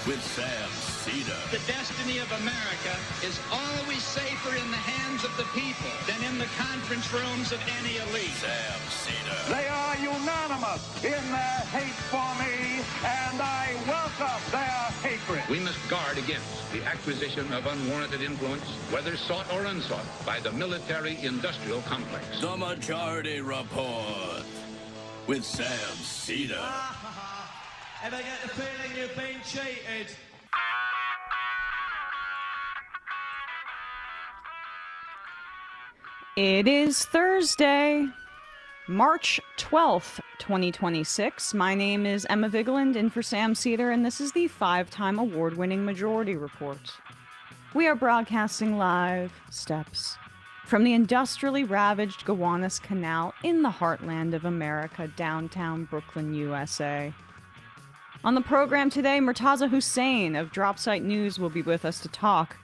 with Sam Seder. The destiny of America is always safer in the hands of the people than in the conference rooms of any elite. Sam Seder. They are unanimous in their hate for me, and I welcome their hatred. We must guard against the acquisition of unwarranted influence, whether sought or unsought, by the military-industrial complex. The Majority Report with Sam Seder. Ever get the feeling you've been cheated? It is Thursday, March 12th, 2026. My name is Emma Vigeland, in for Sam Seder, and this is the 5-time award-winning Majority Report. We are broadcasting live steps from the industrially ravaged Gowanus Canal in the heartland of America, downtown Brooklyn, USA. On the program today, Murtaza Hussain of Dropsite News will be with us to talk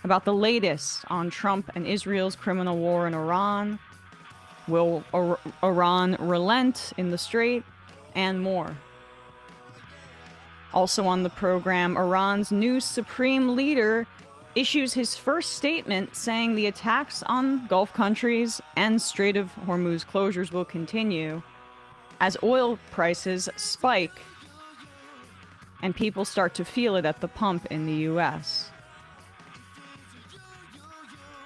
about the latest on Trump and Israel's criminal war in Iran. Will Iran relent in the Strait? And more. Also on the program, Iran's new supreme leader issues his first statement saying the attacks on Gulf countries and Strait of Hormuz closures will continue as oil prices spike and people start to feel it at the pump in the U.S.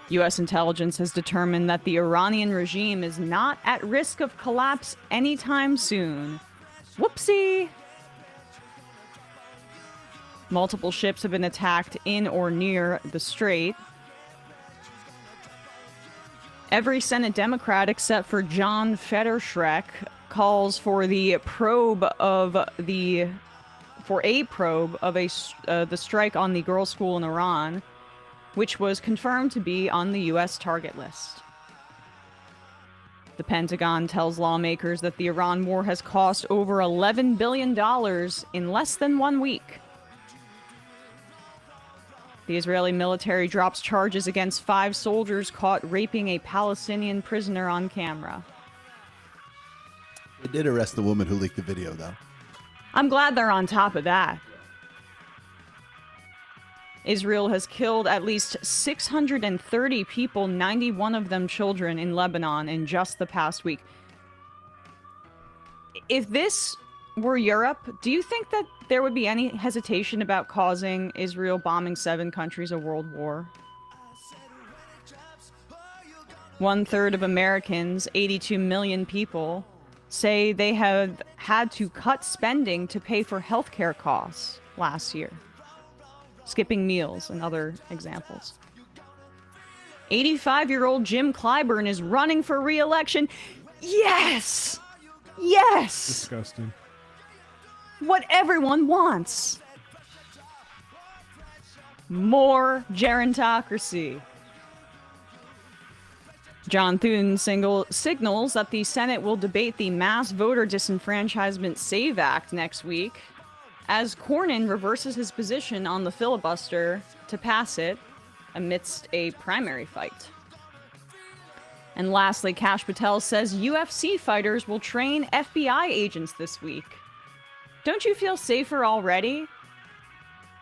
U.S. intelligence has determined that the Iranian regime is not at risk of collapse anytime soon. Whoopsie! Multiple ships have been attacked in or near the Strait. Every Senate Democrat except for John Federschreck calls for a probe of the strike on the girls' school in Iran, which was confirmed to be on the U.S. target list. The Pentagon tells lawmakers that the Iran war has cost over $11 billion in less than 1 week. The Israeli military drops charges against 5 soldiers caught raping a Palestinian prisoner on camera. They did arrest the woman who leaked the video, though. I'm glad they're on top of that. Israel has killed at least 630 people, 91 of them children, in Lebanon in just the past week. If this were Europe, do you think that there would be any hesitation about causing Israel bombing 7 countries a world war? 1/3 of Americans, 82 million people, say they have had to cut spending to pay for healthcare costs last year. Skipping meals and other examples. 85-year-old Jim Clyburn is running for re-election. Yes! Yes! Disgusting. What everyone wants. More gerontocracy. John Thune signals that the Senate will debate the Mass Voter Disenfranchisement SAVE Act next week, as Cornyn reverses his position on the filibuster to pass it amidst a primary fight. And lastly, Kash Patel says UFC fighters will train FBI agents this week. Don't you feel safer already?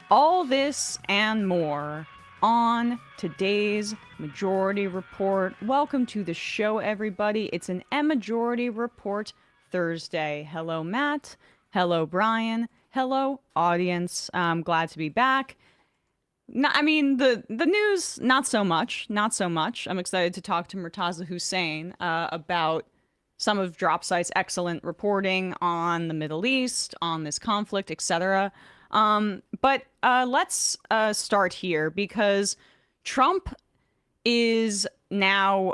All this and more on today's Majority Report. Welcome to the show, everybody. It's an Majority Report Thursday. Hello, Matt. Hello, Brian. Hello, audience. I'm glad to be back. The news, not so much. Not so much. I'm excited to talk to Murtaza Hussain about some of Dropsite's excellent reporting on the Middle East, on this conflict, etc. But let's start here, because Trump is now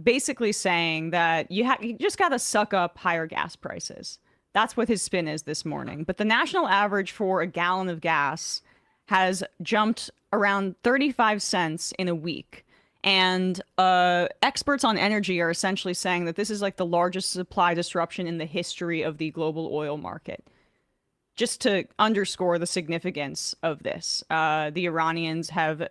basically saying that you just got to suck up higher gas prices. That's what his spin is this morning. But the national average for a gallon of gas has jumped around 35 cents in a week. And experts on energy are essentially saying that this is like the largest supply disruption in the history of the global oil market. Just to underscore the significance of this, the Iranians have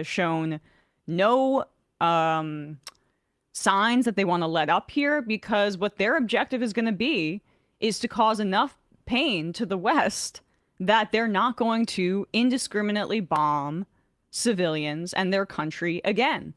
shown no signs that they want to let up here, because what their objective is going to be is to cause enough pain to the West that they're not going to indiscriminately bomb civilians and their country again.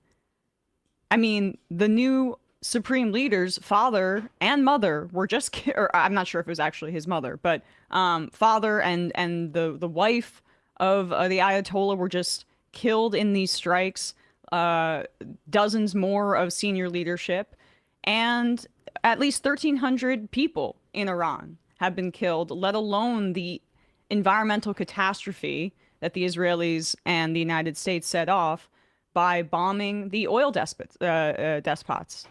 I mean, the new supreme leader's father and mother were just, or I'm not sure if it was actually his mother, but father and the wife of the Ayatollah were just killed in these strikes. Dozens more of senior leadership, and at least 1,300 people in Iran have been killed, let alone the environmental catastrophe that the Israelis and the United States set off by bombing the oil depots. Despots,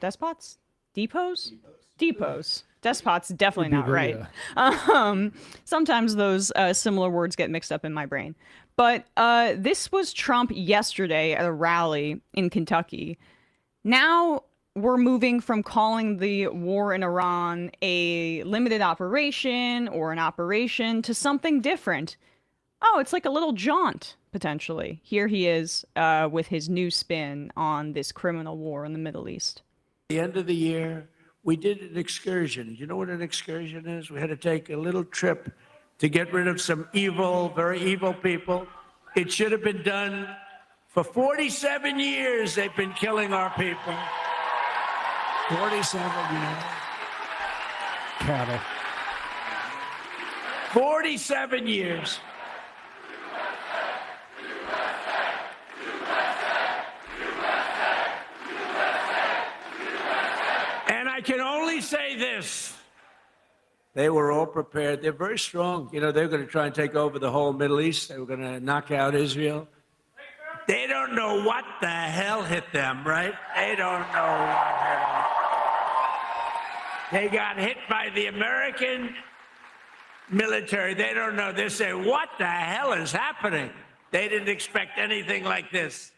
definitely not right. Sometimes those similar words get mixed up in my brain. But this was Trump yesterday at a rally in Kentucky. Now we're moving from calling the war in Iran a limited operation or an operation to something different. Oh, it's like a little jaunt, potentially. Here he is with his new spin on this criminal war in the Middle East. At the end of the year, we did an excursion. You know what an excursion is? We had to take a little trip to get rid of some evil, very evil people. It should have been done for 47 years. They've been killing our people. 47 years. Cattle. 47 years. And I can only say this. They were all prepared. They're very strong. You know, they're going to try and take over the whole Middle East. They were going to knock out Israel. They don't know what the hell hit them, right? They don't know what hit them. They got hit by the American military. They don't know. They say, what the hell is happening? They didn't expect anything like this.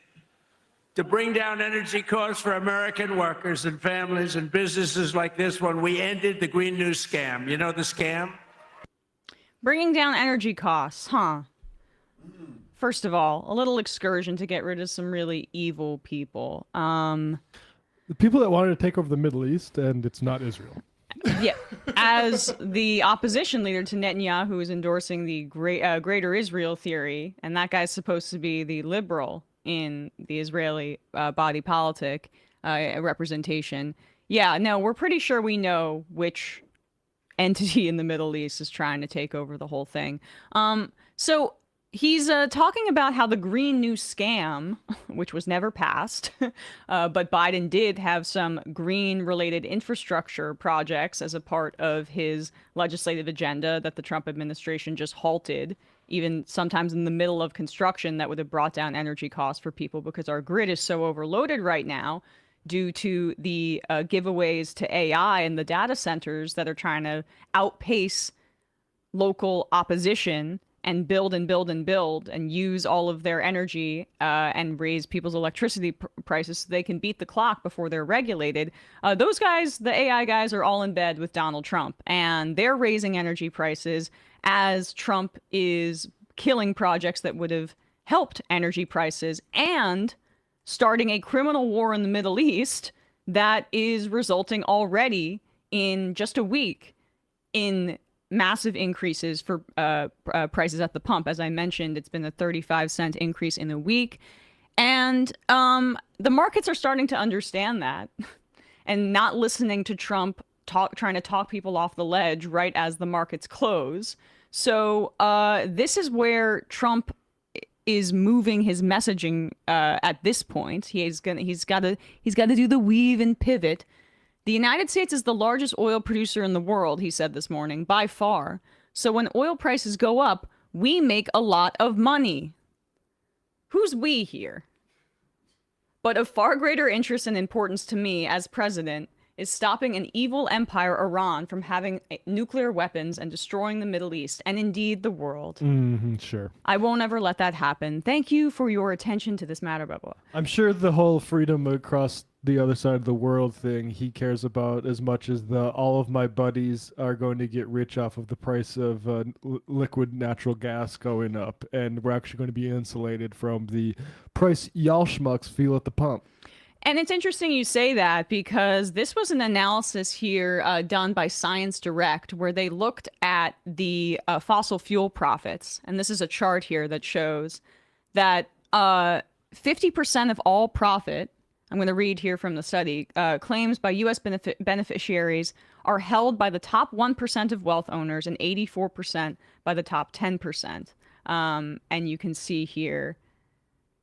To bring down energy costs for American workers and families and businesses like this one, we ended the Green New scam. You know the scam? Bringing down energy costs, huh? First of all, a little excursion to get rid of some really evil people. The people that wanted to take over the Middle East, and it's not Israel. Yeah, as the opposition leader to Netanyahu is endorsing the Greater Israel theory, and that guy's supposed to be the liberal in the Israeli body politic representation. Yeah, no, we're pretty sure we know which entity in the Middle East is trying to take over the whole thing. So he's talking about how the Green New scam, which was never passed, but Biden did have some green-related infrastructure projects as a part of his legislative agenda that the Trump administration just halted, even sometimes in the middle of construction, that would have brought down energy costs for people because our grid is so overloaded right now due to the giveaways to AI and the data centers that are trying to outpace local opposition and build and build and build and use all of their energy and raise people's electricity prices so they can beat the clock before they're regulated. Those guys, the AI guys, are all in bed with Donald Trump, and they're raising energy prices as Trump is killing projects that would have helped energy prices and starting a criminal war in the Middle East that is resulting already in just a week in massive increases for prices at the pump. As I mentioned, it's been a 35-cent increase in a week. And the markets are starting to understand that and not listening to Trump trying to talk people off the ledge right as the markets close. So this is where Trump is moving his messaging at this point. He's got to do the weave and pivot. The United States is the largest oil producer in the world, he said this morning, by far. So when oil prices go up, we make a lot of money. Who's we here? But of far greater interest and importance to me as president is stopping an evil empire, Iran, from having nuclear weapons and destroying the Middle East, and indeed the world. Sure. I won't ever let that happen. Thank you for your attention to this matter, Bubba. I'm sure the whole freedom across the other side of the world thing he cares about as much as the all of my buddies are going to get rich off of the price of liquid natural gas going up, and we're actually going to be insulated from the price y'all schmucks feel at the pump. And it's interesting you say that because this was an analysis here done by Science Direct where they looked at the fossil fuel profits. And this is a chart here that shows that 50% of all profit, I'm going to read here from the study, claims by U.S. beneficiaries are held by the top 1% of wealth owners and 84% by the top 10%. And you can see here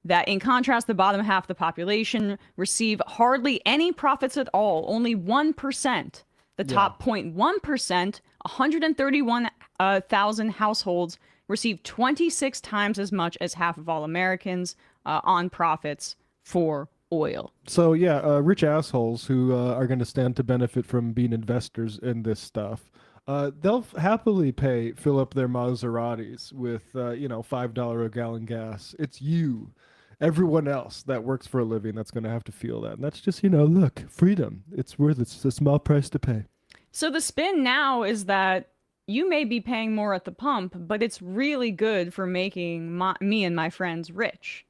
that in contrast, the bottom half of the population receive hardly any profits at all, only 1%. The top 0.1%, 131,000 households receive 26 times as much as half of all Americans on profits for oil. So yeah, rich assholes who are going to stand to benefit from being investors in this stuff. They'll happily fill up their Maseratis with, $5 a gallon gas. It's you, everyone else that works for a living that's going to have to feel that. And that's just, look, freedom. It's worth it. It's a small price to pay. So the spin now is that you may be paying more at the pump, but it's really good for making me and my friends rich.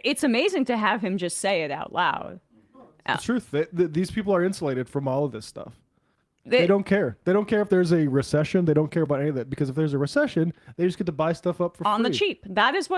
It's amazing to have him just say it out loud. The truth, these people are insulated from all of this stuff. They don't care. They don't care if there's a recession. They don't care about any of that because if there's a recession, they just get to buy stuff up for on free. the cheap. That is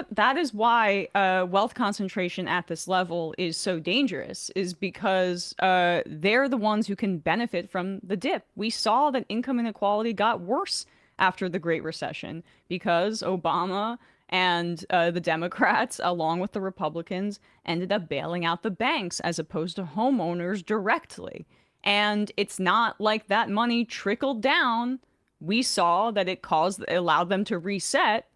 why wealth concentration at this level is so dangerous. Is because they're the ones who can benefit from the dip. We saw that income inequality got worse after the Great Recession because Obama and the Democrats, along with the Republicans, ended up bailing out the banks as opposed to homeowners directly. And it's not like that money trickled down. We saw that it allowed them to reset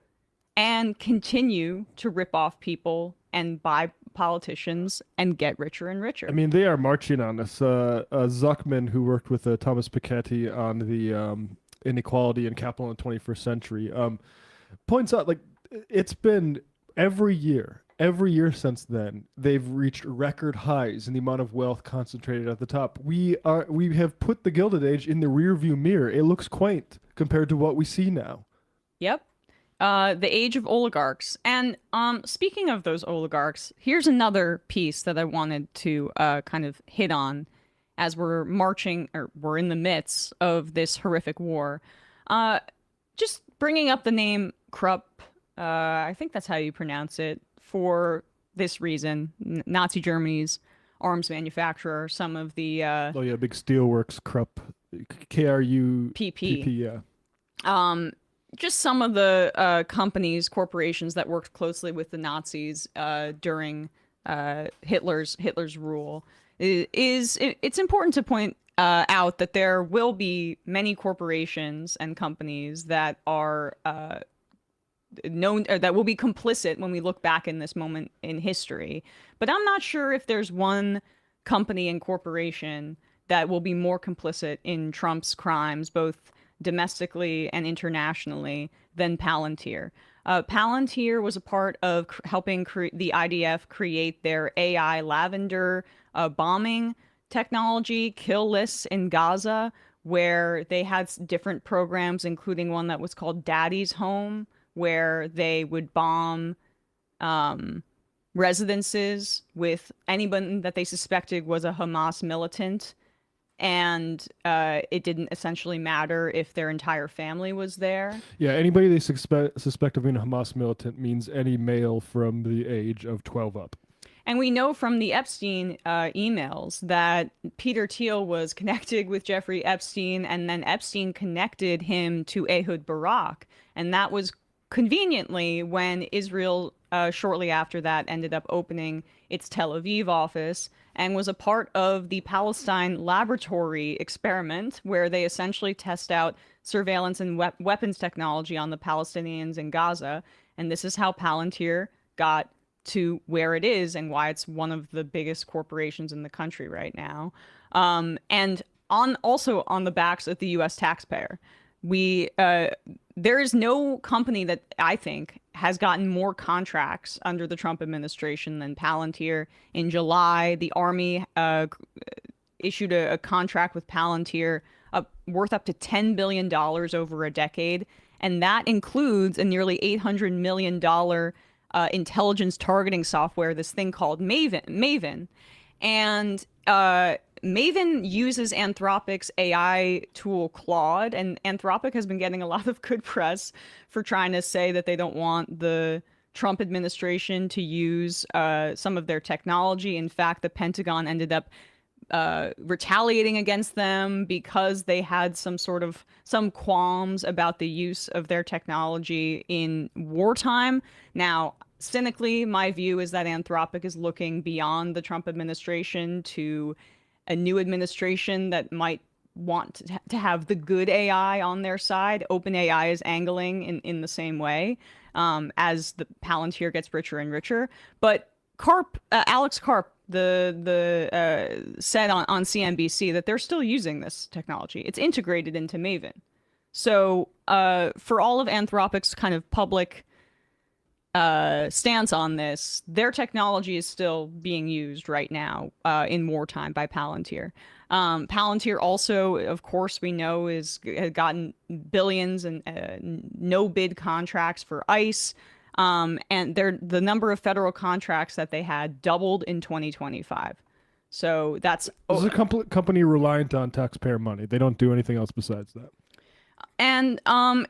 and continue to rip off people and buy politicians and get richer and richer. I mean, they are marching on us. Zuckman, who worked with Thomas Piketty on the inequality and capital in the 21st century, points out, it's been every year since then, they've reached record highs in the amount of wealth concentrated at the top. We have put the Gilded Age in the rearview mirror. It looks quaint compared to what we see now. Yep. The age of oligarchs. And speaking of those oligarchs, here's another piece that I wanted to kind of hit on as we're in the midst of this horrific war. Just bringing up the name Krupp, I think that's how you pronounce it, for this reason. Nazi Germany's arms manufacturer, some of the big steelworks, Krupp, KRUPP, yeah. Just some of the corporations that worked closely with the Nazis during Hitler's rule. It's important to point out that there will be many corporations and companies that are known that will be complicit when we look back in this moment in history. But I'm not sure if there's one company and corporation that will be more complicit in Trump's crimes, both domestically and internationally, than Palantir. Palantir was a part of helping the IDF create their AI lavender bombing technology, kill lists in Gaza, where they had different programs, including one that was called Daddy's Home, where they would bomb residences with anyone that they suspected was a Hamas militant. And it didn't essentially matter if their entire family was there. Yeah, anybody they suspect of being a Hamas militant means any male from the age of 12 up. And we know from the Epstein emails that Peter Thiel was connected with Jeffrey Epstein, and then Epstein connected him to Ehud Barak. And that was conveniently when Israel, shortly after that, ended up opening its Tel Aviv office and was a part of the Palestine laboratory experiment, where they essentially test out surveillance and weapons technology on the Palestinians in Gaza. And this is how Palantir got to where it is and why it's one of the biggest corporations in the country right now. And also on the backs of the U.S. taxpayer. There is no company that I think has gotten more contracts under the Trump administration than Palantir. In July, the Army issued a contract with Palantir worth up to $10 billion over a decade. And that includes a nearly $800 million intelligence targeting software, this thing called Maven. And Maven uses Anthropic's AI tool Claude, and Anthropic has been getting a lot of good press for trying to say that they don't want the Trump administration to use some of their technology. In fact, the Pentagon ended up retaliating against them because they had some qualms about the use of their technology in wartime. Now, cynically, my view is that Anthropic is looking beyond the Trump administration to a new administration that might want to have the good AI on their side. OpenAI is angling in the same way as the Palantir gets richer and richer. But Alex Karp, said on CNBC that they're still using this technology. It's integrated into Maven. So for all of Anthropic's kind of public stance on this, their technology is still being used right now in wartime by Palantir. Palantir also, of course, we know has gotten billions and no bid contracts for ICE. And the number of federal contracts that they had doubled in 2025. So that's This is a company reliant on taxpayer money. They don't do anything else besides that. And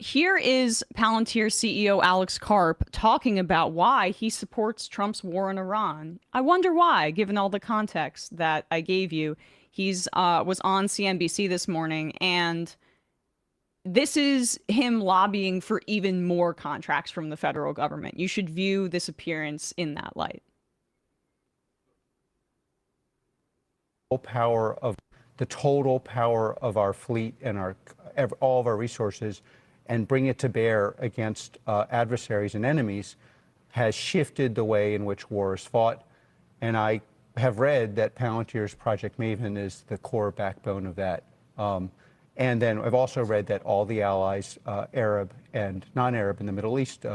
here is Palantir CEO Alex Karp talking about why he supports Trump's war in Iran. I wonder why, given all the context that I gave you. He's was on CNBC this morning, and this is him lobbying for even more contracts from the federal government. You should view this appearance in that light. The total power of our fleet and all of our resources, and bring it to bear against adversaries and enemies, has shifted the way in which war is fought. And I have read that Palantir's Project Maven is the core backbone of that. And then I've also read that all the allies, Arab and non-Arab in the Middle East,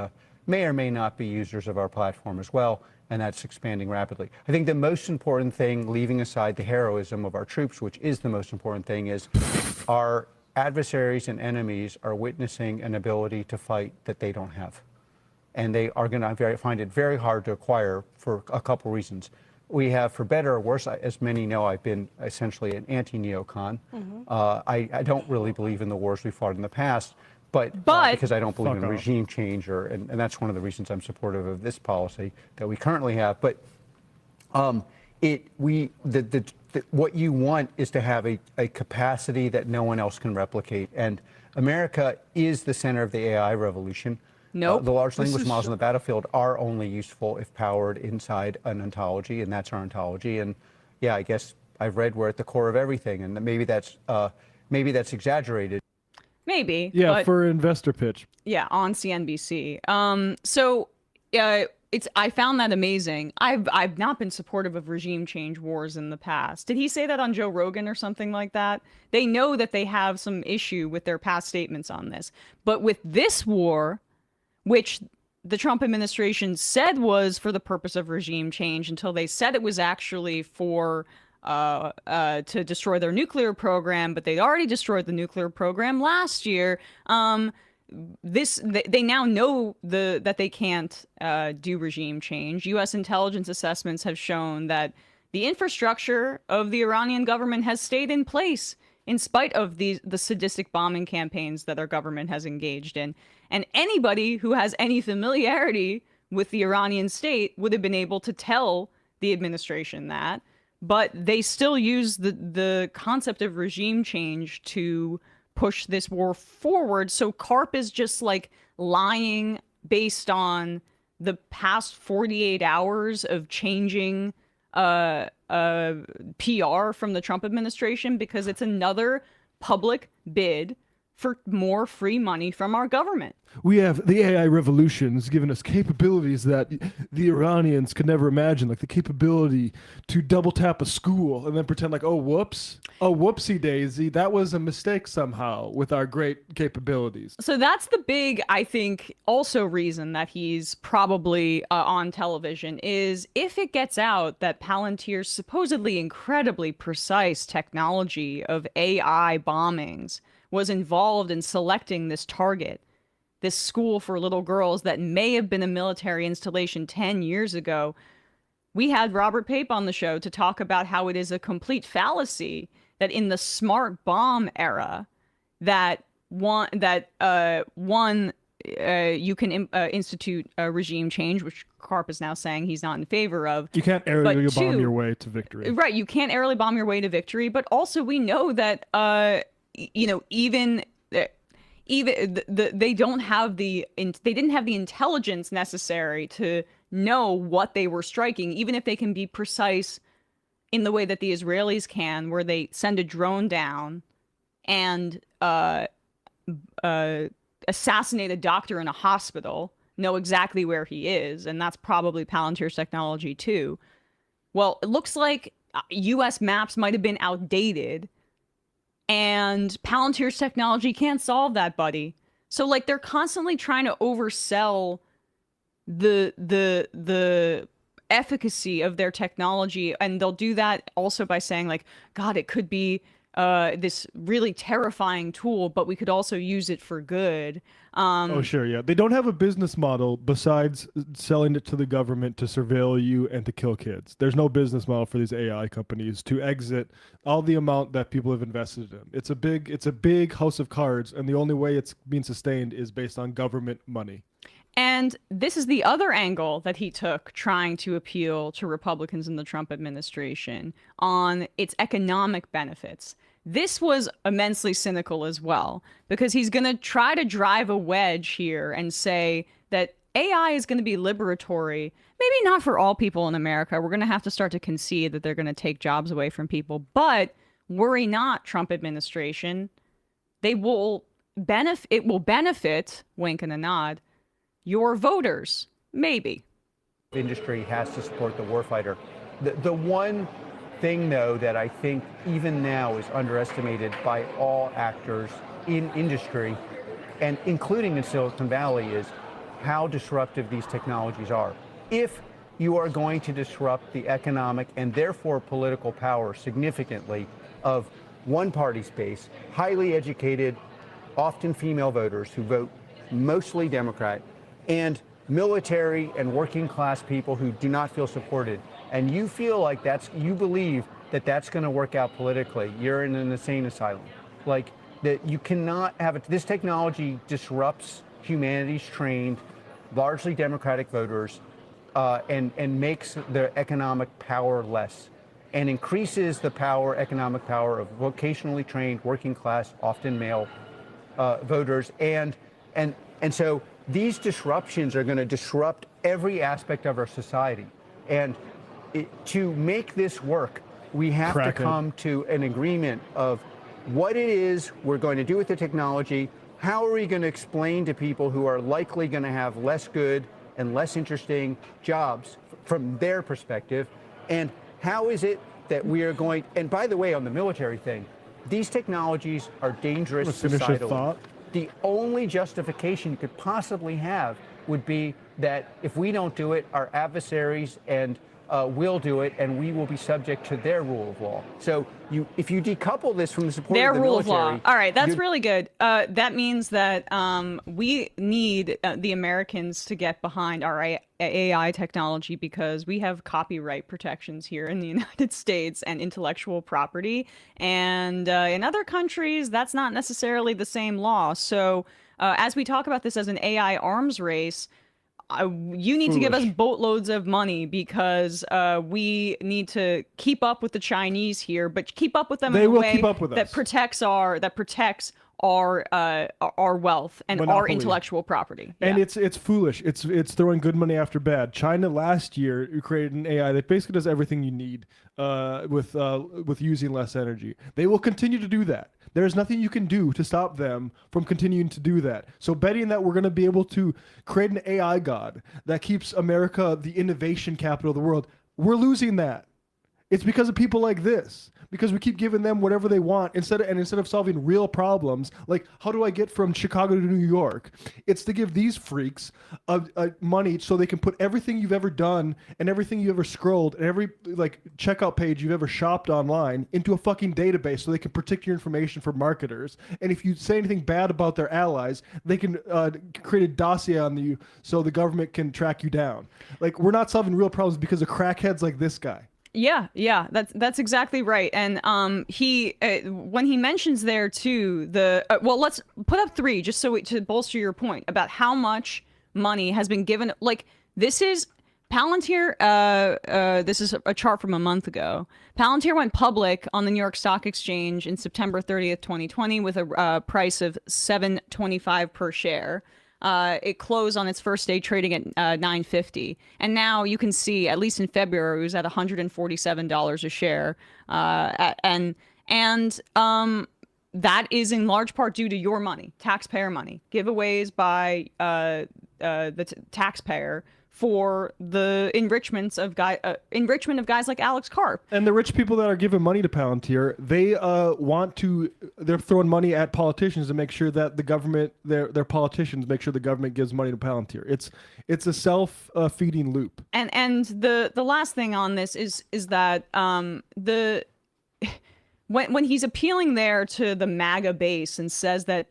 may or may not be users of our platform as well, and that's expanding rapidly. I think the most important thing, leaving aside the heroism of our troops, which is the most important thing, is our adversaries and enemies are witnessing an ability to fight that they don't have. And they are going to find it very hard to acquire for a couple reasons. We have, for better or worse, as many know, I've been essentially an anti-neocon. I don't really believe in the wars we fought in the past, but because I don't believe in regime change, and that's one of the reasons I'm supportive of this policy that we currently have. But what you want is to have a capacity that no one else can replicate, and America is the center of the AI revolution. Nope. The large language models on the battlefield are only useful if powered inside an ontology, and that's our ontology. And yeah, I guess I've read we're at the core of everything, and maybe that's exaggerated. Maybe. Yeah, but, for investor pitch. Yeah, on CNBC. I found that amazing. I've not been supportive of regime change wars in the past. Did he say that on Joe Rogan or something like that? They know that they have some issue with their past statements on this, but with this war, which the Trump administration said was for the purpose of regime change until they said it was actually for to destroy their nuclear program, but they'd already destroyed the nuclear program last year. They now know that they can't do regime change. U.S. intelligence assessments have shown that the infrastructure of the Iranian government has stayed in place in spite of the sadistic bombing campaigns that our government has engaged in. And anybody who has any familiarity with the Iranian state would have been able to tell the administration that. But they still use the concept of regime change to push this war forward. So Karp is just like lying based on the past 48 hours of changing PR from the Trump administration, because it's another public bid for more free money from our government. We have the AI revolution has given us capabilities that the Iranians could never imagine, like the capability to double tap a school and then pretend like, oh, whoops, oh, whoopsie daisy, that was a mistake somehow with our great capabilities. So that's the big, I think, also reason that he's probably on television is if it gets out that Palantir's supposedly incredibly precise technology of AI bombings was involved in selecting this target, this school for little girls that may have been a military installation 10 years ago, We had Robert Pape on the show to talk about how it is a complete fallacy that in the smart bomb era, that you can institute a regime change, which Karp is now saying he's not in favor of. You can't aerially bomb your way to victory. Right, you can't aerially bomb your way to victory, but also we know that even they don't have they didn't have the intelligence necessary to know what they were striking, even if they can be precise in the way that the Israelis can, where they send a drone down and assassinate a doctor in a hospital, know exactly where he is, and that's probably Palantir's technology too. Well, it looks like US maps might have been outdated, and Palantir's technology can't solve that, buddy. So like they're constantly trying to oversell the efficacy of their technology, and they'll do that also by saying like, God, it could be this really terrifying tool, but we could also use it for good. Oh, sure, yeah. They don't have a business model besides selling it to the government to surveil you and to kill kids. There's no business model for these AI companies to exit all the amount that people have invested in. It's a big house of cards, and the only way it's being sustained is based on government money. And this is the other angle that he took, trying to appeal to Republicans in the Trump administration on its economic benefits. This was immensely cynical as well, because he's going to try to drive a wedge here and say that AI is going to be liberatory, maybe not for all people in America. We're going to have to start to concede that they're going to take jobs away from people. But worry not, Trump administration. It will benefit, wink and a nod, your voters, maybe. Industry has to support the warfighter. The one thing, though, that I think even now is underestimated by all actors in industry, and including in Silicon Valley, is how disruptive these technologies are. If you are going to disrupt the economic and therefore political power significantly of one party space, highly educated, often female voters who vote mostly Democrat, and military and working class people who do not feel supported, and you feel like you believe that that's going to work out politically, you're in an insane asylum. Like, that you cannot have it. This technology disrupts humanity's trained, largely Democratic voters, and makes their economic power less, and increases the economic power of vocationally trained, working class, often male voters, and so these disruptions are going to disrupt every aspect of our society. And to make this work, we have to come to an agreement of what it is we're going to do with the technology. How are we going to explain to people who are likely going to have less good and less interesting jobs from their perspective? And how is it that we are going, and by the way, on the military thing, these technologies are dangerous societally. The only justification you could possibly have would be that if we don't do it, our adversaries and will do it, and we will be subject to their rule of law. So if you decouple this from the support of the military... Their rule of law. All right, that's really good. That means that we need the Americans to get behind our AI technology, because we have copyright protections here in the United States and intellectual property. And in other countries, that's not necessarily the same law. So as we talk about this as an AI arms race, you need to give us boatloads of money, because we need to keep up with the Chinese here, but keep up with them in a way that protects our wealth and our intellectual property. And it's foolish. It's throwing good money after bad. China last year created an AI that basically does everything you need with using less energy. They will continue to do that. There's nothing you can do to stop them from continuing to do that. So betting that we're going to be able to create an AI god that keeps America the innovation capital of the world, we're losing that. It's because of people like this. because we keep giving them whatever they want instead of solving real problems. Like, how do I get from Chicago to New York? It's to give these freaks money so they can put everything you've ever done and everything you ever scrolled and every like checkout page you've ever shopped online into a fucking database so they can protect your information for marketers. And if you say anything bad about their allies, they can create a dossier on you so the government can track you down. Like, we're not solving real problems because of crackheads like this guy. Yeah, that's exactly right. And he when he mentions there too the well, let's put up 3 just so to bolster your point about how much money has been given. Like, this is Palantir. This is a chart from a month ago. Palantir went public on the New York Stock Exchange in September 30th, 2020, with a price of $7.25 per share. It closed on its first day trading at $9.50, and now you can see, at least in February, it was at $147 a share, and that is in large part due to your money, taxpayer money, giveaways by the taxpayer for the enrichment of guys like Alex Karp. And the rich people that are giving money to Palantir, they're throwing money at politicians to make sure that the government, their politicians make sure the government gives money to Palantir. It's a self-feeding loop. And the last thing on this is that when he's appealing there to the MAGA base and says that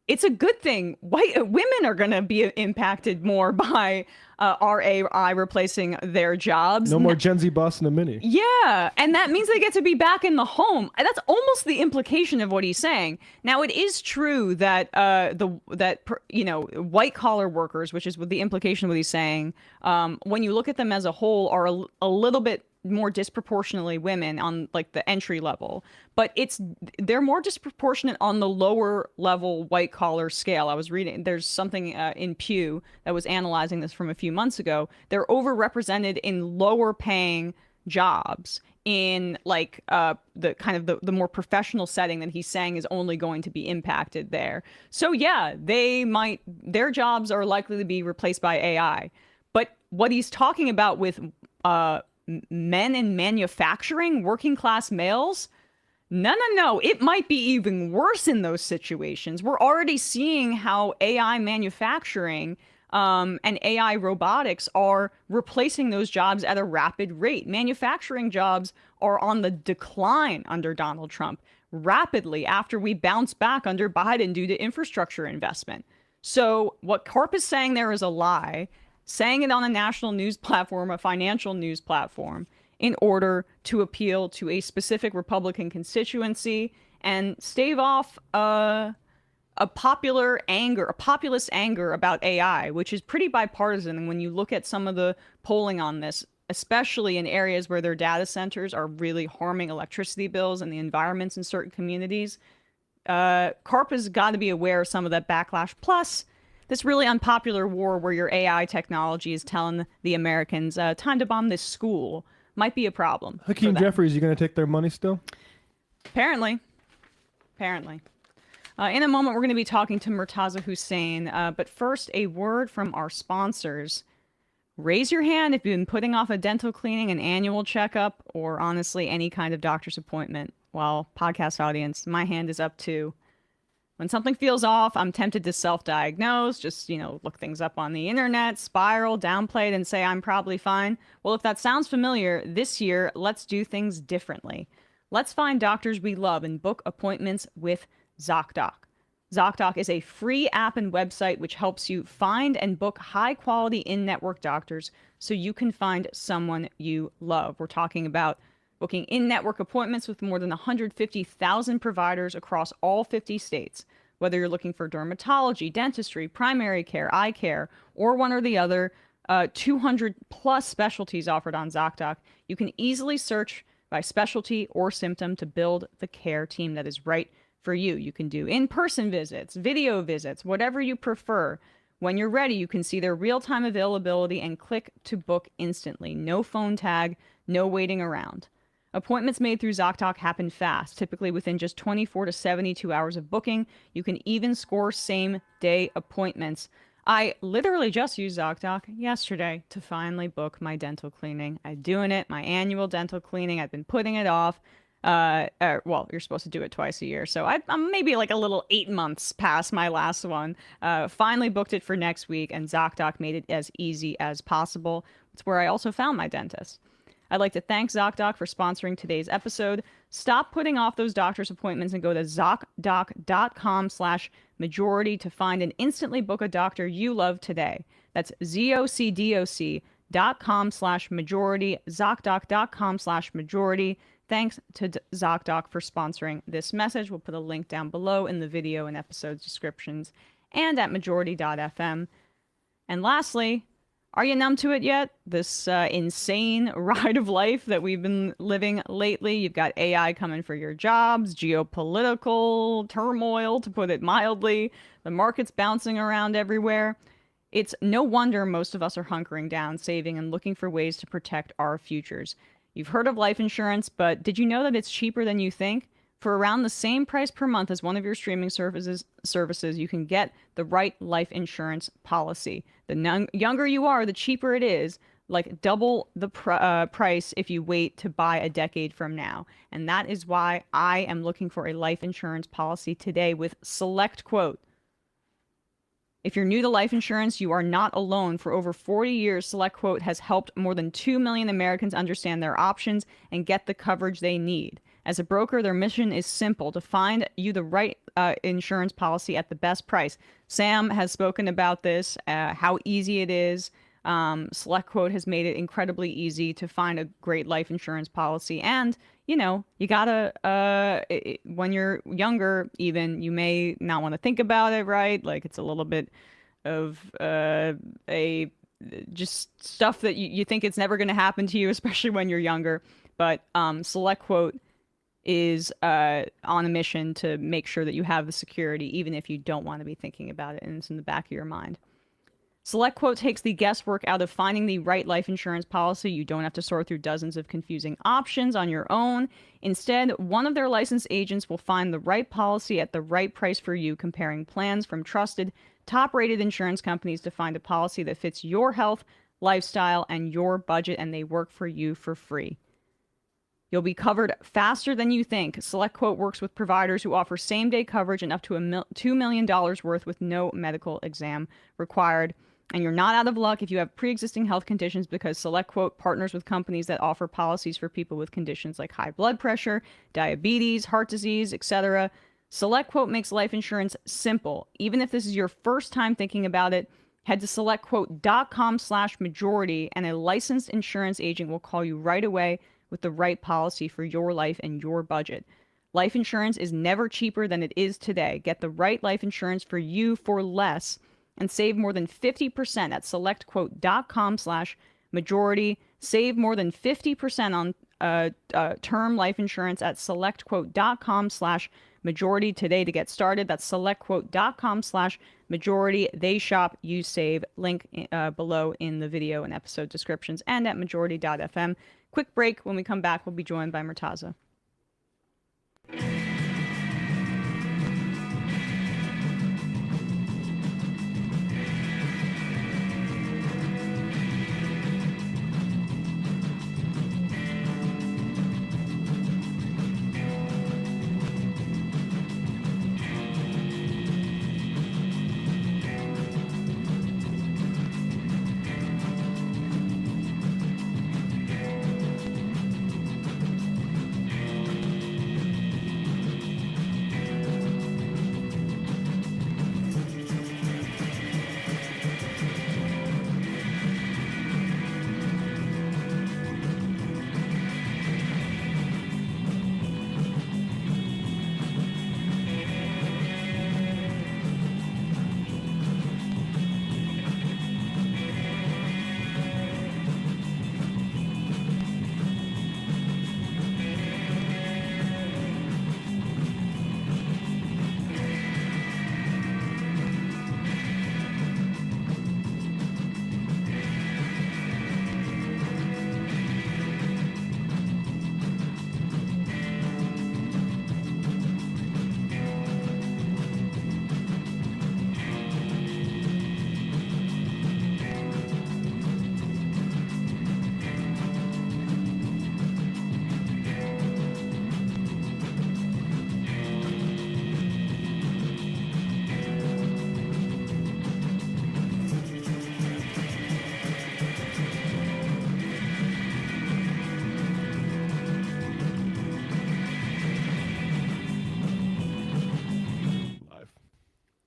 it's a good thing women are going to be impacted more by our AI replacing their jobs. No more Gen Z boss in a mini. Yeah, and that means they get to be back in the home. That's almost the implication of what he's saying. Now, it is true that white collar workers, which is the implication of what he's saying, when you look at them as a whole, are a little bit more disproportionately women on like the entry level, but they're more disproportionate on the lower level white collar scale. I was reading, there's something in Pew that was analyzing this from a few months ago. They're overrepresented in lower paying jobs in like the kind of the more professional setting that he's saying is only going to be impacted there. So yeah, their jobs are likely to be replaced by AI. But what he's talking about with men in manufacturing, working class males, no, it might be even worse in those situations. We're already seeing how AI manufacturing and AI robotics are replacing those jobs at a rapid rate. Manufacturing jobs are on the decline under Donald Trump rapidly after we bounce back under Biden due to infrastructure investment. So what Karp is saying there is a lie, saying it on a national news platform, a financial news platform, in order to appeal to a specific Republican constituency and stave off a populist anger about AI, which is pretty bipartisan. And when you look at some of the polling on this, especially in areas where their data centers are really harming electricity bills and the environments in certain communities, Karp has got to be aware of some of that backlash. Plus, this really unpopular war where your AI technology is telling the Americans, time to bomb this school, might be a problem. Hakeem Jeffries, you going to take their money still? Apparently. In a moment, we're going to be talking to Murtaza Hussein. But first, a word from our sponsors. Raise your hand if you've been putting off a dental cleaning, an annual checkup, or honestly, any kind of doctor's appointment. Well, podcast audience, my hand is up too. When something feels off, I'm tempted to self-diagnose, just, look things up on the internet, spiral, downplay it, and say I'm probably fine. Well, if that sounds familiar, this year, let's do things differently. Let's find doctors we love and book appointments with ZocDoc. ZocDoc is a free app and website which helps you find and book high-quality in-network doctors so you can find someone you love. We're talking about booking in-network appointments with more than 150,000 providers across all 50 states. Whether you're looking for dermatology, dentistry, primary care, eye care, or one or the other, 200 plus specialties offered on ZocDoc. You can easily search by specialty or symptom to build the care team that is right for you. You can do in-person visits, video visits, whatever you prefer. When you're ready, you can see their real-time availability and click to book instantly. No phone tag, no waiting around. Appointments made through ZocDoc happen fast, typically within just 24 to 72 hours of booking. You can even score same-day appointments. I literally just used ZocDoc yesterday to finally book my dental cleaning. I'm doing it, my annual dental cleaning. I've been putting it off. Well, you're supposed to do it twice a year. So I'm maybe like a little 8 months past my last one. Finally booked it for next week, and ZocDoc made it as easy as possible. It's where I also found my dentist. I'd like to thank ZocDoc for sponsoring today's episode. Stop putting off those doctor's appointments and go to ZocDoc.com/majority to find and instantly book a doctor you love today. That's ZocDoc.com/majority, ZocDoc.com/majority. Thanks to ZocDoc for sponsoring this message. We'll put a link down below in the video and episodes descriptions and at majority.fm. And lastly, are you numb to it yet? This insane ride of life that we've been living lately. You've got AI coming for your jobs, geopolitical turmoil, to put it mildly, the market's bouncing around everywhere. It's no wonder most of us are hunkering down, saving, and looking for ways to protect our futures. You've heard of life insurance, but did you know that it's cheaper than you think? For around the same price per month as one of your streaming services, you can get the right life insurance policy. The younger you are, the cheaper it is, like double the price if you wait to buy a decade from now. And that is why I am looking for a life insurance policy today with SelectQuote. If you're new to life insurance, you are not alone. For over 40 years, SelectQuote has helped more than 2 million Americans understand their options and get the coverage they need. As a broker, their mission is simple: to find you the right insurance policy at the best price. Sam has spoken about this, how easy it is. SelectQuote has made it incredibly easy to find a great life insurance policy. And, you know, you gotta, when you're younger, even, you may not want to think about it, right? Like, it's a little bit of just stuff that you think it's never going to happen to you, especially when you're younger. But SelectQuote is on a mission to make sure that you have the security, even if you don't want to be thinking about it and it's in the back of your mind. SelectQuote takes the guesswork out of finding the right life insurance policy. You don't have to sort through dozens of confusing options on your own. Instead, one of their licensed agents will find the right policy at the right price for you, comparing plans from trusted, top-rated insurance companies to find a policy that fits your health, lifestyle, and your budget, and they work for you for free. You'll be covered faster than you think. SelectQuote works with providers who offer same-day coverage and up to $2 million worth with no medical exam required. And you're not out of luck if you have pre-existing health conditions, because SelectQuote partners with companies that offer policies for people with conditions like high blood pressure, diabetes, heart disease, etc. SelectQuote makes life insurance simple. Even if this is your first time thinking about it, head to SelectQuote.com/majority and a licensed insurance agent will call you right away with the right policy for your life and your budget. Life insurance is never cheaper than it is today. Get the right life insurance for you for less and save more than 50% at SelectQuote.com/majority. Save more than 50% on term life insurance at SelectQuote.com/majority today to get started. That's SelectQuote.com/majority. They shop, you save. Link below in the video and episode descriptions and at majority.fm. Quick break. When we come back, we'll be joined by Murtaza.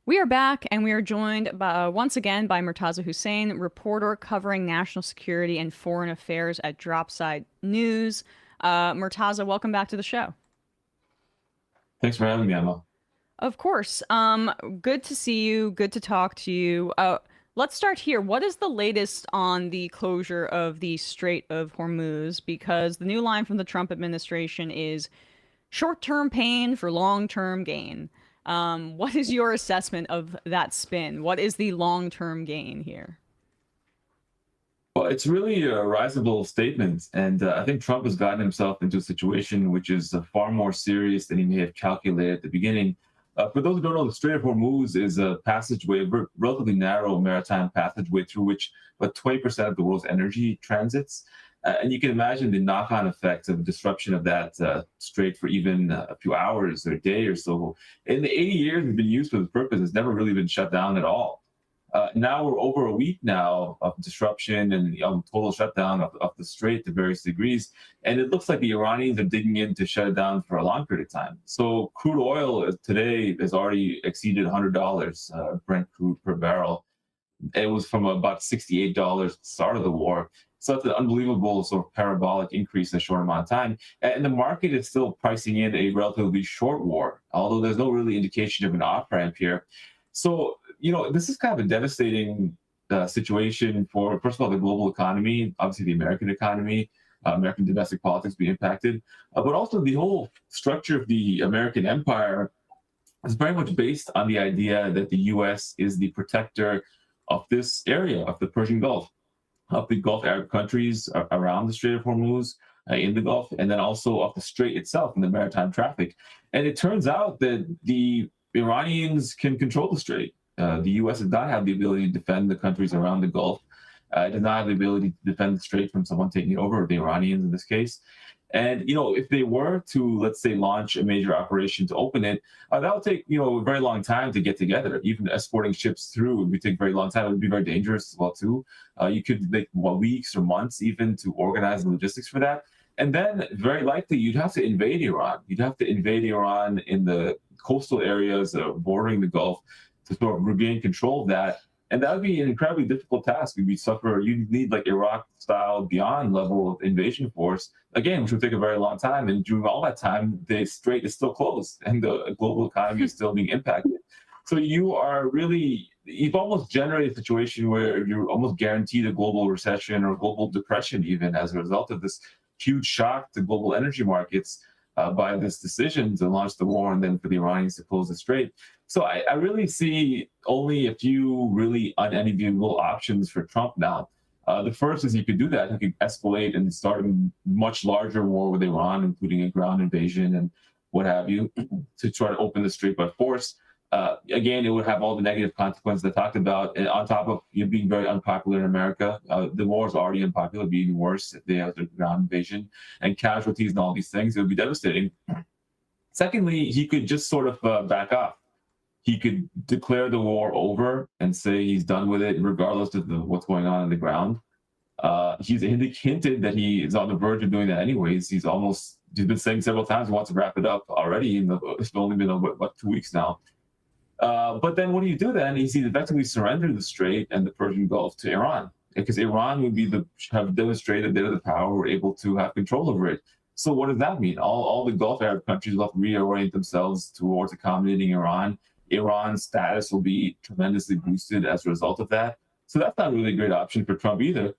We are back, and we are joined once again by Murtaza Hussain, reporter covering national security and foreign affairs at Dropside News. Murtaza, welcome back to the show. Thanks for having me, Emma. Of course. Good to see you. Good to talk to you. Let's start here. What is the latest on the closure of the Strait of Hormuz? Because the new line from the Trump administration is short-term pain for long-term gain. What is your assessment of that spin? What is the long-term gain here? Well, it's really a risible statement, and I think Trump has gotten himself into a situation which is far more serious than he may have calculated at the beginning. For those who don't know, the Strait of Hormuz is a passageway, a relatively narrow maritime passageway through which about 20% of the world's energy transits. And you can imagine the knock-on effects of the disruption of that strait for even a few hours or a day or so. In the 80 years it's been used for this purpose, it's never really been shut down at all. Now we're over a week now of disruption and total shutdown of the strait to various degrees. And it looks like the Iranians are digging in to shut it down for a long period of time. So crude oil today has already exceeded $100 Brent crude per barrel. It was from about $68 at the start of the war. So it's an unbelievable sort of parabolic increase in a short amount of time. And the market is still pricing in a relatively short war, although there's no really indication of an off-ramp here. So, this is kind of a devastating situation for, first of all, the global economy, obviously the American economy, American domestic politics be impacted, but also the whole structure of the American empire is very much based on the idea that the U.S. is the protector of this area, of the Persian Gulf, of the Gulf Arab countries around the Strait of Hormuz, in the Gulf, and then also of the strait itself and the maritime traffic. And it turns out that the Iranians can control the strait. The U.S. does not have the ability to defend the countries around the Gulf. It does not have the ability to defend the strait from someone taking it over, the Iranians in this case. And, if they were to, let's say, launch a major operation to open it, that would take, a very long time to get together. Even escorting ships through would take a very long time. It would be very dangerous as well, too. You could take weeks or months even to organize the logistics for that. And then very likely you'd have to invade Iran. You'd have to invade Iran in the coastal areas bordering the Gulf to sort of regain control of that. And that would be an incredibly difficult task. You need like Iraq-style beyond level of invasion force, again, which would take a very long time. And during all that time, the strait is still closed and the global economy is still being impacted. So you've almost generated a situation where you're almost guaranteed a global recession or global depression even as a result of this huge shock to global energy markets by this decision to launch the war and then for the Iranians to close the strait. So I really see only a few really unenviable options for Trump now. The first is he could do that. He could escalate and start a much larger war with Iran, including a ground invasion and what have you, to try to open the strait by force. Again, it would have all the negative consequences I talked about, and on top of being very unpopular in America. The war is already unpopular, being worse if they have the ground invasion and casualties and all these things. It would be devastating. Secondly, he could just sort of back off. He could declare the war over and say he's done with it, regardless of what's going on the ground. He's hinted that he is on the verge of doing that anyways. He's been saying several times he wants to wrap it up already. It's only been about 2 weeks now. But then what do you do then? He's effectively surrendered the strait and the Persian Gulf to Iran, because Iran would have demonstrated they're the power, were able to have control over it. So what does that mean? All the Gulf Arab countries will have to reorient themselves towards accommodating Iran. Iran's status will be tremendously boosted as a result of that. So that's not really a great option for Trump either.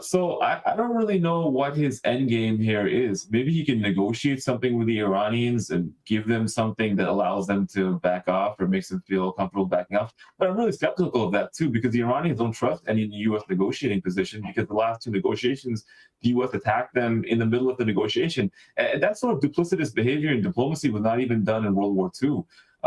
So I don't really know what his end game here is. Maybe he can negotiate something with the Iranians and give them something that allows them to back off or makes them feel comfortable backing off. But I'm really skeptical of that too, because the Iranians don't trust any U.S. negotiating position, because the last two negotiations, the U.S. attacked them in the middle of the negotiation. And that sort of duplicitous behavior in diplomacy was not even done in World War II.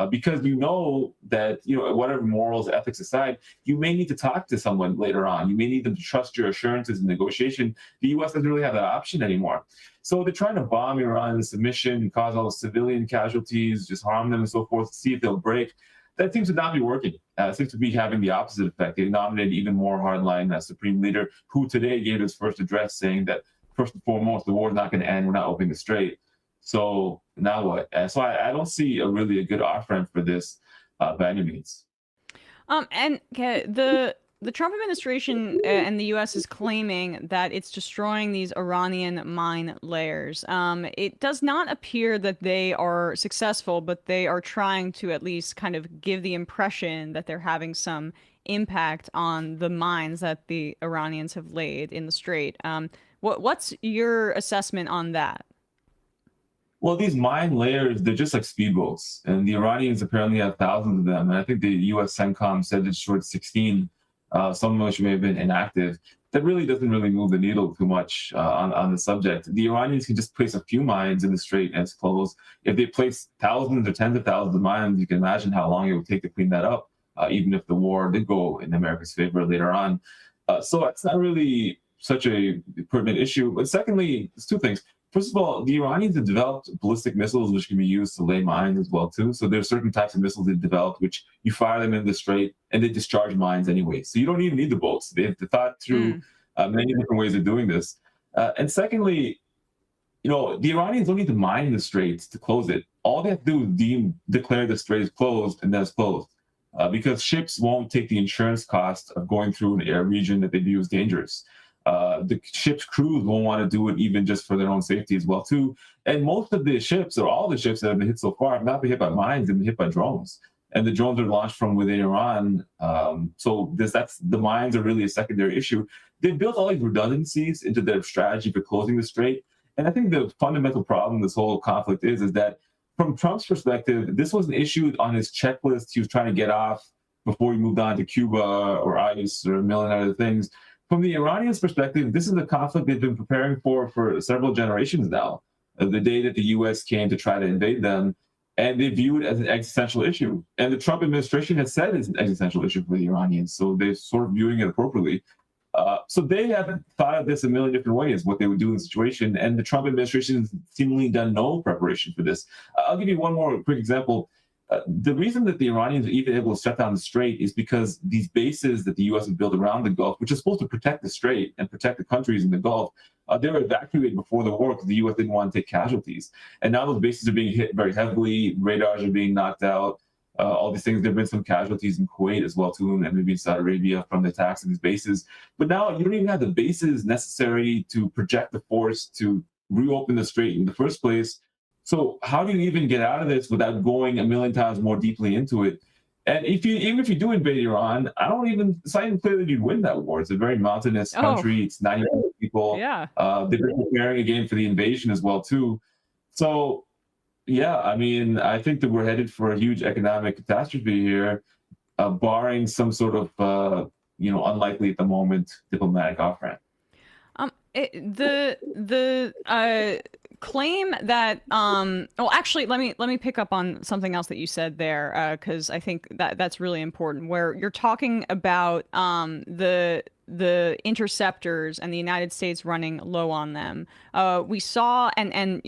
Because that, whatever morals, ethics aside, you may need to talk to someone later on. You may need them to trust your assurances in negotiation. The U.S. doesn't really have that option anymore. So they're trying to bomb Iran in submission and cause all the civilian casualties, just harm them and so forth, to see if they'll break. That seems to not be working. It seems to be having the opposite effect. They nominated even more hardline supreme leader, who today gave his first address saying that, first and foremost, the war is not going to end. We're not opening the strait. So now what? So I don't see a good off-ramp for this. by any means. And the Trump administration and the U.S. is claiming that it's destroying these Iranian mine layers. It does not appear that they are successful, but they are trying to at least kind of give the impression that they're having some impact on the mines that the Iranians have laid in the Strait. What's your assessment on that? Well, these mine layers, they're just like speedboats, and the Iranians apparently have thousands of them. And I think the U.S. CENTCOM said it destroyed 16. Some of which may have been inactive. That really doesn't really move the needle too much on the subject. The Iranians can just place a few mines in the strait and it's closed. If they place thousands or tens of thousands of mines, you can imagine how long it would take to clean that up, even if the war did go in America's favor later on. So it's not really such a pertinent issue. But secondly, there's two things. First of all, the Iranians have developed ballistic missiles which can be used to lay mines as well too. So there's certain types of missiles they've developed which you fire them in the strait and they discharge mines anyway. So you don't even need the boats. They've thought through many different ways of doing this. And secondly, the Iranians don't need to mine the straits to close it. All they have to do is declare the strait is closed and then it's closed. Because ships won't take the insurance cost of going through an air region that they view as dangerous. The ship's crews won't want to do it even just for their own safety as well too. And most of the ships, or all the ships that have been hit so far, have not been hit by mines, they've been hit by drones. And the drones are launched from within Iran. So the mines are really a secondary issue. They've built all these redundancies into their strategy for closing the strait. And I think the fundamental problem this whole conflict is that from Trump's perspective, this was an issue on his checklist he was trying to get off before he moved on to Cuba or ICE or a million other things. From the Iranians' perspective, this is a conflict they've been preparing for several generations now. The day that the U.S. came to try to invade them, and they view it as an existential issue. And the Trump administration has said it's an existential issue for the Iranians, so they're sort of viewing it appropriately. So they haven't thought of this a million different ways, what they would do in the situation, and the Trump administration has seemingly done no preparation for this. I'll give you one more quick example. The reason that the Iranians are even able to shut down the strait is because these bases that the U.S. has built around the Gulf, which is supposed to protect the strait and protect the countries in the Gulf, they were evacuated before the war because the U.S. didn't want to take casualties. And now those bases are being hit very heavily. Radars are being knocked out. All these things. There have been some casualties in Kuwait as well too, and maybe in Saudi Arabia from the attacks of these bases. But now you don't even have the bases necessary to project the force to reopen the strait in the first place. So how do you even get out of this without going a million times more deeply into it? And even if you do invade Iran, it's not even clear that you'd win that war. It's a very mountainous country. It's 90 million people. Yeah. They've been preparing again for the invasion as well too. So yeah, I mean, I think that we're headed for a huge economic catastrophe here, barring some sort of unlikely at the moment diplomatic off-ramp. The claim that actually let me pick up on something else that you said there, because I think that's really important, where you're talking about the interceptors and the United States running low on them. We saw them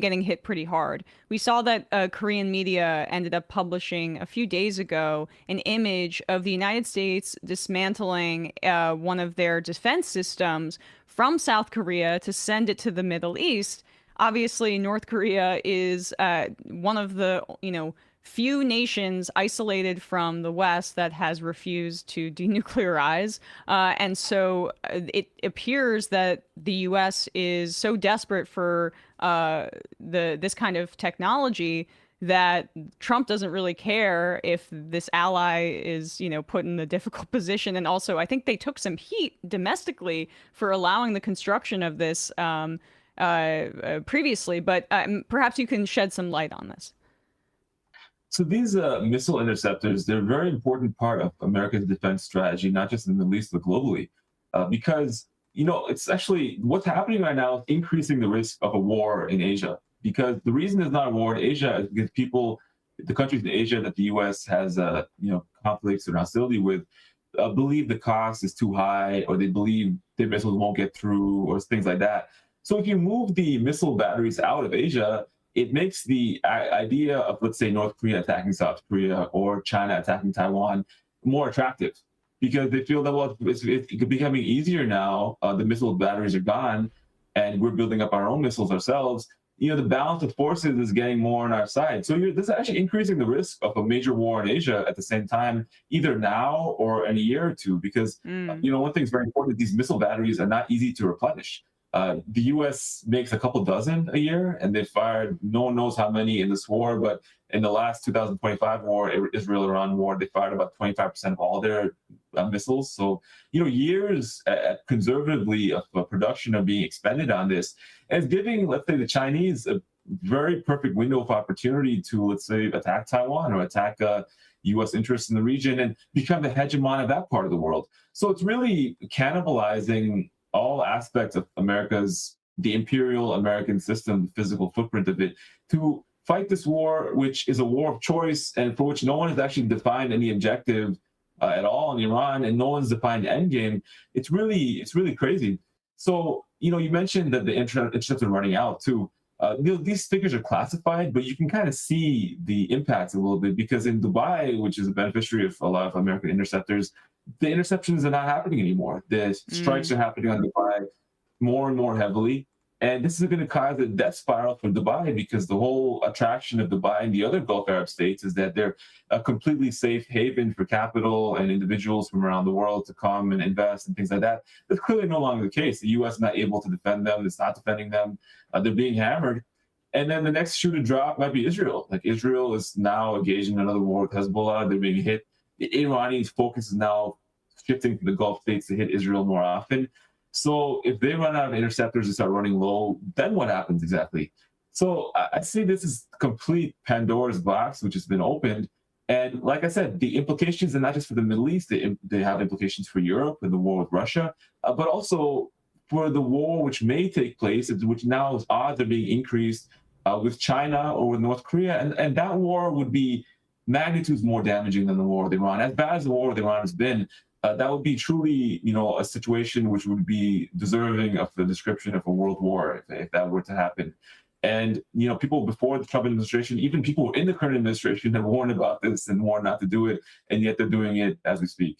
getting hit pretty hard. We saw that Korean media ended up publishing a few days ago an image of the United States dismantling one of their defense systems from South Korea to send it to the Middle East. Obviously, North Korea is one of the few nations isolated from the West that has refused to denuclearize. And so it appears that the U.S. is so desperate for this kind of technology that Trump doesn't really care if this ally is, put in a difficult position. And also, I think they took some heat domestically for allowing the construction of this previously. But perhaps you can shed some light on this. So these missile interceptors, they're a very important part of America's defense strategy, not just in the Middle East, but globally. Because, it's actually what's happening right now is increasing the risk of a war in Asia. Because the reason there's not a war in Asia is because the countries in Asia that the U.S. has, conflicts or hostility with, believe the cost is too high, or they believe their missiles won't get through, or things like that. So if you move the missile batteries out of Asia, it makes the idea of, let's say, North Korea attacking South Korea or China attacking Taiwan more attractive, because they feel that, it's becoming easier now. The missile batteries are gone, and we're building up our own missiles ourselves. the balance of forces is getting more on our side. So this is actually increasing the risk of a major war in Asia at the same time, either now or in a year or two, because, one thing's very important, these missile batteries are not easy to replenish. The U.S. makes a couple dozen a year, and they fired no one knows how many in this war, but in the last 2025 war, Israel-Iran war, they fired about 25% of all their missiles. So, years conservatively of production are being expended on this. And it's giving, let's say, the Chinese a very perfect window of opportunity to, let's say, attack Taiwan or attack U.S. interests in the region and become the hegemon of that part of the world. So it's really cannibalizing all aspects of the imperial American system, the physical footprint of it, to fight this war, which is a war of choice and for which no one has actually defined any objective at all in Iran, and no one's defined the end game. It's really crazy. So, you mentioned that the intercepts are running out too. These figures are classified, but you can kind of see the impacts a little bit, because in Dubai, which is a beneficiary of a lot of American interceptors, the interceptions are not happening anymore. The strikes are happening on Dubai more and more heavily. And this is going to cause a death spiral for Dubai, because the whole attraction of Dubai and the other Gulf Arab states is that they're a completely safe haven for capital and individuals from around the world to come and invest and things like that. That's clearly no longer the case. The U.S. is not able to defend them. It's not defending them. They're being hammered. And then the next shoe to drop might be Israel. Like, Israel is now engaged in another war with Hezbollah. They're being hit. The Iranians' focus is now shifting to the Gulf states to hit Israel more often. So if they run out of interceptors and start running low, then what happens exactly? So I see this as complete Pandora's box, which has been opened. And like I said, the implications are not just for the Middle East, they have implications for Europe and the war with Russia, but also for the war which may take place, which now odds are being increased with China or with North Korea. And that war would be magnitudes more damaging than the war with Iran. As bad as the war with Iran has been, that would be truly, a situation which would be deserving of the description of a world war if that were to happen. And, people before the Trump administration, even people in the current administration, have warned about this and warned not to do it, and yet they're doing it as we speak.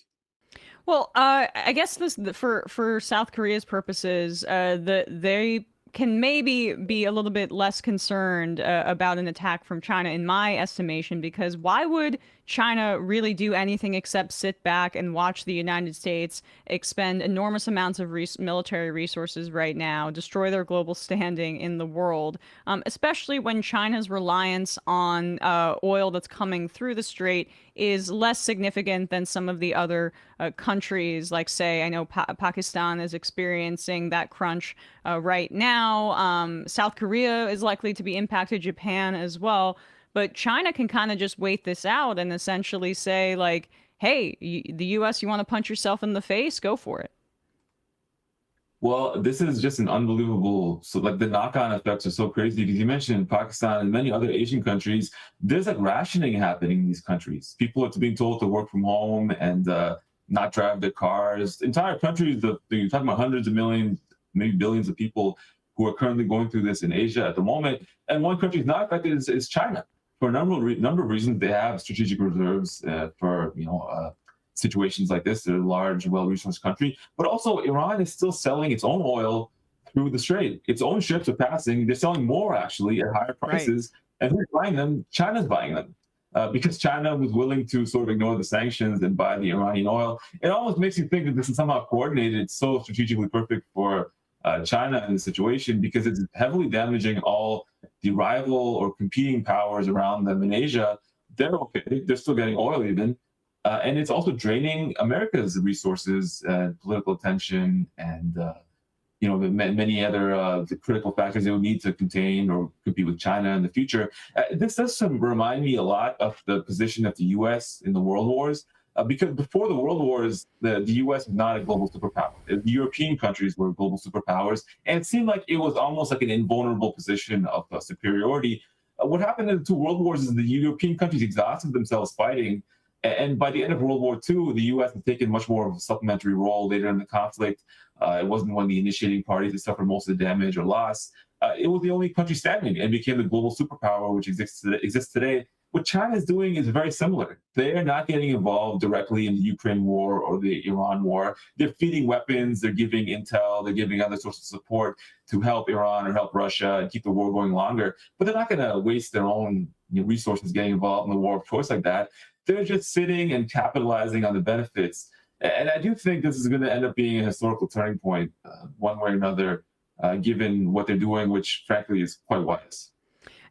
Well, I guess for South Korea's purposes, they can maybe be a little bit less concerned about an attack from China, in my estimation, because why would China really do anything except sit back and watch the United States expend enormous amounts of military resources right now, destroy their global standing in the world, especially when China's reliance on oil that's coming through the strait is less significant than some of the other countries, like, say, I know Pakistan is experiencing that crunch right now. South Korea is likely to be impacted, Japan as well. But China can kind of just wait this out and essentially say, like, hey, the U.S., you want to punch yourself in the face? Go for it. Well, this is just an unbelievable, the knock-on effects are so crazy, because you mentioned Pakistan and many other Asian countries, there's rationing happening in these countries. People are being told to work from home and not drive their cars. Entire countries, you're talking about hundreds of millions, maybe billions of people who are currently going through this in Asia at the moment. And one country is not affected is China. For a number of reasons, they have strategic reserves for situations like this. They're a large, well-resourced country, but also Iran is still selling its own oil through the strait. Its own ships are passing. They're selling more actually at higher prices, and who's buying them? China's buying them because China was willing to sort of ignore the sanctions and buy the Iranian oil. It almost makes you think that this is somehow coordinated. It's so strategically perfect for China in the situation, because it's heavily damaging all the rival or competing powers around them in Asia. They're okay. They're still getting oil even. And it's also draining America's resources, political attention, and many other critical factors they would need to contain or compete with China in the future. This does remind me a lot of the position of the U.S. in the world wars. Because before the world wars, the U.S. was not a global superpower. The European countries were global superpowers, and it seemed like it was almost like an invulnerable position of superiority. What happened in the two world wars is the European countries exhausted themselves fighting, and by the end of World War II, the U.S. had taken much more of a supplementary role later in the conflict. It wasn't one of the initiating parties that suffered most of the damage or loss. It was the only country standing and became the global superpower which exists today. What China is doing is very similar. They are not getting involved directly in the Ukraine war or the Iran war. They're feeding weapons, they're giving intel, they're giving other sorts of support to help Iran or help Russia and keep the war going longer. But they're not going to waste their own resources getting involved in the war of choice like that. They're just sitting and capitalizing on the benefits. And I do think this is going to end up being a historical turning point, one way or another, given what they're doing, which frankly is quite wise.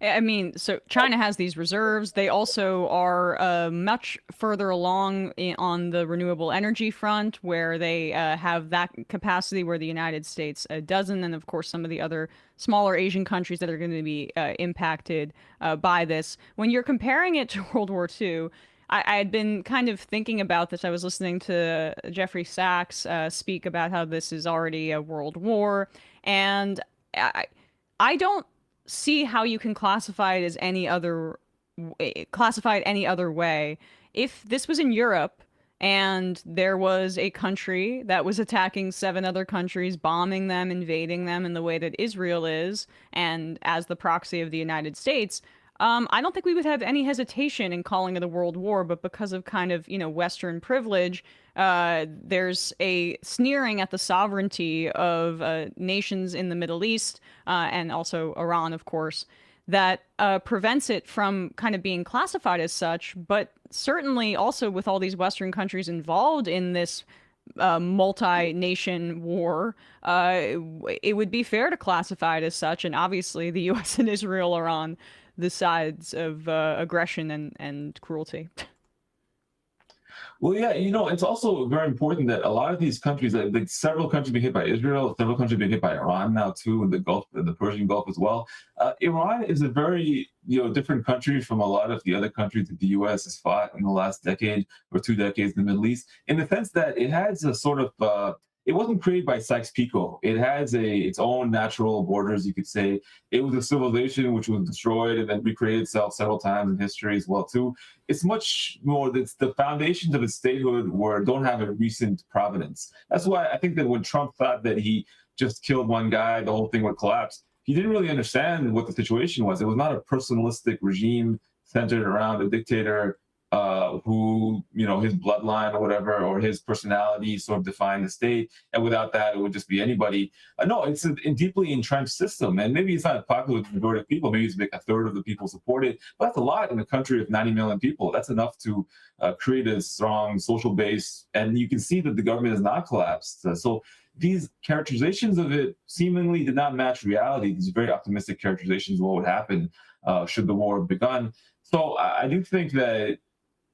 I mean, so China has these reserves. They also are much further along on the renewable energy front, where they have that capacity where the United States doesn't, and of course some of the other smaller Asian countries that are going to be impacted by this. When you're comparing it to World War II, I had been kind of thinking about this. I was listening to Jeffrey Sachs speak about how this is already a world war, and I don't see how you can classify it as any other way. If this was in Europe and there was a country that was attacking 7 other countries, bombing them, invading them in the way that Israel is, and as the proxy of the United States, I don't think we would have any hesitation in calling it a world war. But because of kind of, Western privilege, there's a sneering at the sovereignty of nations in the Middle East and also Iran, of course, that prevents it from kind of being classified as such. But certainly also with all these Western countries involved in this multi-nation war, it would be fair to classify it as such. And obviously the U.S. and Israel are on the sides of aggression and cruelty. Well, yeah, it's also very important that a lot of these countries, like several countries being hit by Israel, several countries being hit by Iran now too, in the Gulf, the Persian Gulf as well. Iran is a very, different country from a lot of the other countries that the U.S. has fought in the last decade or 2 decades in the Middle East, in the sense that it has a sort of it wasn't created by Sykes-Picot. It has its own natural borders, you could say. It was a civilization which was destroyed and then recreated itself several times in history as well, too. It's much more, the foundations of its statehood don't have a recent provenance. That's why I think that when Trump thought that he just killed one guy, the whole thing would collapse, he didn't really understand what the situation was. It was not a personalistic regime centered around a dictator who, his bloodline or whatever, or his personality sort of defined the state. And without that, it would just be anybody. No, it's a deeply entrenched system. And maybe it's not popular with the majority of people. Maybe it's like a third of the people support it. But that's a lot in a country of 90 million people. That's enough to create a strong social base. And you can see that the government has not collapsed. So these characterizations of it seemingly did not match reality. These very optimistic characterizations of what would happen should the war have begun. So I do think that,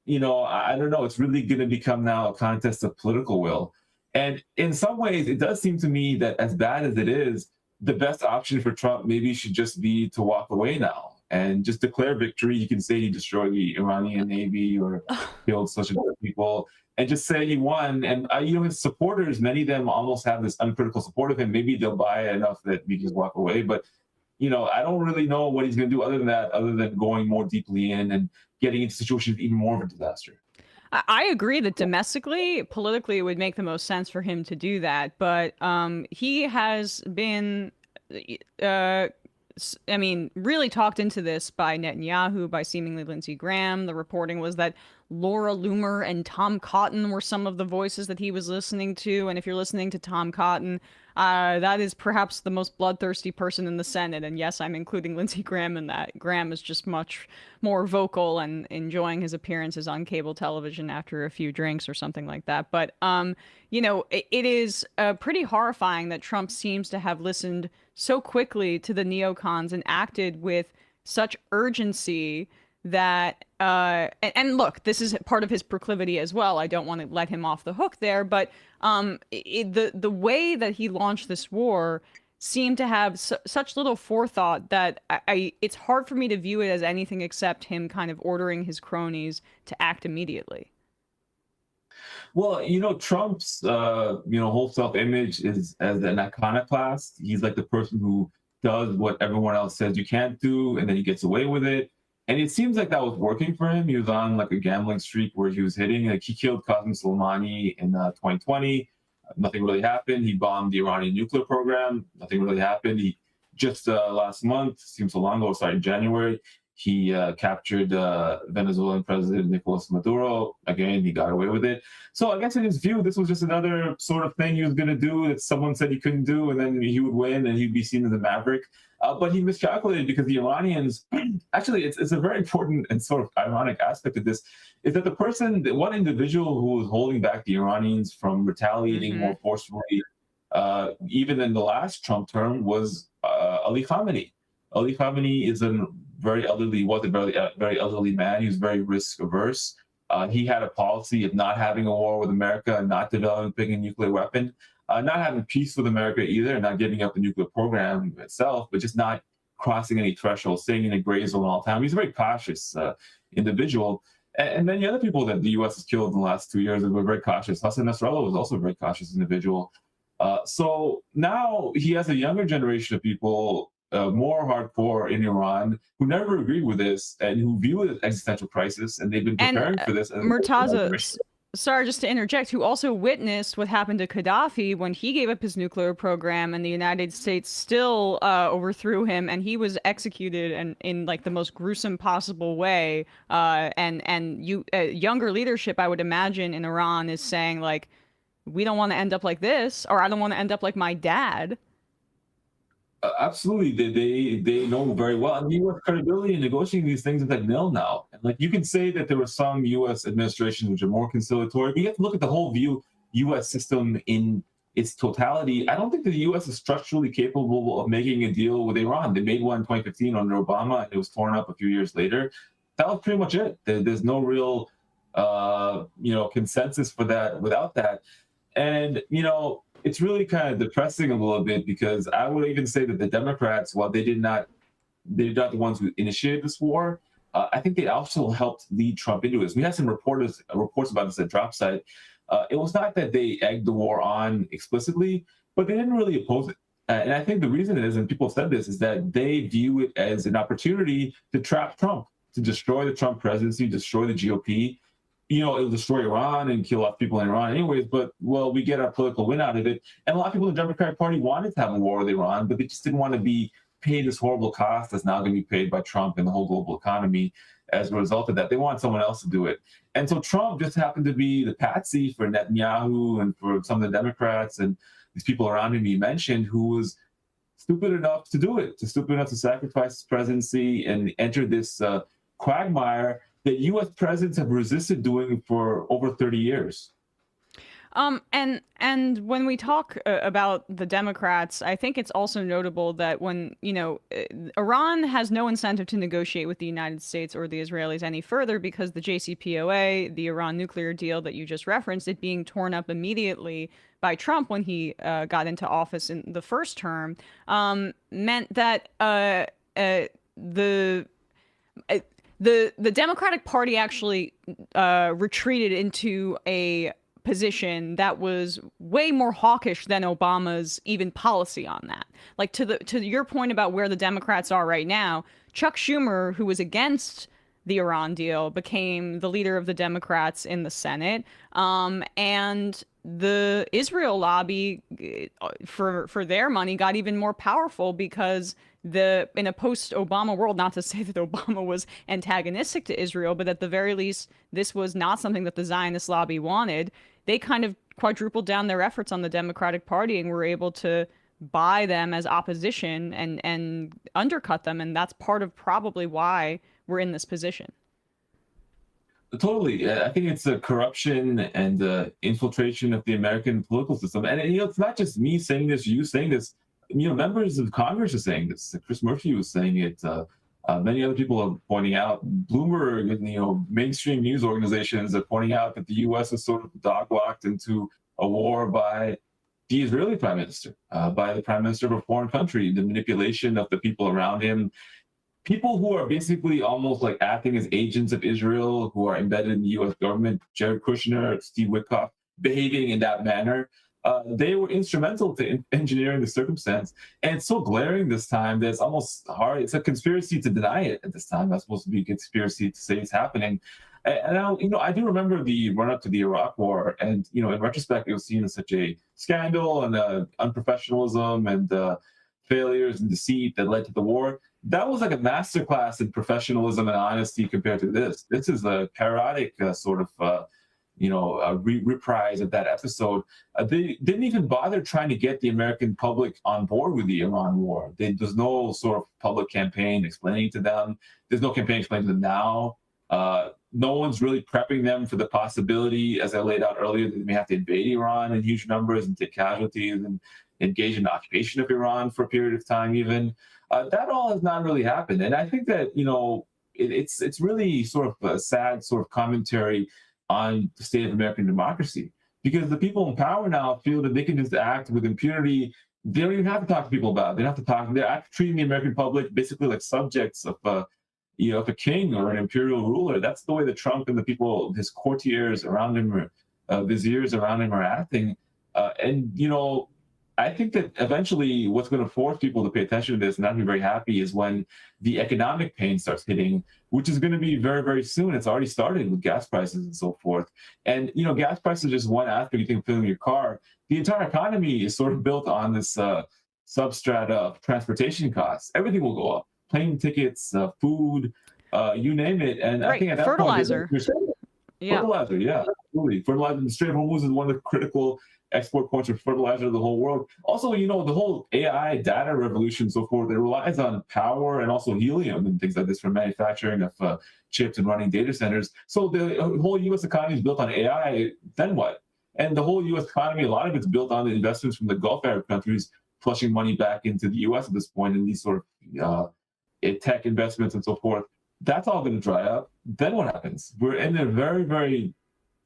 I don't know, it's really going to become now a contest of political will. And in some ways, it does seem to me that as bad as it is, the best option for Trump maybe should just be to walk away now and just declare victory. You can say he destroyed the Iranian Navy or killed such and such people, and just say he won. And, his supporters, many of them almost have this uncritical support of him. Maybe they'll buy enough that we can just walk away. But, I don't really know what he's going to do other than going more deeply in and getting into situations even more of a disaster. I agree that domestically, politically, it would make the most sense for him to do that. But he has been, really talked into this by Netanyahu, by seemingly Lindsey Graham. The reporting was that Laura Loomer and Tom Cotton were some of the voices that he was listening to. And if you're listening to Tom Cotton, that is perhaps the most bloodthirsty person in the Senate. And yes, I'm including Lindsey Graham in that. Graham is just much more vocal and enjoying his appearances on cable television after a few drinks or something like that. But, it is pretty horrifying that Trump seems to have listened so quickly to the neocons and acted with such urgency that and look, this is part of his proclivity as well. I don't want to let him off the hook there, but the way that he launched this war seemed to have such little forethought that it's hard for me to view it as anything except him kind of ordering his cronies to act immediately. Well, Trump's whole self-image is as an iconoclast. He's like the person who does what everyone else says you can't do, and then he gets away with it. And it seems like that was working for him. He was on like a gambling streak where he was hitting. Like he killed Qasem Soleimani in 2020. Nothing really happened. He bombed the Iranian nuclear program. Nothing really happened. He just last month, seems so long ago, sorry, in January, He captured Venezuelan President Nicolas Maduro. Again, he got away with it. So I guess in his view, this was just another sort of thing he was going to do that someone said he couldn't do, and then he would win and he'd be seen as a maverick. But he miscalculated because the Iranians, actually, it's a very important and sort of ironic aspect of this, is that the one individual who was holding back the Iranians from retaliating more forcefully, even in the last Trump term, was Ali Khamenei. Ali Khamenei was a very elderly man. He was very risk averse. He had a policy of not having a war with America and not developing a nuclear weapon, not having peace with America either, and not giving up the nuclear program itself, but just not crossing any threshold, staying in a gray zone all the time. He's a very cautious individual. And many other people that the U.S. has killed in the last 2 years were very cautious. Hassan Nasrallah was also a very cautious individual. So now he has a younger generation of people, more hardcore in Iran, who never agreed with this and who view it as existential crisis, and they've been preparing for this. Murtaza, sorry, just to interject, who also witnessed what happened to Gaddafi when he gave up his nuclear program, and the United States still overthrew him, and he was executed and in like the most gruesome possible way. Younger leadership, I would imagine, in Iran is saying like, we don't want to end up like this, or I don't want to end up like my dad. Absolutely, they know very well. And U.S. credibility in negotiating these things is like nil now. And like you can say that there were some U.S. administrations which are more conciliatory, but you have to look at the whole U.S. system in its totality. I don't think that the U.S. is structurally capable of making a deal with Iran. They made one in 2015 under Obama, and it was torn up a few years later. That was pretty much it. There's no real, consensus for that without that. And it's really kind of depressing a little bit, because I would even say that the Democrats, while they're not the ones who initiated this war, I think they also helped lead Trump into this. We had some reports about this at Dropsite. It was not that they egged the war on explicitly, but they didn't really oppose it. And I think the reason is, and people have said this, is that they view it as an opportunity to trap Trump, to destroy the Trump presidency, destroy the GOP. It'll destroy Iran and kill off people in Iran anyways, but, well, we get our political win out of it. And a lot of people in the Democratic Party wanted to have a war with Iran, but they just didn't want to be paid this horrible cost that's now going to be paid by Trump and the whole global economy as a result of that. They want someone else to do it. And so Trump just happened to be the patsy for Netanyahu and for some of the Democrats and these people around him you mentioned, who was stupid enough to do it, stupid enough to sacrifice his presidency and enter this quagmire that U.S. presidents have resisted doing for over 30 years. And when we talk about the Democrats, I think it's also notable that when, Iran has no incentive to negotiate with the United States or the Israelis any further, because the JCPOA, the Iran nuclear deal that you just referenced, it being torn up immediately by Trump when he got into office in the first term, meant that the Democratic Party actually retreated into a position that was way more hawkish than Obama's even policy on that. Like to your point about where the Democrats are right now, Chuck Schumer, who was against the Iran deal, became the leader of the Democrats in the Senate, and the Israel lobby for their money got even more powerful, because in a post-Obama world, not to say that Obama was antagonistic to Israel, but at the very least, this was not something that the Zionist lobby wanted. They kind of quadrupled down their efforts on the Democratic Party and were able to buy them as opposition and undercut them. And that's part of probably why we're in this position. Totally. I think it's a corruption and infiltration of the American political system. And it's not just me saying this, you saying this. Members of Congress are saying this. Chris Murphy was saying it. Many other people are pointing out. Bloomberg and mainstream news organizations are pointing out that the U.S. is sort of dog-walked into a war by the Israeli prime minister, by the prime minister of a foreign country, the manipulation of the people around him, people who are basically almost like acting as agents of Israel, who are embedded in the U.S. government, Jared Kushner, Steve Witkoff, behaving in that manner. They were instrumental to engineering the circumstance. And it's so glaring this time that it's almost hard. It's a conspiracy to deny it at this time. That's supposed to be a conspiracy to say it's happening. And I do remember the run-up to the Iraq War. And, in retrospect, it was seen as such a scandal and unprofessionalism and failures and deceit that led to the war. that was like a masterclass in professionalism and honesty compared to this. This is a parodic sort of, reprise of that episode. They didn't even bother trying to get the American public on board with the Iran war. There's no sort of public campaign explaining to them. There's no campaign explaining to them now. No one's really prepping them for the possibility, as I laid out earlier, that they may have to invade Iran in huge numbers and take casualties and engage in the occupation of Iran for a period of time even. That all has not really happened. And I think that, it's really sort of a sad sort of commentary on the state of American democracy, because the people in power now feel that they can just act with impunity. They don't even have to talk to people about it. They don't have to talk. They're treating the American public basically like subjects of of a king or an imperial ruler. That's the way that Trump and the people, his courtiers around him, viziers around him are acting. I think that eventually what's going to force people to pay attention to this and not be very happy is when the economic pain starts hitting, which is going to be very, very soon. It's already started with gas prices and so forth. And, gas prices are just one aspect you think of filling your car. The entire economy is sort of built on this substrata of transportation costs. Everything will go up. Plane tickets, food, you name it. And I think at that fertilizer. Point, fertilizer, yeah, absolutely. Fertilizer, the Strait of Hormuz is one of the critical export points of fertilizer to the whole world. Also, the whole AI data revolution and so forth, it relies on power and also helium and things like this for manufacturing of chips and running data centers. So the whole U.S. economy is built on AI. Then what? And the whole U.S. economy, a lot of it's built on the investments from the Gulf Arab countries flushing money back into the U.S. at this point in these sort of tech investments and so forth. That's all going to dry up. Then what happens? We're in a very, very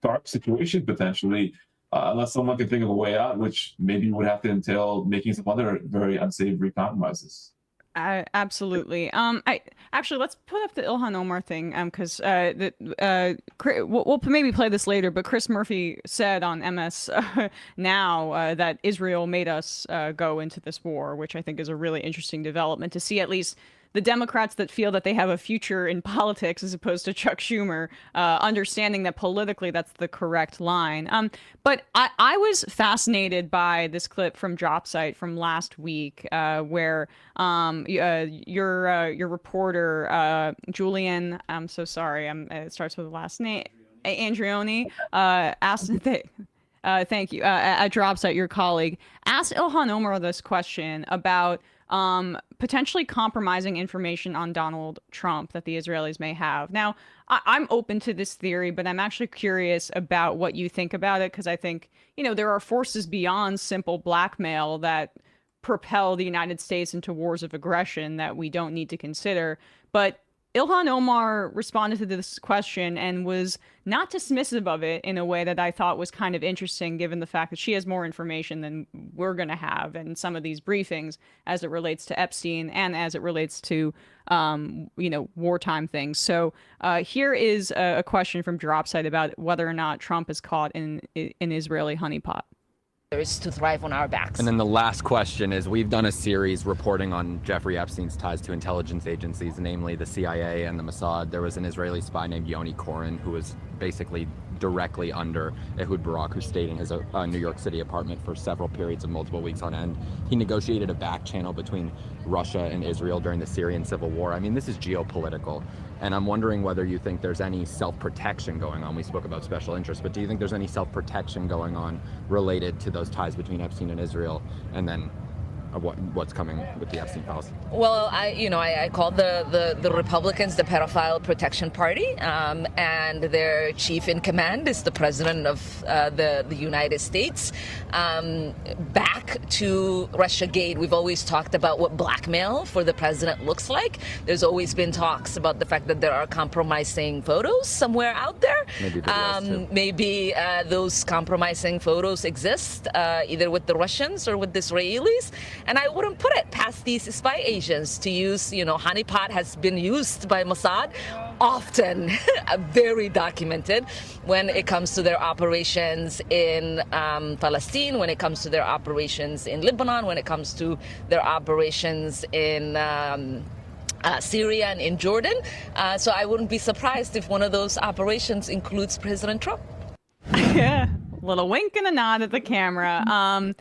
dark situation potentially, unless someone can think of a way out, which maybe would have to entail making some other very unsavory compromises. Absolutely. Let's put up the Ilhan Omar thing, because we'll maybe play this later. But Chris Murphy said on MS Now that Israel made us go into this war, which I think is a really interesting development to see at least the Democrats that feel that they have a future in politics, as opposed to Chuck Schumer, understanding that politically that's the correct line. But I was fascinated by this clip from Dropsite from last week, where your reporter, Julian, I'm so sorry, it starts with the last name, Andrioni, asked thank you, at Dropsite, your colleague, asked Ilhan Omar this question about potentially compromising information on Donald Trump that the Israelis may have. Now, I'm open to this theory, but I'm actually curious about what you think about it, because I think, there are forces beyond simple blackmail that propel the United States into wars of aggression that we don't need to consider. But Ilhan Omar responded to this question and was not dismissive of it in a way that I thought was kind of interesting, given the fact that she has more information than we're going to have in some of these briefings as it relates to Epstein and as it relates to, wartime things. So here is a question from Dropsite about whether or not Trump is caught in an Israeli honeypot. Is to thrive on our backs. And then the last question is, we've done a series reporting on Jeffrey Epstein's ties to intelligence agencies, namely the CIA and the Mossad. There was an Israeli spy named Yoni Koren who was basically directly under Ehud Barak, who stayed in his New York City apartment for several periods of multiple weeks on end. He negotiated a back channel between Russia and Israel during the Syrian civil war. I mean, this is geopolitical. And I'm wondering whether you think there's any self-protection going on. We spoke about special interests, but do you think there's any self-protection going on related to those ties between Epstein and Israel, and then what's coming with the Epstein files? Well, I called the Republicans the Pedophile Protection Party, and their chief in command is the president of the United States. Back to Russiagate, we've always talked about what blackmail for the president looks like. There's always been talks about the fact that there are compromising photos somewhere out there. Maybe videos too. Maybe those compromising photos exist either with the Russians or with the Israelis. And I wouldn't put it past these spy agents to use, honeypot has been used by Mossad often, very documented, when it comes to their operations in Palestine, when it comes to their operations in Lebanon, when it comes to their operations in Syria and in Jordan. So I wouldn't be surprised if one of those operations includes President Trump. Yeah, little wink and a nod at the camera.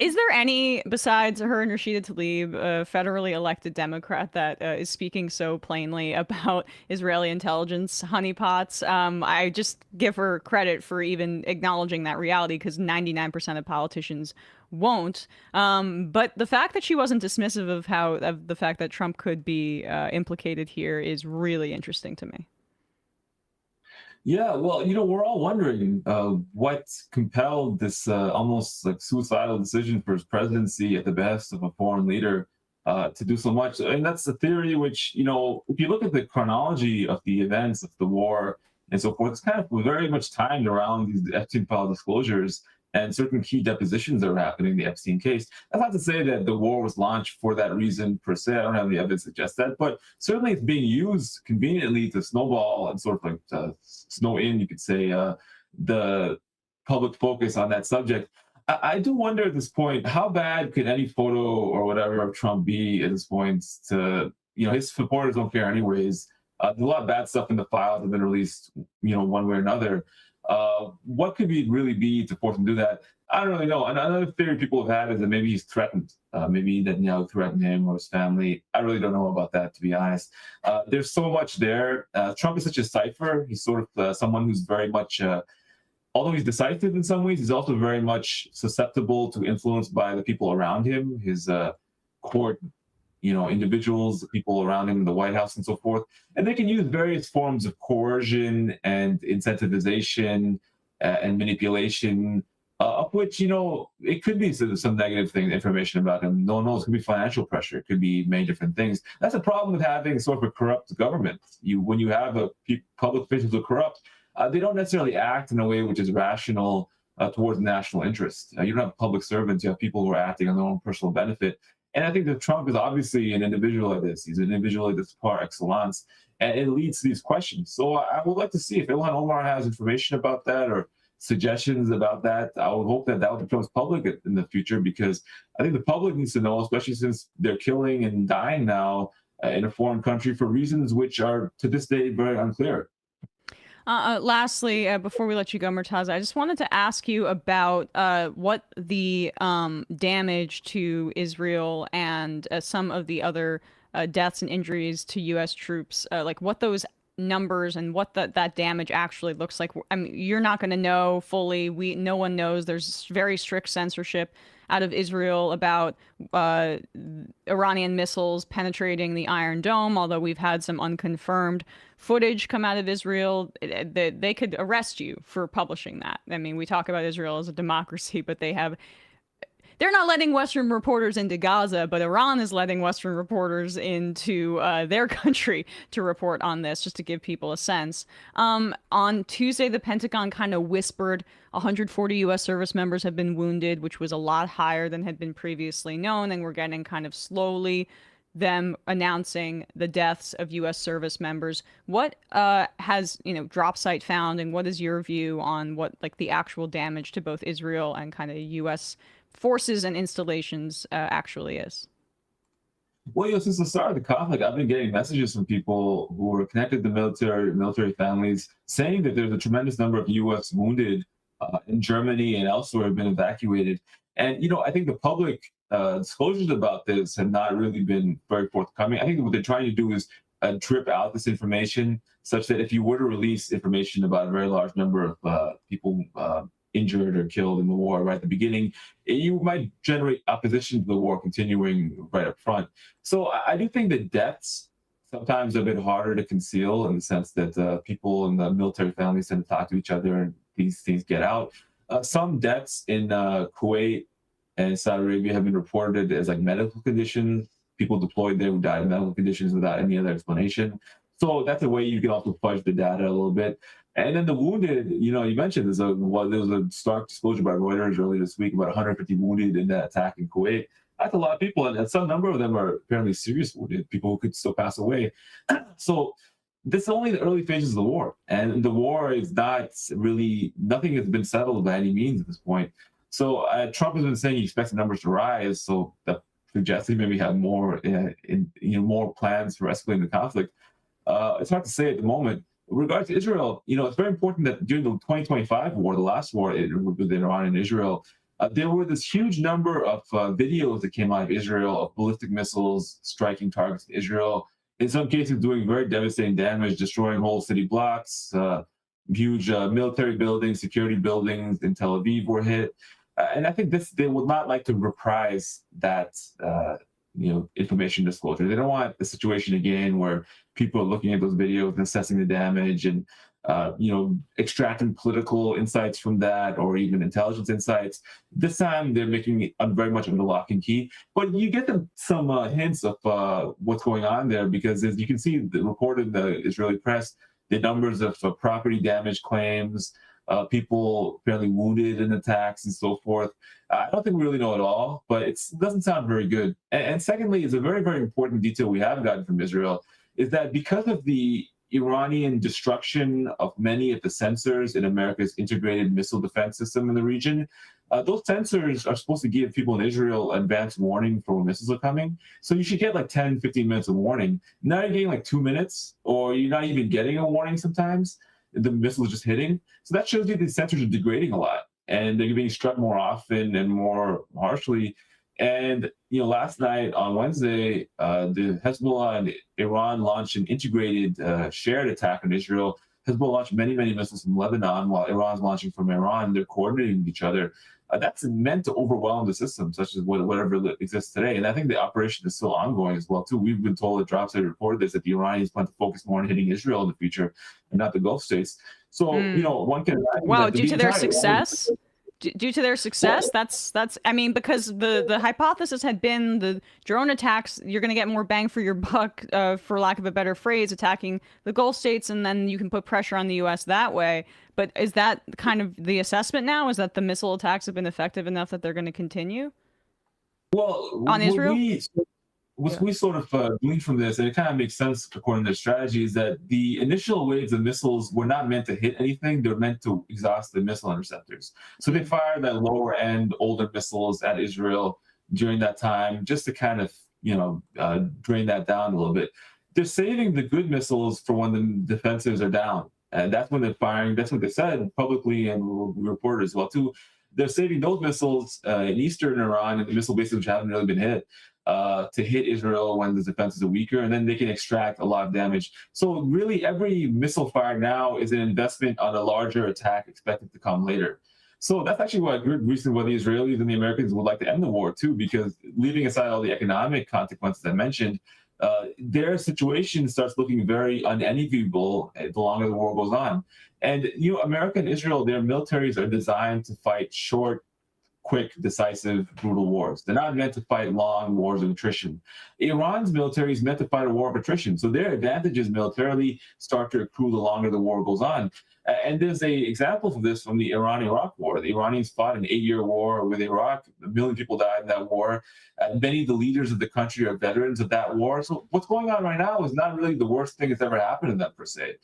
Is there any, besides her and Rashida Tlaib, a federally elected Democrat that is speaking so plainly about Israeli intelligence honeypots? I just give her credit for even acknowledging that reality, because 99% of politicians won't. But the fact that she wasn't dismissive of the fact that Trump could be implicated here is really interesting to me. Yeah, well, we're all wondering what compelled this almost like suicidal decision for his presidency at the behest of a foreign leader to do so much. And that's the theory which, if you look at the chronology of the events of the war and so forth, it's kind of very much timed around these Epstein file disclosures and certain key depositions that were happening in the Epstein case. That's not to say that the war was launched for that reason per se. I don't have any evidence to suggest that, but certainly it's being used conveniently to snowball and sort of like snow in, you could say, the public focus on that subject. I do wonder at this point, how bad could any photo or whatever of Trump be at this point to, his supporters don't care anyways. There's a lot of bad stuff in the files that have been released, one way or another. What could he really be to force him to do that? I don't really know. Another theory people have had is that maybe he's threatened. Maybe Netanyahu threatened him or his family. I really don't know about that, to be honest. There's so much there. Trump is such a cipher. He's sort of someone who's very much, although he's decisive in some ways, he's also very much susceptible to influence by the people around him, his court, individuals, the people around him in the White House and so forth. And they can use various forms of coercion and incentivization and manipulation, of which, it could be some negative information about him. No one knows. It could be financial pressure. It could be many different things. That's a problem with having sort of a corrupt government. When you have public officials who are corrupt, they don't necessarily act in a way which is rational towards national interest. You don't have public servants. You have people who are acting on their own personal benefit. And I think that Trump is obviously an individual like this. He's an individual like this par excellence, and it leads to these questions. So I would like to see if Ilhan Omar has information about that or suggestions about that. I would hope that that becomes public in the future, because I think the public needs to know, especially since they're killing and dying now in a foreign country for reasons which are to this day very unclear. Lastly, before we let you go, Murtaza, I just wanted to ask you about what the damage to Israel and some of the other deaths and injuries to U.S. troops, like what those numbers and what that damage actually looks like. I mean, you're not going to know fully. No one knows. There's very strict censorship out of Israel about Iranian missiles penetrating the Iron Dome, although we've had some unconfirmed footage come out of Israel. They could arrest you for publishing that. I mean, we talk about Israel as a democracy, but they're not letting Western reporters into Gaza, but Iran is letting Western reporters into their country to report on this, just to give people a sense. On Tuesday, the Pentagon kind of whispered 140 U.S. service members have been wounded, which was a lot higher than had been previously known, and we're getting kind of slowly them announcing the deaths of U.S. service members. What has drop site found, and what is your view on what the actual damage to both Israel and kind of U.S. forces and installations actually is? Well, since the start of the conflict, I've been getting messages from people who are connected to military families, saying that there's a tremendous number of U.S. wounded in Germany and elsewhere have been evacuated. And, I think the public disclosures about this have not really been very forthcoming. I think what they're trying to do is drip out this information such that if you were to release information about a very large number of people injured or killed in the war right at the beginning, you might generate opposition to the war continuing right up front. So I do think that deaths sometimes are a bit harder to conceal, in the sense that people in the military families tend to talk to each other and these things get out. Some deaths in Kuwait and Saudi Arabia have been reported as medical conditions. People deployed there who died of medical conditions without any other explanation. So that's a way you can also fudge the data a little bit. And then the wounded, you mentioned there was a stark disclosure by Reuters earlier this week about 150 wounded in that attack in Kuwait. That's a lot of people, and some number of them are apparently serious wounded, people who could still pass away. So this is only the early phases of the war, and the war is nothing has been settled by any means at this point. So Trump has been saying he expects the numbers to rise, so that suggests he maybe have more plans for escalating the conflict. It's hard to say at the moment. With regard to Israel, it's very important that during the 2025 war, the last war with Iran and Israel, there were this huge number of videos that came out of Israel of ballistic missiles striking targets in Israel, in some cases doing very devastating damage, destroying whole city blocks, huge military buildings, security buildings in Tel Aviv were hit. And I think they would not like to reprise that information disclosure. They don't want the situation again where people are looking at those videos and assessing the damage and extracting political insights from that or even intelligence insights. This time they're making it very much under lock and key, but you get some hints of what's going on there, because as you can see, the reported in the Israeli press, the numbers of property damage claims, people apparently wounded in attacks and so forth. I don't think we really know at all, but it doesn't sound very good. And secondly, is a very, very important detail we have gotten from Israel, is that because of the Iranian destruction of many of the sensors in America's integrated missile defense system in the region, those sensors are supposed to give people in Israel advance warning for when missiles are coming. So you should get like 10, 15 minutes of warning. Now you're getting like 2 minutes, or you're not even getting a warning sometimes. The missile is just hitting. So that shows you these sensors are degrading a lot, and they're being struck more often and more harshly. And last night on Wednesday, the Hezbollah and Iran launched an integrated shared attack on Israel. Hezbollah launched many, many missiles from Lebanon, while Iran's launching from Iran. They're coordinating with each other. That's meant to overwhelm the system, such as whatever exists today. And I think the operation is still ongoing as well, too. We've been told, the Drops had reported this, that the Iranians plan to focus more on hitting Israel in the future and not the Gulf states. So, one can imagine. Wow, due to their success? Due to their success, that's I mean, because the hypothesis had been the drone attacks, you're going to get more bang for your buck, for lack of a better phrase, attacking the Gulf states, and then you can put pressure on the U.S. that way. But is that kind of the assessment now? Is that the missile attacks have been effective enough that they're going to continue? Well, on Israel? We sort of glean from this, and it kind of makes sense according to their strategy, is that the initial waves of missiles were not meant to hit anything. They're meant to exhaust the missile interceptors. So they fired that lower end, older missiles at Israel during that time, just to kind of, drain that down a little bit. They're saving the good missiles for when the defensives are down. And that's when they're firing. That's what they said publicly, and we reported as well, too. They're saving those missiles in eastern Iran and the missile bases which haven't really been hit, to hit Israel when the defenses are weaker, and then they can extract a lot of damage. So really, every missile fired now is an investment on a larger attack expected to come later. So that's actually what I heard recently, where the Israelis and the Americans would like to end the war too, because leaving aside all the economic consequences I mentioned, their situation starts looking very unenviable the longer the war goes on. And America and Israel, their militaries are designed to fight short, quick, decisive, brutal wars. They're not meant to fight long wars of attrition. Iran's military is meant to fight a war of attrition. So their advantages militarily start to accrue the longer the war goes on. And there's a example of this from the Iran-Iraq war. The Iranians fought an 8-year war with Iraq. 1 million people died in that war. Many of the leaders of the country are veterans of that war. So what's going on right now is not really the worst thing that's ever happened to them, per se.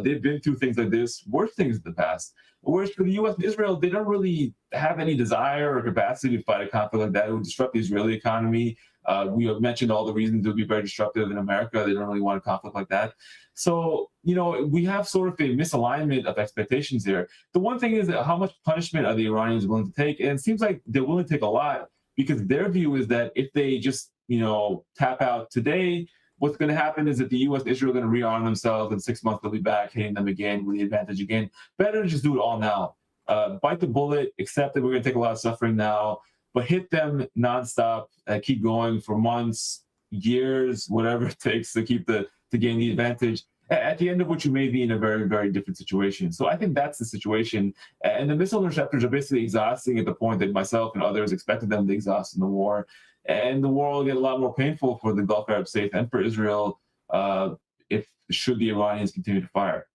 They've been through things like this, worse things in the past. Whereas for the U.S. and Israel, they don't really have any desire or capacity to fight a conflict like that. It would disrupt the Israeli economy. We have mentioned all the reasons it would be very disruptive in America. They don't really want a conflict like that. So, we have sort of a misalignment of expectations there. The one thing is that how much punishment are the Iranians willing to take? And it seems like they're willing to take a lot, because their view is that if they just, tap out today, what's going to happen is that the U.S. and Israel are going to rearm themselves. In 6 months, they'll be back hitting them again with the advantage again. Better to just do it all now. Bite the bullet, accept that we're going to take a lot of suffering now, but hit them nonstop, keep going for months, years, whatever it takes to gain the advantage. At the end of which you may be in a very, very different situation. So I think that's the situation. And the missile interceptors are basically exhausting at the point that myself and others expected them to exhaust in the war. And the war will get a lot more painful for the Gulf Arab states and for Israel should the Iranians continue to fire.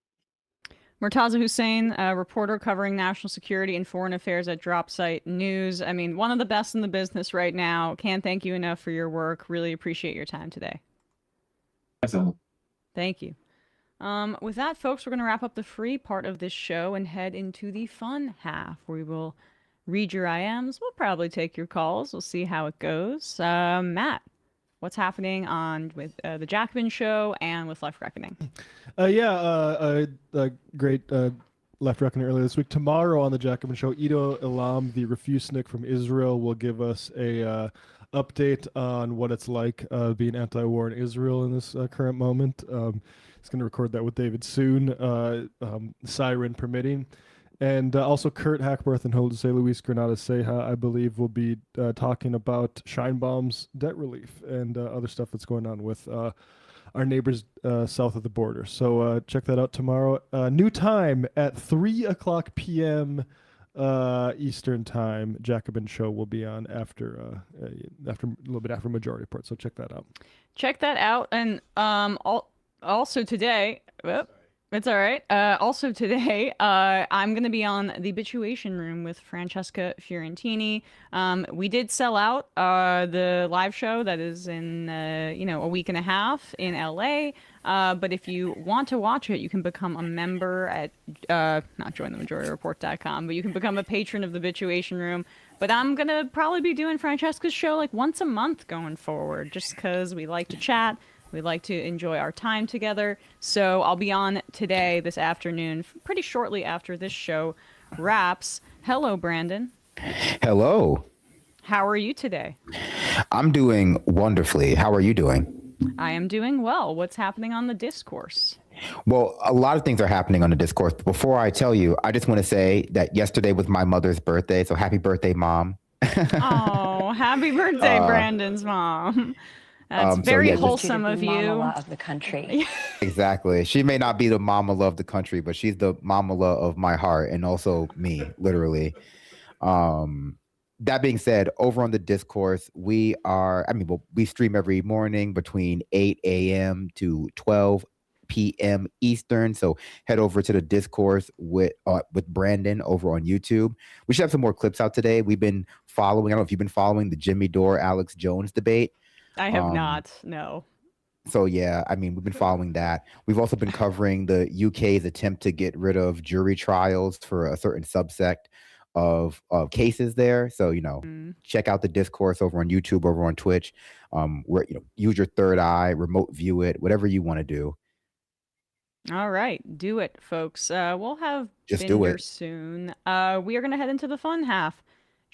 Murtaza Hussain, a reporter covering national security and foreign affairs at Dropsite News. I mean, one of the best in the business right now. Can't thank you enough for your work. Really appreciate your time today. Thank you. With that, folks, we're going to wrap up the free part of this show and head into the fun half, where we will read your IMs. We'll probably take your calls. We'll see how it goes. Matt, what's happening with the Jacobin show and with Life Reckoning? Great Left Reckoning earlier this week. Tomorrow on the Jacobin Show, Ido Elam, the refusnik from Israel, will give us a update on what it's like being anti-war in Israel in this current moment. He's going to record that with David soon, siren permitting. And also Kurt Hackworth and Jose Luis Granada Ceja, I believe, will be talking about Scheinbaum's debt relief and other stuff that's going on with our neighbors south of the border. So check that out tomorrow. New time at 3:00 p.m. Eastern time. Jacobin Show will be on after a little bit after Majority Report. So check that out. Check that out. And also today, it's all right. Also today, I'm going to be on the Bituation Room with Francesca Fiorentini. We did sell out the live show that is in a week and a half in LA. But if you want to watch it, you can become a member at not jointhemajority.report.com, but you can become a patron of the Bituation Room. But I'm going to probably be doing Francesca's show like once a month going forward, just because we like to chat. We like to enjoy our time together. So I'll be on today, this afternoon, pretty shortly after this show wraps. Hello, Brandon. Hello. How are you today? I'm doing wonderfully. How are you doing? I am doing well. What's happening on the discourse? Well, a lot of things are happening on the discourse. But before I tell you, I just want to say that yesterday was my mother's birthday. So happy birthday, Mom. Oh, happy birthday, Brandon's mom. That's very wholesome of you. Mama of the country. Exactly. She may not be the mama of the country, but she's the mama of my heart and also me, literally. That being said, over on the discourse, we stream every morning between 8 a.m. to 12 p.m. Eastern. So head over to the discourse with Brandon over on YouTube. We should have some more clips out today. We've been following, I don't know if you've been following the Jimmy Dore, Alex Jones debate. I have not, no. So, yeah, we've been following that. We've also been covering the UK's attempt to get rid of jury trials for a certain subsect of cases there. So, check out the discourse over on YouTube, over on Twitch. Use your third eye, remote view it, whatever you want to do. All right, do it, folks. We'll have Just been do here it. soon. We are going to head into the fun half.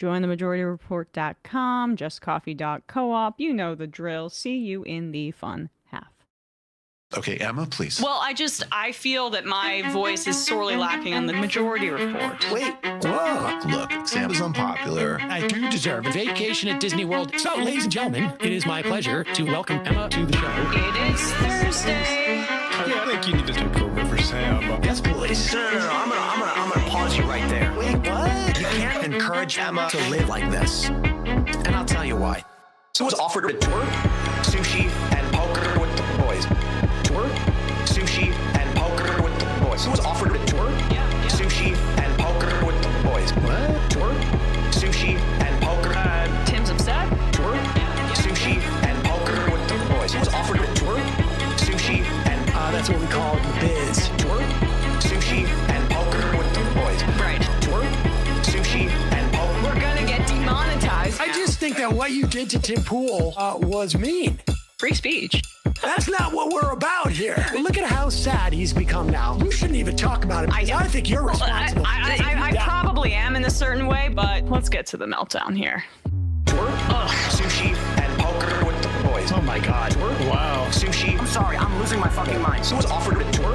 JoinTheMajorityReport.com, JustCoffee.coop. You know the drill. See you in the fun half. Okay, Emma, please. Well, I feel that my voice is sorely lacking on the Majority Report. Wait, look, Sam is unpopular. I do deserve a vacation at Disney World. So, ladies and gentlemen, it is my pleasure to welcome Emma to the show. It is Thursday. I think you need to take over for Sam. Yes, please. No. I'm gonna pause you right there. Wait, what? You can't encourage Emma to live like this. And I'll tell you why. So was offered a tour, sushi, and poker with the boys. Tour, sushi, and poker with the boys. So was offered a tour, sushi, and poker with the boys. What? Tour, sushi, and poker. Tim's upset. Tour, sushi, and poker with the boys. So was offered a tour, sushi, and that's what we call the biz. Tour, sushi, and poker with the boys. Right. Tour, sushi, and poker. We're gonna get demonetized. I just think that what you did to Tim Pool was mean. Free speech. That's not what we're about here. Look at how sad he's become now. You shouldn't even talk about it. I think you're responsible. I probably am in a certain way, but let's get to the meltdown here. Tour, sushi, and poker with the boys. Oh my God. Tour, Wow. Sushi. I'm sorry, I'm losing my fucking mind. So was offered a tour,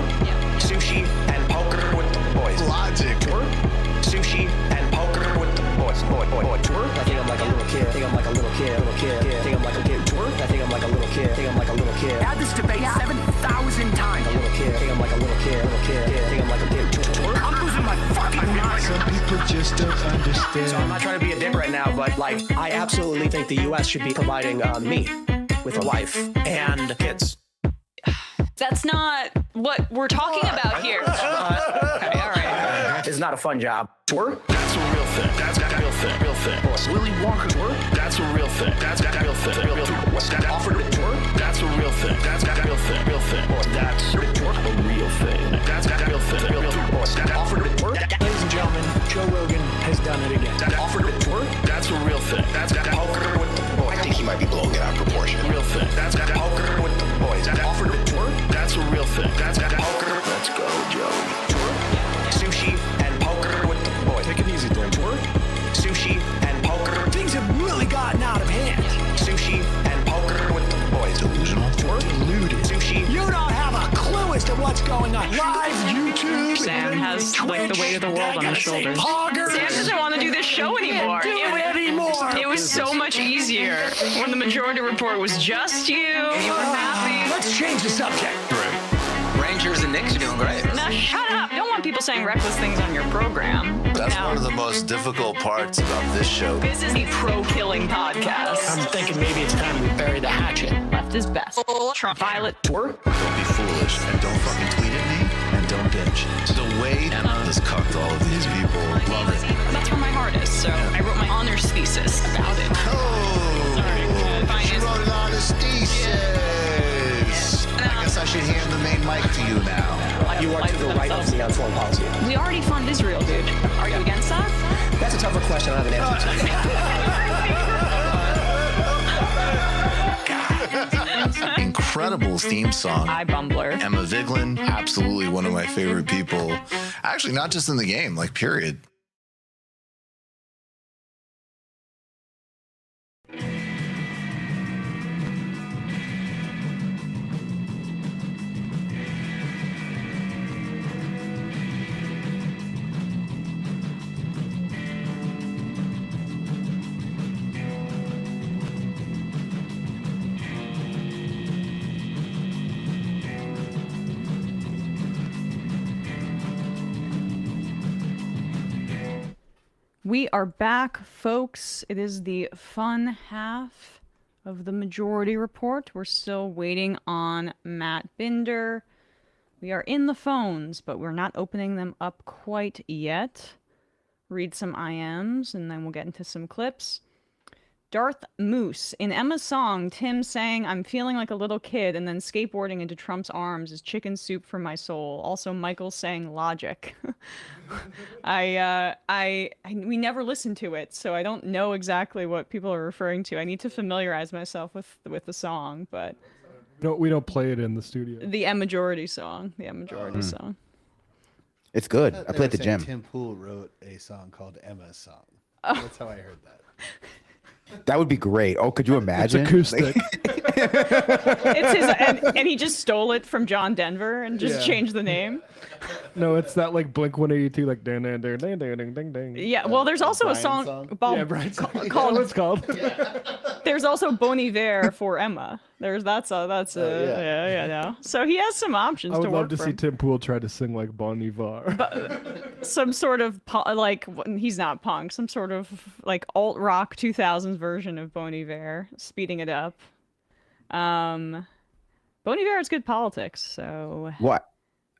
sushi, and poker with the boys. Logic. Tour, sushi, and poker with the boys. Boy. Tour. I think I'm like a little kid. I think I'm like a little kid. I think I'm like a kid. Tour. I think I'm like a little kid. I think I'm like a little kid. I had this debate 7,000 times. A little kid. I think I'm like a little kid. I think I'm like a kid. Tour. I'm losing my fucking mind. Some people just don't understand. So I'm not trying to be a dick right now, but I absolutely think the U.S. should be providing me with a wife and kids. That's not what we're talking about here. Okay, all right. It's not a fun job. Tour? That's a real thing. That's a real thing. Real thing. Willy Wonka tour? That's a real thing. That's a real thing. Real thing. What's that offered a tour? That's a real thing. That's a real thing. Real thing. That's a real thing. That's a real thing. Real thing. What's that offered a tour? Ladies and gentlemen, Joe Rogan has done it again. That offered a tour? That's a real thing. That's poker with the boys. I think he might be blowing it out of proportion. Real thing. That's poker with the boys. That offered a tour? That's a real thing. That's poker. Let's go, Joe. Tour? Sushi, live YouTube. Sam has like the weight of the world on his shoulders. Sam doesn't want to do this show anymore. It was so much easier when the Majority Report was just you. You were happy. Let's change the subject. Rangers and Knicks are doing great. Now shut up. You don't want people saying reckless things on your program. That's one of the most difficult parts about this show. This is a pro-killing podcast. I'm thinking maybe it's time we bury the hatchet. Left is best. Trump Violet Tour. Don't be foolish and don't fucking tweet at me and don't bitch. The way Emma has cucked all of these people. Love it. That's where my heart is, so I wrote my honors thesis about it. She wrote an honest thesis. I guess I should hand the main mic to you now. You are to the right of me on foreign policy. We already fund Israel, dude. Are you against that? That's a tougher question I don't have an answer to. Incredible theme song. Hi, Bumbler. Emma Vigeland, absolutely one of my favorite people. Actually, not just in the game, like period. We are back, folks. It is the fun half of the Majority Report. We're still waiting on Matt Binder. We are in the phones, but we're not opening them up quite yet. Read some IMs, and then we'll get into some clips. Darth Moose. In Emma's song, Tim saying, "I'm feeling like a little kid," and then skateboarding into Trump's arms is chicken soup for my soul. Also, Michael saying logic. We never listened to it, so I don't know exactly what people are referring to. I need to familiarize myself with the song, but we don't play it in the studio. the M Majority song, song. It's good. I played the gym. Tim Pool wrote a song called Emma's Song. Oh. That's how I heard that. That would be great. Oh, could you imagine? It's acoustic. It's his, and he just stole it from John Denver and just changed the name. No, it's that like Blink 182, like ding ding ding ding ding ding ding. Yeah, well, there's also a song called What's called? There's also Bon Iver for Emma. No. So he has some options I would to love work to see from. Tim Pool try to sing like Bon Iver. Some sort of he's not punk, some sort of like alt rock 2000s version of Bon Iver, speeding it up. Bon Iver has good politics, so What?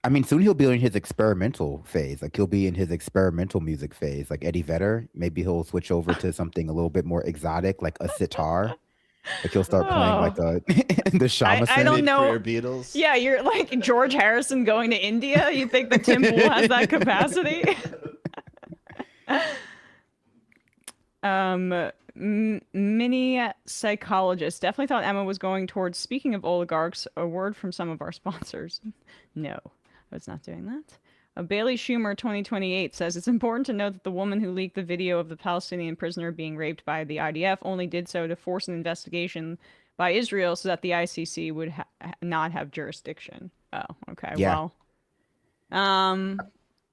I mean, soon he'll be in his experimental phase. Like he'll be in his experimental music phase, like Eddie Vedder. Maybe he'll switch over to something a little bit more exotic, like a sitar. Like he'll start playing like the shamisen. I don't know. Beatles. Yeah, you're like George Harrison going to India. You think that Tim Pool has that capacity? Mini psychologist definitely thought Emma was going towards, speaking of oligarchs, a word from some of our sponsors. No, I was not doing that. Bailey Schumer 2028 says it's important to note that the woman who leaked the video of the Palestinian prisoner being raped by the IDF only did so to force an investigation by Israel so that the ICC would not have jurisdiction. Oh, okay. Yeah. Well,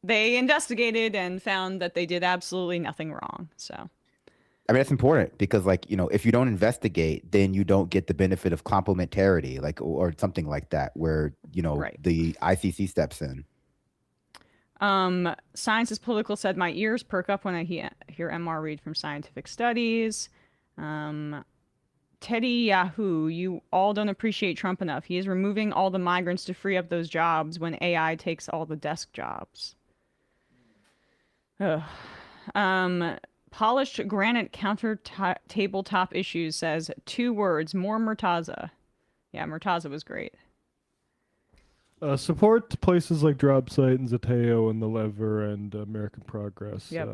they investigated and found that they did absolutely nothing wrong. So, I mean, that's important because, like, if you don't investigate, then you don't get the benefit of complementarity, like, or something like that, where, the ICC steps in. Science is Political said, my ears perk up when I hear MR read from Scientific Studies. Teddy Yahoo, you all don't appreciate Trump enough. He is removing all the migrants to free up those jobs when AI takes all the desk jobs. Ugh. Polished Granite Counter Tabletop Issues says 2 words, more Murtaza. Yeah, Murtaza was great. Support places like Dropsite and Zateo and The Lever and American Progress. Yep.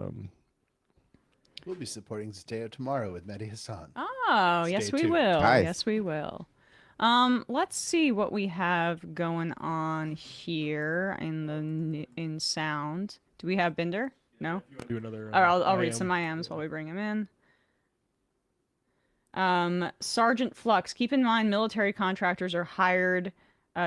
We'll be supporting Zateo tomorrow with Mehdi Hassan. Oh, yes, we will. Nice. Yes, we will. Let's see what we have going on here in sound. Do we have Binder? No? Do another. All right, I'll read some IMs while we bring him in. Sergeant Flux, keep in mind military contractors are hired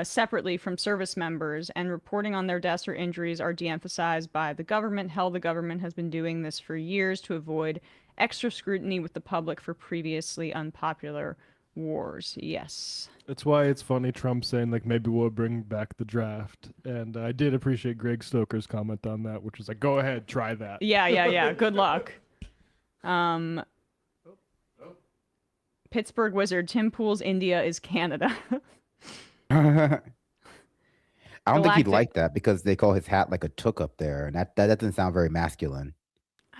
separately from service members, and reporting on their deaths or injuries are de-emphasized by the government. Hell, the government has been doing this for years to avoid extra scrutiny with the public for previously unpopular wars. Yes. That's why it's funny Trump saying, like, maybe we'll bring back the draft. And I did appreciate Greg Stoker's comment on that, which was like, go ahead, try that. Yeah. Good luck. Pittsburgh Wizard, Tim Pool's India is Canada. I don't think he'd like that because they call his hat like a took up there, and that doesn't sound very masculine.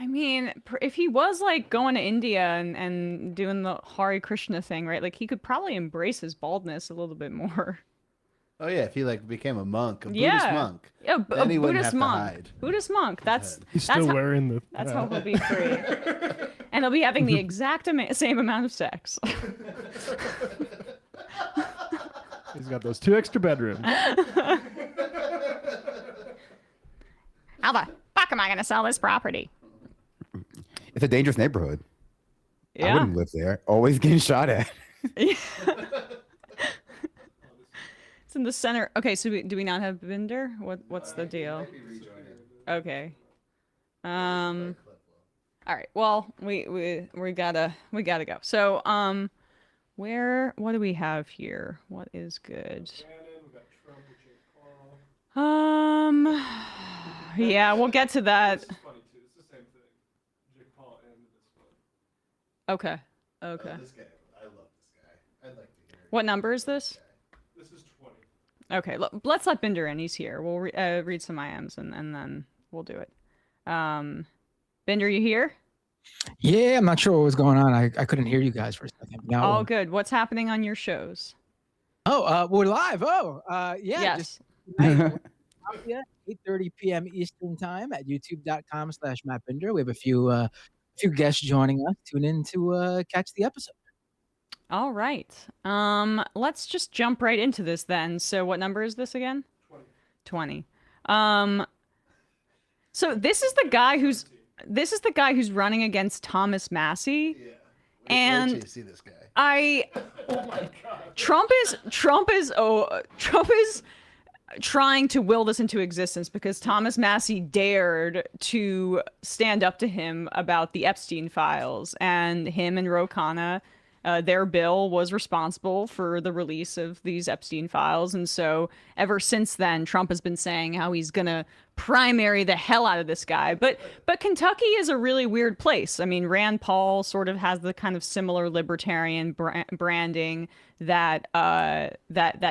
I mean, if he was like going to India and doing the Hare Krishna thing, right? Like he could probably embrace his baldness a little bit more. Oh yeah, if he like became a monk, a Buddhist monk. Yeah, then he wouldn't Buddhist have monk. to hide. Buddhist monk. He's still wearing the. That's how he'll be free, and he'll be having the exact same amount of sex. He's got those 2 extra bedrooms. How the fuck am I gonna sell this property? It's a dangerous neighborhood. Yeah. I wouldn't live there. Always getting shot at. It's in the center. Okay, so do we not have Binder? What's the deal? Okay. All right. Well, we gotta go. So what do we have here? What is good? Yeah, we'll get to that. Okay. This guy, I love this guy. I'd like to hear it. What number is this? This is 20. Okay, let's let Binder in. He's here. We'll read some IMs and then we'll do it. Binder, you here? Yeah, I'm not sure what was going on. I couldn't hear you guys for a second. No. All good. What's happening on your shows? Oh, we're live. Oh, yeah. Yes. Just tonight, 8:30 p.m. Eastern time at youtube.com/Matt Binder. We have a few guests joining us. Tune in to catch the episode. All right. Let's just jump right into this then. So what number is this again? 20. So this is the guy who's running against Thomas Massey. Yeah. And wait till you see this guy. Trump is trying to will this into existence because Thomas Massey dared to stand up to him about the Epstein files, and him and Ro Khanna, their bill was responsible for the release of these Epstein files. And so ever since then, Trump has been saying how he's going to primary the hell out of this guy. But Kentucky is a really weird place. I mean, Rand Paul sort of has the kind of similar libertarian branding that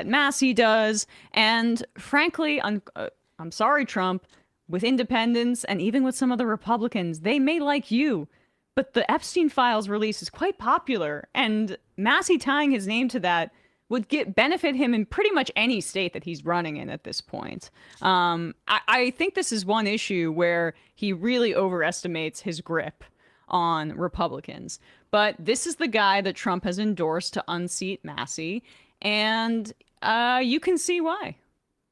Massey does. And frankly, I'm sorry, Trump, with independents and even with some of the Republicans, they may like you, but the Epstein files release is quite popular, and Massey tying his name to that would benefit him in pretty much any state that he's running in at this point. I think this is one issue where he really overestimates his grip on Republicans. But this is the guy that Trump has endorsed to unseat Massey, and you can see why.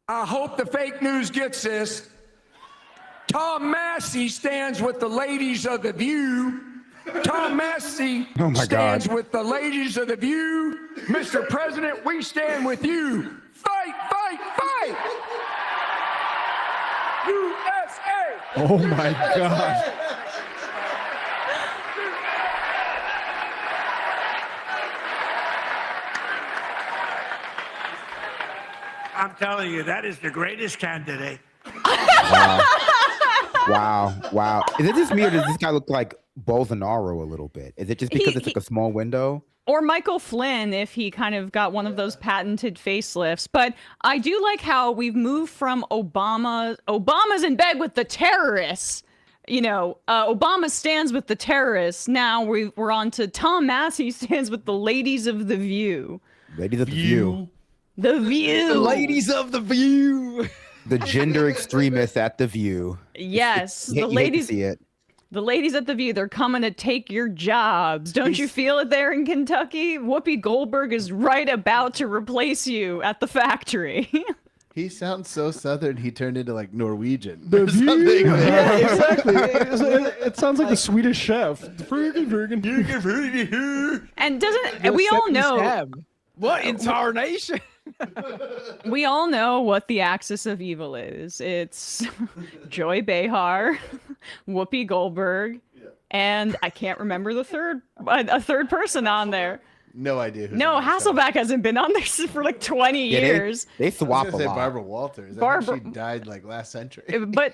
I hope the fake news gets this. Tom Massey stands with the ladies of The View. Tom Massey stands with the ladies of The View. Mr. President, we stand with you. Fight, fight, fight! USA! Oh my God. I'm telling you, that is the greatest candidate. Wow. Is it just me, or does this guy look like Bolsonaro a little bit? Is it just because it's like a small window? Or Michael Flynn, if he kind of got one of those patented facelifts. But I do like how we've moved from Obama's in bed with the terrorists. You know, Obama stands with the terrorists. Now we're on to Tom Massey stands with the ladies of The View. Ladies of The View. The View. The ladies of The View. The gender extremists at The View. Yes, the ladies. See it. The ladies at The View, they're coming to take your jobs. Don't you feel it there in Kentucky? Whoopi Goldberg is right about to replace you at the factory. He sounds so Southern, he turned into like Norwegian. The or something. Yeah, exactly. It sounds like the Swedish chef. And we all know. What incarnation? We all know what the axis of evil is. It's Joy Behar, Whoopi Goldberg, and I can't remember a third person on there. No idea. No, Hasselbeck hasn't been on there for like 20 years. They swap a lot. Barbara Walters. Barbara- I think she died like last century.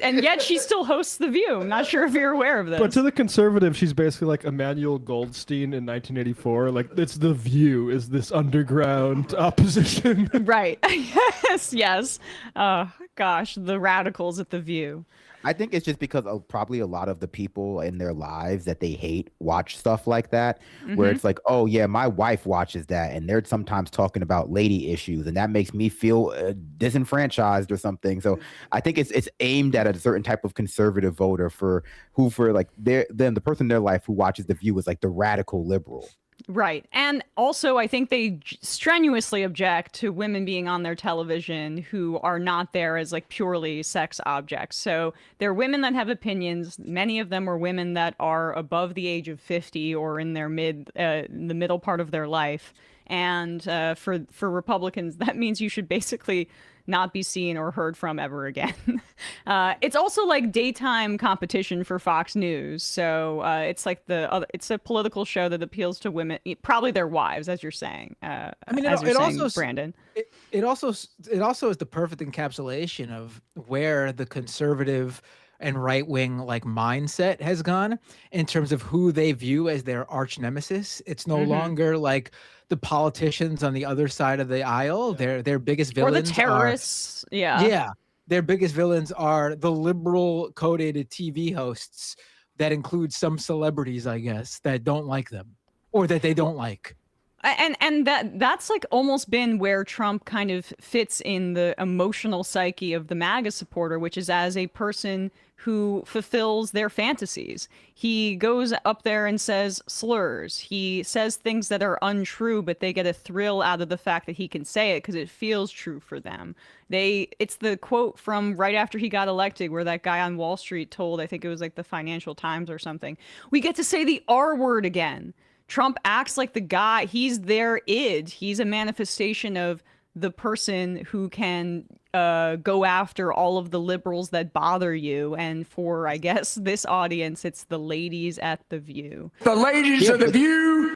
And yet she still hosts The View. I'm not sure if you're aware of this. But to the conservative, she's basically like Emmanuel Goldstein in 1984. Like, it's The View is this underground opposition. Right. yes. Gosh, the radicals at The View. I think it's just because probably a lot of the people in their lives that they hate watch stuff like that, where it's like, oh yeah, my wife watches that, and they're sometimes talking about lady issues, and that makes me feel disenfranchised or something. So I think it's aimed at a certain type of conservative voter for like then the person in their life who watches The View is like the radical liberal. Right. And also, I think they strenuously object to women being on their television who are not there as like purely sex objects. So they're women that have opinions. Many of them are women that are above the age of 50 or in their the middle part of their life. And for Republicans, that means you should basically not be seen or heard from ever again. It's also like daytime competition for Fox News. So it's like it's a political show that appeals to women, probably their wives, as you're saying. I mean, Brandon. It also is the perfect encapsulation of where the conservative and right-wing like mindset has gone in terms of who they view as their arch nemesis. It's no longer like the politicians on the other side of the aisle. Their biggest villains or the terrorists. Their biggest villains are the liberal coded TV hosts that include some celebrities, I guess, that don't like them or that they don't like. And that's like almost been where Trump kind of fits in the emotional psyche of the MAGA supporter, which is as a person who fulfills their fantasies. He goes up there and says slurs. He says things that are untrue, but they get a thrill out of the fact that he can say it because it feels true for them. It's the quote from right after he got elected where that guy on Wall Street told, I think it was like the Financial Times or something, we get to say the R word again. Trump acts like the guy, he's their id. He's a manifestation of the person who can go after all of the liberals that bother you. And for, I guess, this audience, it's the ladies at The View. The ladies of The View.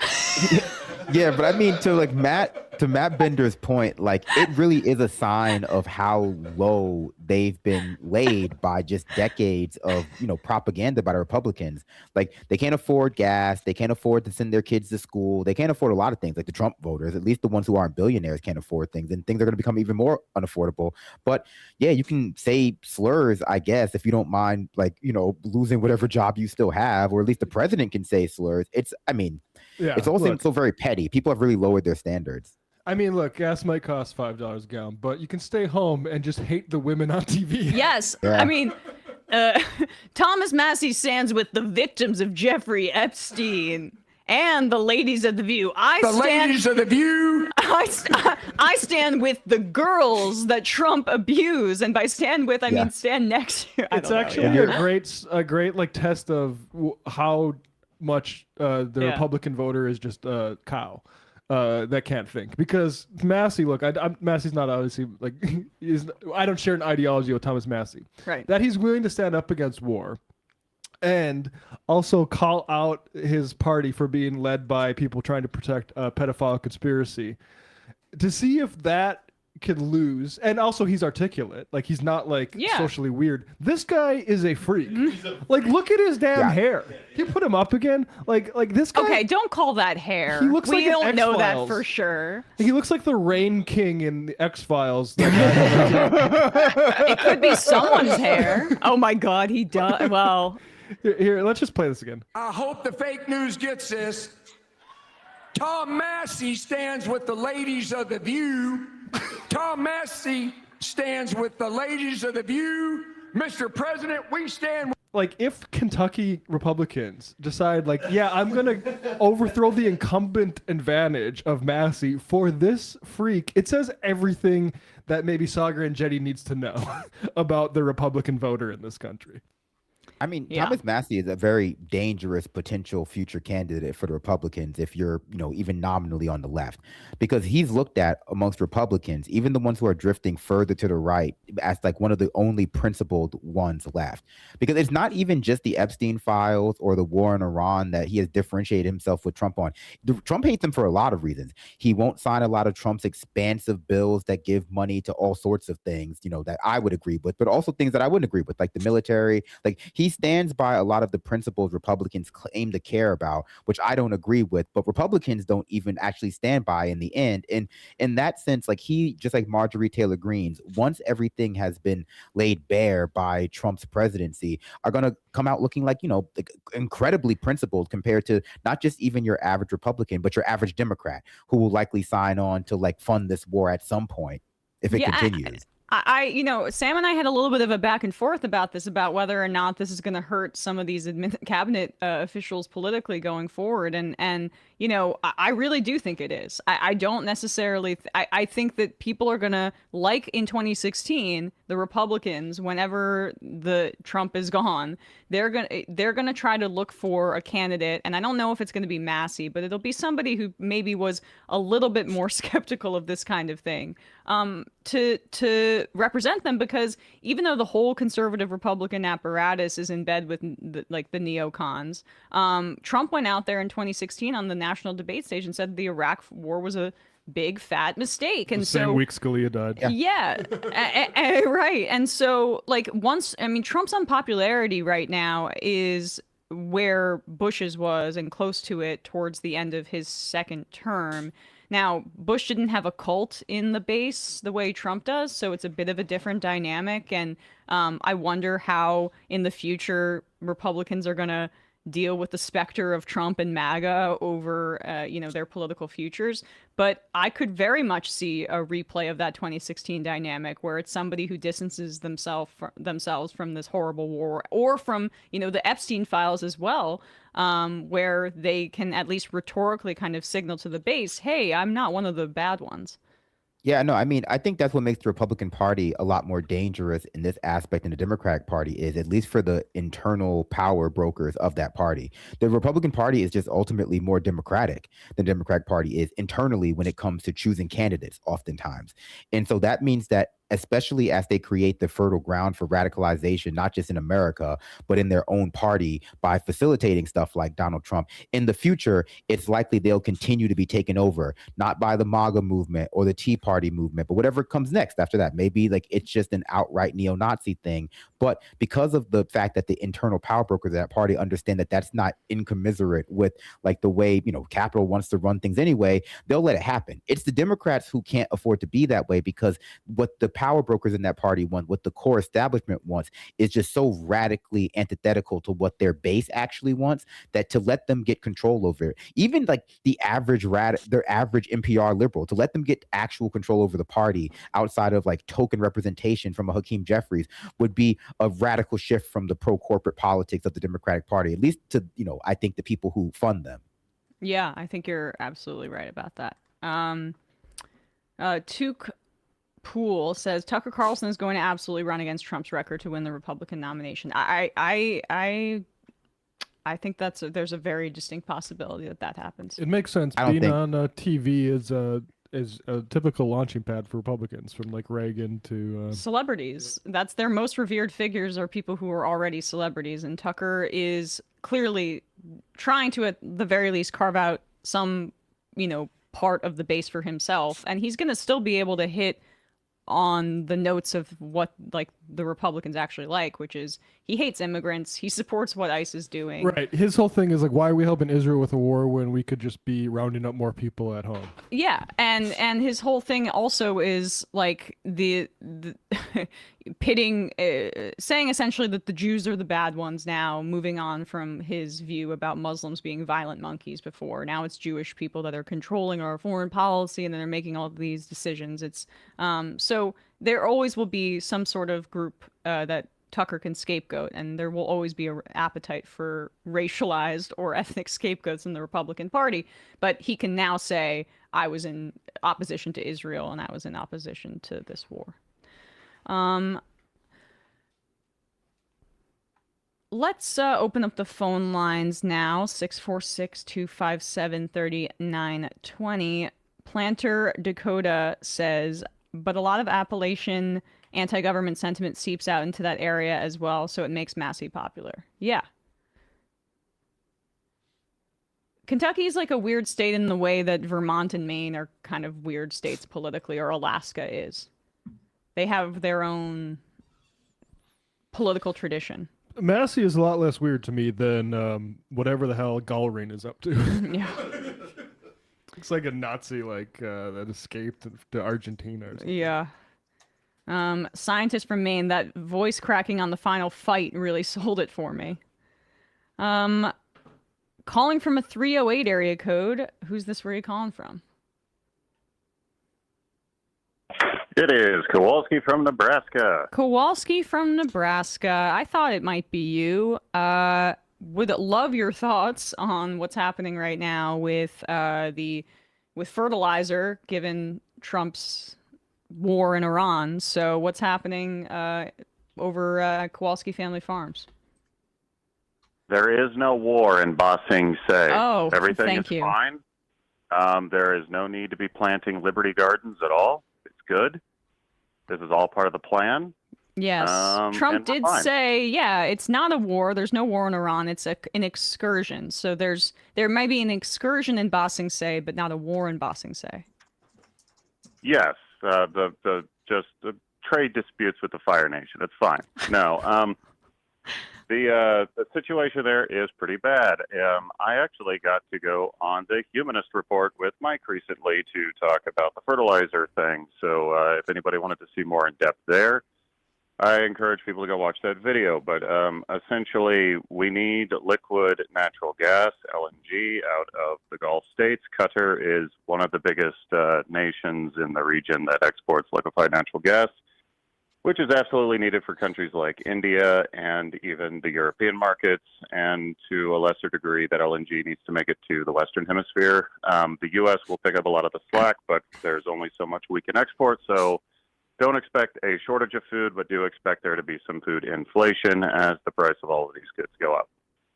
Yeah, but I mean, to Matt Bender's point, like, it really is a sign of how low they've been laid by just decades of, propaganda by the Republicans. Like, they can't afford gas. They can't afford to send their kids to school. They can't afford a lot of things, like the Trump voters. At least the ones who aren't billionaires can't afford things, and things are going to become even more unaffordable. But yeah, you can say slurs, I guess, if you don't mind, like, losing whatever job you still have, or at least the president can say slurs. It's all seems so very petty. People have really lowered their standards. I mean, look, gas might cost $5 a gallon, but you can stay home and just hate the women on TV. Yes. Yeah. I mean, Thomas Massey stands with the victims of Jeffrey Epstein and the ladies of The View. Ladies of The View. I stand with the girls that Trump abused, and by stand with, I mean stand next to. It's actually a great like test of how much the Republican voter is just a cow that can't think. Because Massey, look, Massey's not obviously like I don't share an ideology with Thomas Massey. Right. That he's willing to stand up against war and also call out his party for being led by people trying to protect a pedophile conspiracy. To see if that can lose, and also he's articulate, like he's not like socially weird. This guy is a freak. Like, look at his damn hair. You put him up again, like this guy. Okay, don't call that hair. He looks we like don't know that for sure. He looks like the Rain King in the X-Files. It could be someone's hair. Oh my God, he does. Well, here, let's just play this again. I hope the fake news gets this. Tom Massey stands with the ladies of The View. Tom Massey stands with the ladies of The View. Mr. President, we stand with... Like, if Kentucky Republicans decide, like, yeah, I'm going to overthrow the incumbent advantage of Massey for this freak, it says everything that maybe Sagar and Jetty needs to know about the Republican voter in this country. I mean, Yeah. Thomas Massey is a very dangerous potential future candidate for the Republicans if you're, even nominally on the left, because he's looked at amongst Republicans, even the ones who are drifting further to the right, as like one of the only principled ones left. Because it's not even just the Epstein files or the war in Iran that he has differentiated himself with Trump on. Trump hates him for a lot of reasons. He won't sign a lot of Trump's expansive bills that give money to all sorts of things, that I would agree with, but also things that I wouldn't agree with, like the military. Like, he stands by a lot of the principles Republicans claim to care about, which I don't agree with, but Republicans don't even actually stand by in the end. And in that sense, like, he, just like Marjorie Taylor Greene's, once everything has been laid bare by Trump's presidency, are going to come out looking like, like incredibly principled compared to not just even your average Republican, but your average Democrat, who will likely sign on to like fund this war at some point if it continues. Sam and I had a little bit of a back and forth about this, about whether or not this is going to hurt some of these cabinet officials politically going forward. And I really do think it is. I don't necessarily, I think that people are going to, like in 2016, the Republicans, whenever the Trump is gone, they're going to try to look for a candidate. And I don't know if it's going to be Massey, but it'll be somebody who maybe was a little bit more skeptical of this kind of thing, to represent them, because even though the whole conservative Republican apparatus is in bed with the neocons, Trump went out there in 2016 on the national debate stage and said the Iraq war was a big fat mistake. And the same week Scalia died. Yeah, right. And so, like, Trump's unpopularity right now is where Bush's was, and close to it towards the end of his second term. Now, Bush didn't have a cult in the base the way Trump does, so it's a bit of a different dynamic. And I wonder how in the future Republicans are going to deal with the specter of Trump and MAGA over, their political futures. But I could very much see a replay of that 2016 dynamic, where it's somebody who distances themselves from this horrible war, or from, the Epstein files as well, where they can at least rhetorically kind of signal to the base, hey, I'm not one of the bad ones. Yeah, no, I mean, I think that's what makes the Republican Party a lot more dangerous in this aspect than the Democratic Party is, at least for the internal power brokers of that party. The Republican Party is just ultimately more democratic than the Democratic Party is internally when it comes to choosing candidates, oftentimes. And so that means that, especially as they create the fertile ground for radicalization, not just in America, but in their own party by facilitating stuff like Donald Trump, in the future, it's likely they'll continue to be taken over, not by the MAGA movement or the Tea Party movement, but whatever comes next after that. Maybe like it's just an outright neo-Nazi thing. But because of the fact that the internal power brokers of that party understand that that's not incommensurate with like the way, capital wants to run things anyway, they'll let it happen. It's the Democrats who can't afford to be that way, because what the power brokers in that party want, what the core establishment wants, is just so radically antithetical to what their base actually wants, that to let them get control over it, even like the average their average NPR liberal, to let them get actual control over the party outside of like token representation from a Hakeem Jeffries, would be a radical shift from the pro-corporate politics of the Democratic Party, at least to, I think the people who fund them. Yeah, I think you're absolutely right about that. Tuke Poole says Tucker Carlson is going to absolutely run against Trump's record to win the Republican nomination. I think there's a very distinct possibility that happens. It makes sense. Being on TV is a typical launching pad for Republicans, from like Reagan to celebrities. That's their most revered figures, are people who are already celebrities, and Tucker is clearly trying to, at the very least, carve out some, part of the base for himself, and he's going to still be able to hit on the notes of what like the Republicans actually like, which is he hates immigrants, he supports what ICE is doing. Right. His whole thing is like, why are we helping Israel with a war when we could just be rounding up more people at home? Yeah, and his whole thing also is like the pitting, saying essentially that the Jews are the bad ones now, moving on from his view about Muslims being violent monkeys before. Now it's Jewish people that are controlling our foreign policy, and then they're making all of these decisions. It's so there always will be some sort of group that Tucker can scapegoat, and there will always be an appetite for racialized or ethnic scapegoats in the Republican Party. But he can now say, I was in opposition to Israel and I was in opposition to Let's open up the phone lines now. 646-257-3920. Planter Dakota says, but a lot of Appalachian anti-government sentiment seeps out into that area as well, so it makes Massey popular. Yeah. Kentucky is like a weird state in the way that Vermont and Maine are kind of weird states politically, or Alaska is. They have their own political tradition. Massey is a lot less weird to me than whatever the hell Gallring is up to. Yeah. It's like a Nazi that escaped to Argentina or something. Yeah. Scientist from Maine, that voice cracking on the final fight really sold it for me. Calling from a 308 area code. Who's this? Where are you calling from? It is Kowalski from Nebraska. Kowalski from Nebraska. I thought it might be you. Would love your thoughts on what's happening right now with fertilizer, given Trump's war in Iran. So what's happening over at Kowalski Family Farms? There is no war in Ba Sing Se. Oh, everything thank is you. fine. There is no need to be planting Liberty Gardens at all. It's good. This is all part of the plan. Yes. Trump and we're did fine. say, yeah, it's not a war. There's no war in Iran. It's an excursion. So there might be an excursion in Ba Sing Se, but not a war in Ba Sing Se. Yes, the trade disputes with the Fire Nation. It's fine. No, the situation there is pretty bad. I actually got to go on the Humanist Report with Mike recently to talk about the fertilizer thing. So if anybody wanted to see more in depth there, I encourage people to go watch that video. But essentially, we need liquid natural gas, LNG, out of the Gulf states. Qatar is one of the biggest nations in the region that exports liquefied natural gas, which is absolutely needed for countries like India and even the European markets, and to a lesser degree that LNG needs to make it to the Western Hemisphere. The U.S. will pick up a lot of the slack, but there's only so much we can export, so don't expect a shortage of food, but do expect there to be some food inflation as the price of all of these goods go up.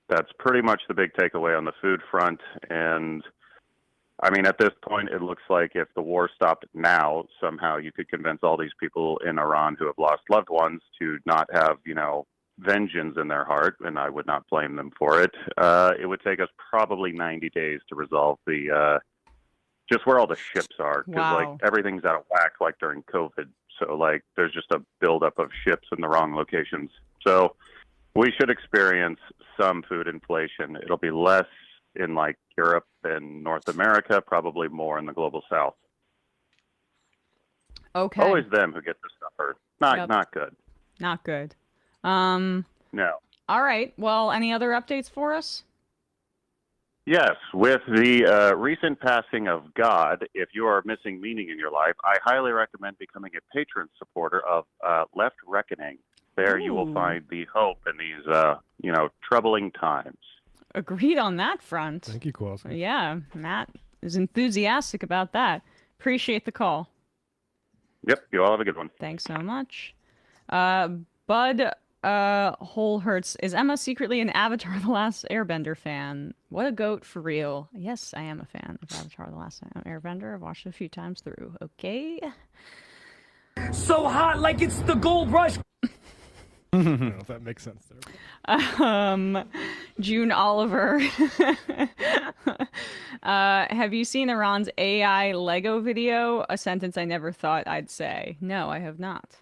That's pretty much the big takeaway on the food front, and I mean, at this point, it looks like if the war stopped now, somehow you could convince all these people in Iran who have lost loved ones to not have, vengeance in their heart, and I would not blame them for it. It would take us probably 90 days to resolve just where all the ships are, because Wow. everything's out of whack, like during COVID. So there's just a buildup of ships in the wrong locations. So we should experience some food inflation. It'll be less in Europe and North America, probably more in the global south. Okay. Always them who get the suffer. Not good. Not good. No. All right. Well, any other updates for us? Yes, with the recent passing of God, if you are missing meaning in your life, I highly recommend becoming a patron supporter of Left Reckoning. There you will find the hope in these, troubling times. Agreed on that front. Thank you, Kowalski. Yeah, Matt is enthusiastic about that. Appreciate the call. Yep, you all have a good one. Thanks so much. Bud Holhertz, is Emma secretly an Avatar The Last Airbender fan? What a goat for real. Yes, I am a fan of Avatar The Last Airbender. I've watched it a few times through. Okay. So hot like it's the gold rush. I don't know if that makes sense there. June Oliver. Have you seen Iran's AI Lego video? A sentence I never thought I'd say. No, I have not.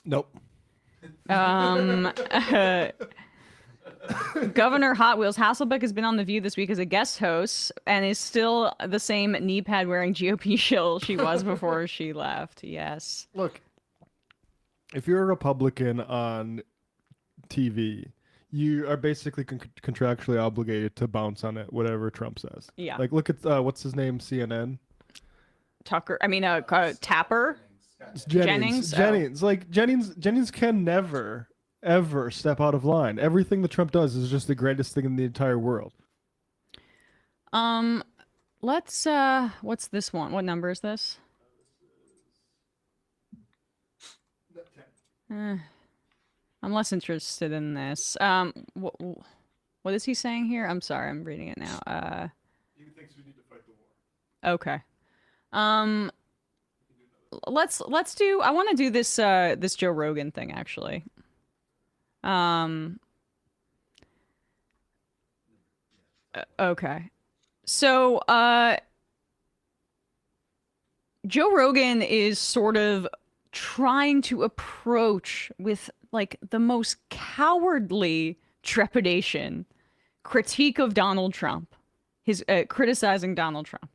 Nope. Governor Hot Wheels Hasselbeck has been on The View this week as a guest host and is still the same knee pad wearing GOP shill she was before she left. Yes. Look, if you're a Republican on TV, you are basically contractually obligated to bounce on it, whatever Trump says. Yeah. Like, look at what's his name, CNN. Tapper. Jennings. Jennings can never, ever step out of line. Everything that Trump does is just the greatest thing in the entire world. Let's what's this one? What number is this? I'm less interested in this. What is he saying here? I'm sorry, I'm reading it now. He thinks we need to fight the war. Okay. Let's do. I want to do this this Joe Rogan thing actually. Okay. So Joe Rogan is sort of trying to approach with like the most cowardly trepidation critique of Donald Trump, his criticizing Donald Trump.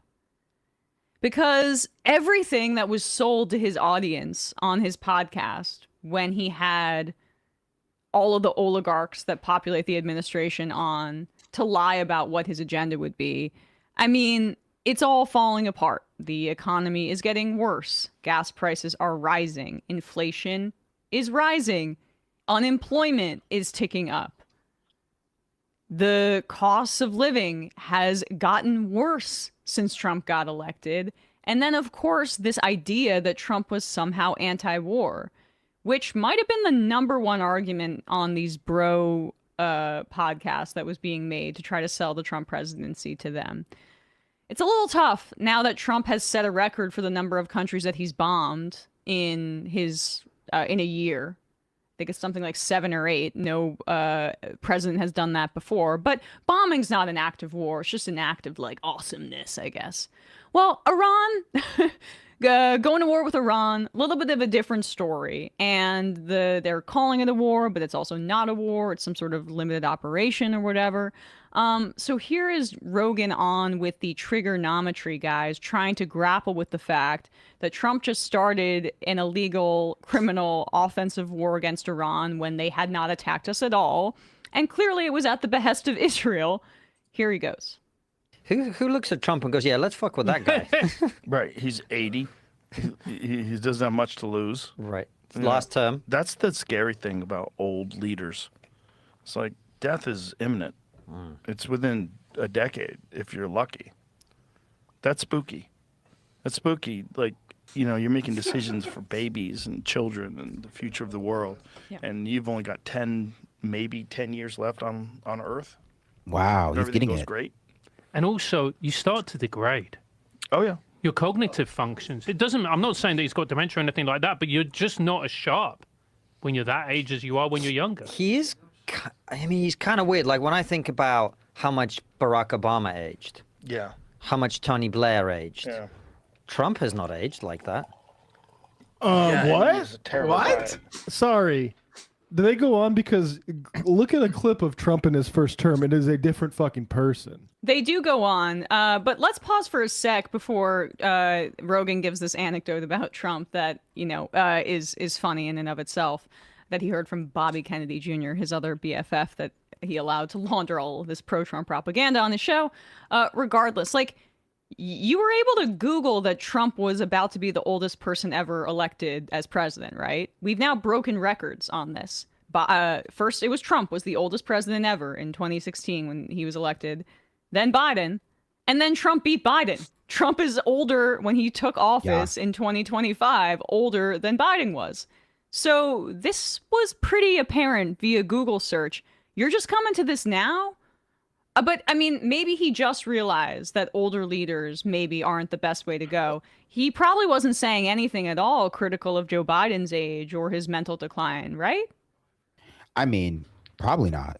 Because everything that was sold to his audience on his podcast when he had all of the oligarchs that populate the administration on to lie about what his agenda would be, I mean, it's all falling apart. The economy is getting worse. Gas prices are rising. Inflation is rising. Unemployment is ticking up. The cost of living has gotten worse since Trump got elected. And then, of course, this idea that Trump was somehow anti-war, which might have been the number one argument on these bro podcasts that was being made to try to sell the Trump presidency to them. It's a little tough now that Trump has set a record for the number of countries that he's bombed in his in a year. I think it's something like 7 or 8. No president has done that before. But bombing's not an act of war. It's just an act of, like, awesomeness, I guess. Well, Iran, going to war with Iran, a little bit of a different story. And they're calling it a war, but it's also not a war. It's some sort of limited operation or whatever. So here is Rogan on with the trigonometry guys trying to grapple with the fact that Trump just started an illegal criminal offensive war against Iran when they had not attacked us at all. And clearly it was at the behest of Israel. Here he goes. Who looks at Trump and goes, yeah, let's fuck with that guy? Right. He's 80. He doesn't have much to lose. Right. Last term. That's the scary thing about old leaders. It's like death is imminent. It's within a decade, if you're lucky. That's spooky. That's spooky. Like, you know, you're making decisions for babies and children and the future of the world. Yeah. And you've only got 10, maybe 10 years left on Earth. Wow, and he's getting goes it. Great. And also, you start to degrade. Oh, yeah. Your cognitive functions. It doesn't, I'm not saying that he's got dementia or anything like that, but you're just not as sharp when you're that age as you are when you're younger. He is, I mean, he's kind of weird. Like when I think about how much Barack Obama aged. Yeah. How much Tony Blair aged. Yeah. Trump has not aged like that. What? What? Sorry. Do they go on? Because look at a clip of Trump in his first term. It is a different fucking person. They do go on, but let's pause for a sec before Rogan gives this anecdote about Trump that, you know, is funny in and of itself, that he heard from Bobby Kennedy Jr., his other BFF that he allowed to launder all of this pro-Trump propaganda on his show. Regardless, like, you were able to Google that Trump was about to be the oldest person ever elected as president, right? We've now broken records on this. First, it was Trump was the oldest president ever in 2016 when he was elected. Then Biden. And then Trump beat Biden. Trump is older when he took office in 2025, older than Biden was. So this was pretty apparent via Google search. You're just coming to this now? But, I mean, maybe he just realized that older leaders maybe aren't the best way to go. He probably wasn't saying anything at all critical of Joe Biden's age or his mental decline, right? I mean, probably not.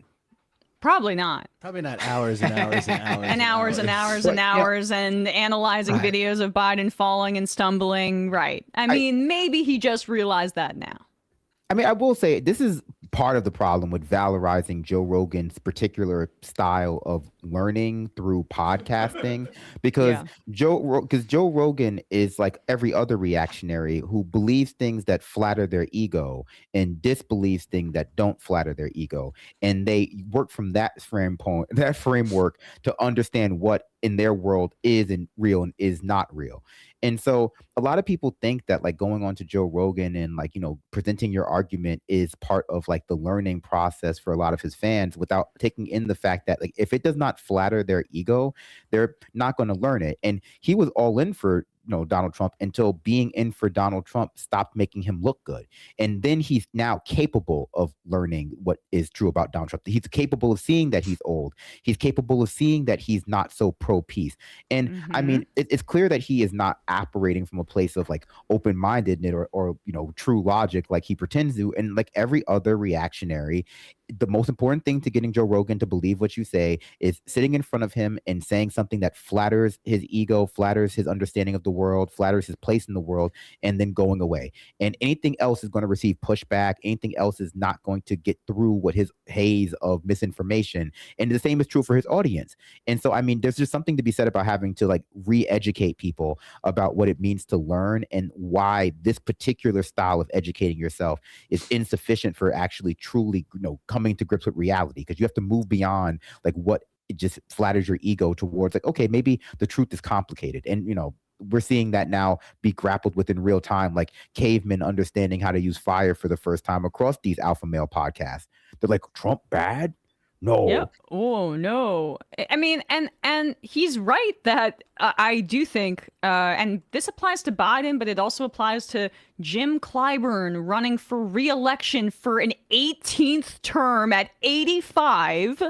Probably not. Probably not hours and hours and hours. And hours and hours and hours and analyzing videos of Biden falling and stumbling. Right. I mean, maybe he just realized that now. I mean, I will say this is part of the problem with valorizing Joe Rogan's particular style of learning through podcasting, because Joe Rogan is like every other reactionary who believes things that flatter their ego and disbelieves things that don't flatter their ego, and they work from that framework to understand what in their world is real and is not real. And so a lot of people think that like going on to Joe Rogan and like, you know, presenting your argument is part of like the learning process for a lot of his fans, without taking in the fact that like if it does not flatter their ego, they're not going to learn it. And he was all in for Donald Trump until being in for Donald Trump stopped making him look good. And then he's now capable of learning what is true about Donald Trump. He's capable of seeing that he's old. He's capable of seeing that he's not so pro-peace. And I mean, it's clear that he is not operating from a place of like open-mindedness or true logic like he pretends to. And like every other reactionary, the most important thing to getting Joe Rogan to believe what you say is sitting in front of him and saying something that flatters his ego, flatters his understanding of the world, flatters his place in the world, and then going away. And anything else is going to receive pushback. Anything else is not going to get through what his haze of misinformation. And the same is true for his audience. And so, I mean, there's just something to be said about having to like re-educate people about what it means to learn and why this particular style of educating yourself is insufficient for actually truly, coming to grips with reality, because you have to move beyond like what it just flatters your ego towards like, okay, maybe the truth is complicated. And, we're seeing that now be grappled with in real time, like cavemen understanding how to use fire for the first time across these alpha male podcasts. They're like, Trump bad? No. Yep. Oh no. I mean, and he's right that I do think, and this applies to Biden, but it also applies to Jim Clyburn running for re-election for an 18th term at 85.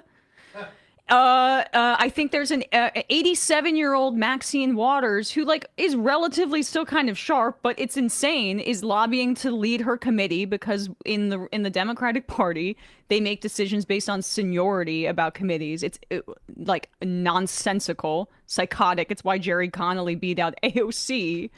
I think there's an 87-year-old Maxine Waters who like is relatively still kind of sharp, but it's insane, is lobbying to lead her committee because in the Democratic Party, they make decisions based on seniority about committees. It's like nonsensical, psychotic. It's why Jerry Connolly beat out AOC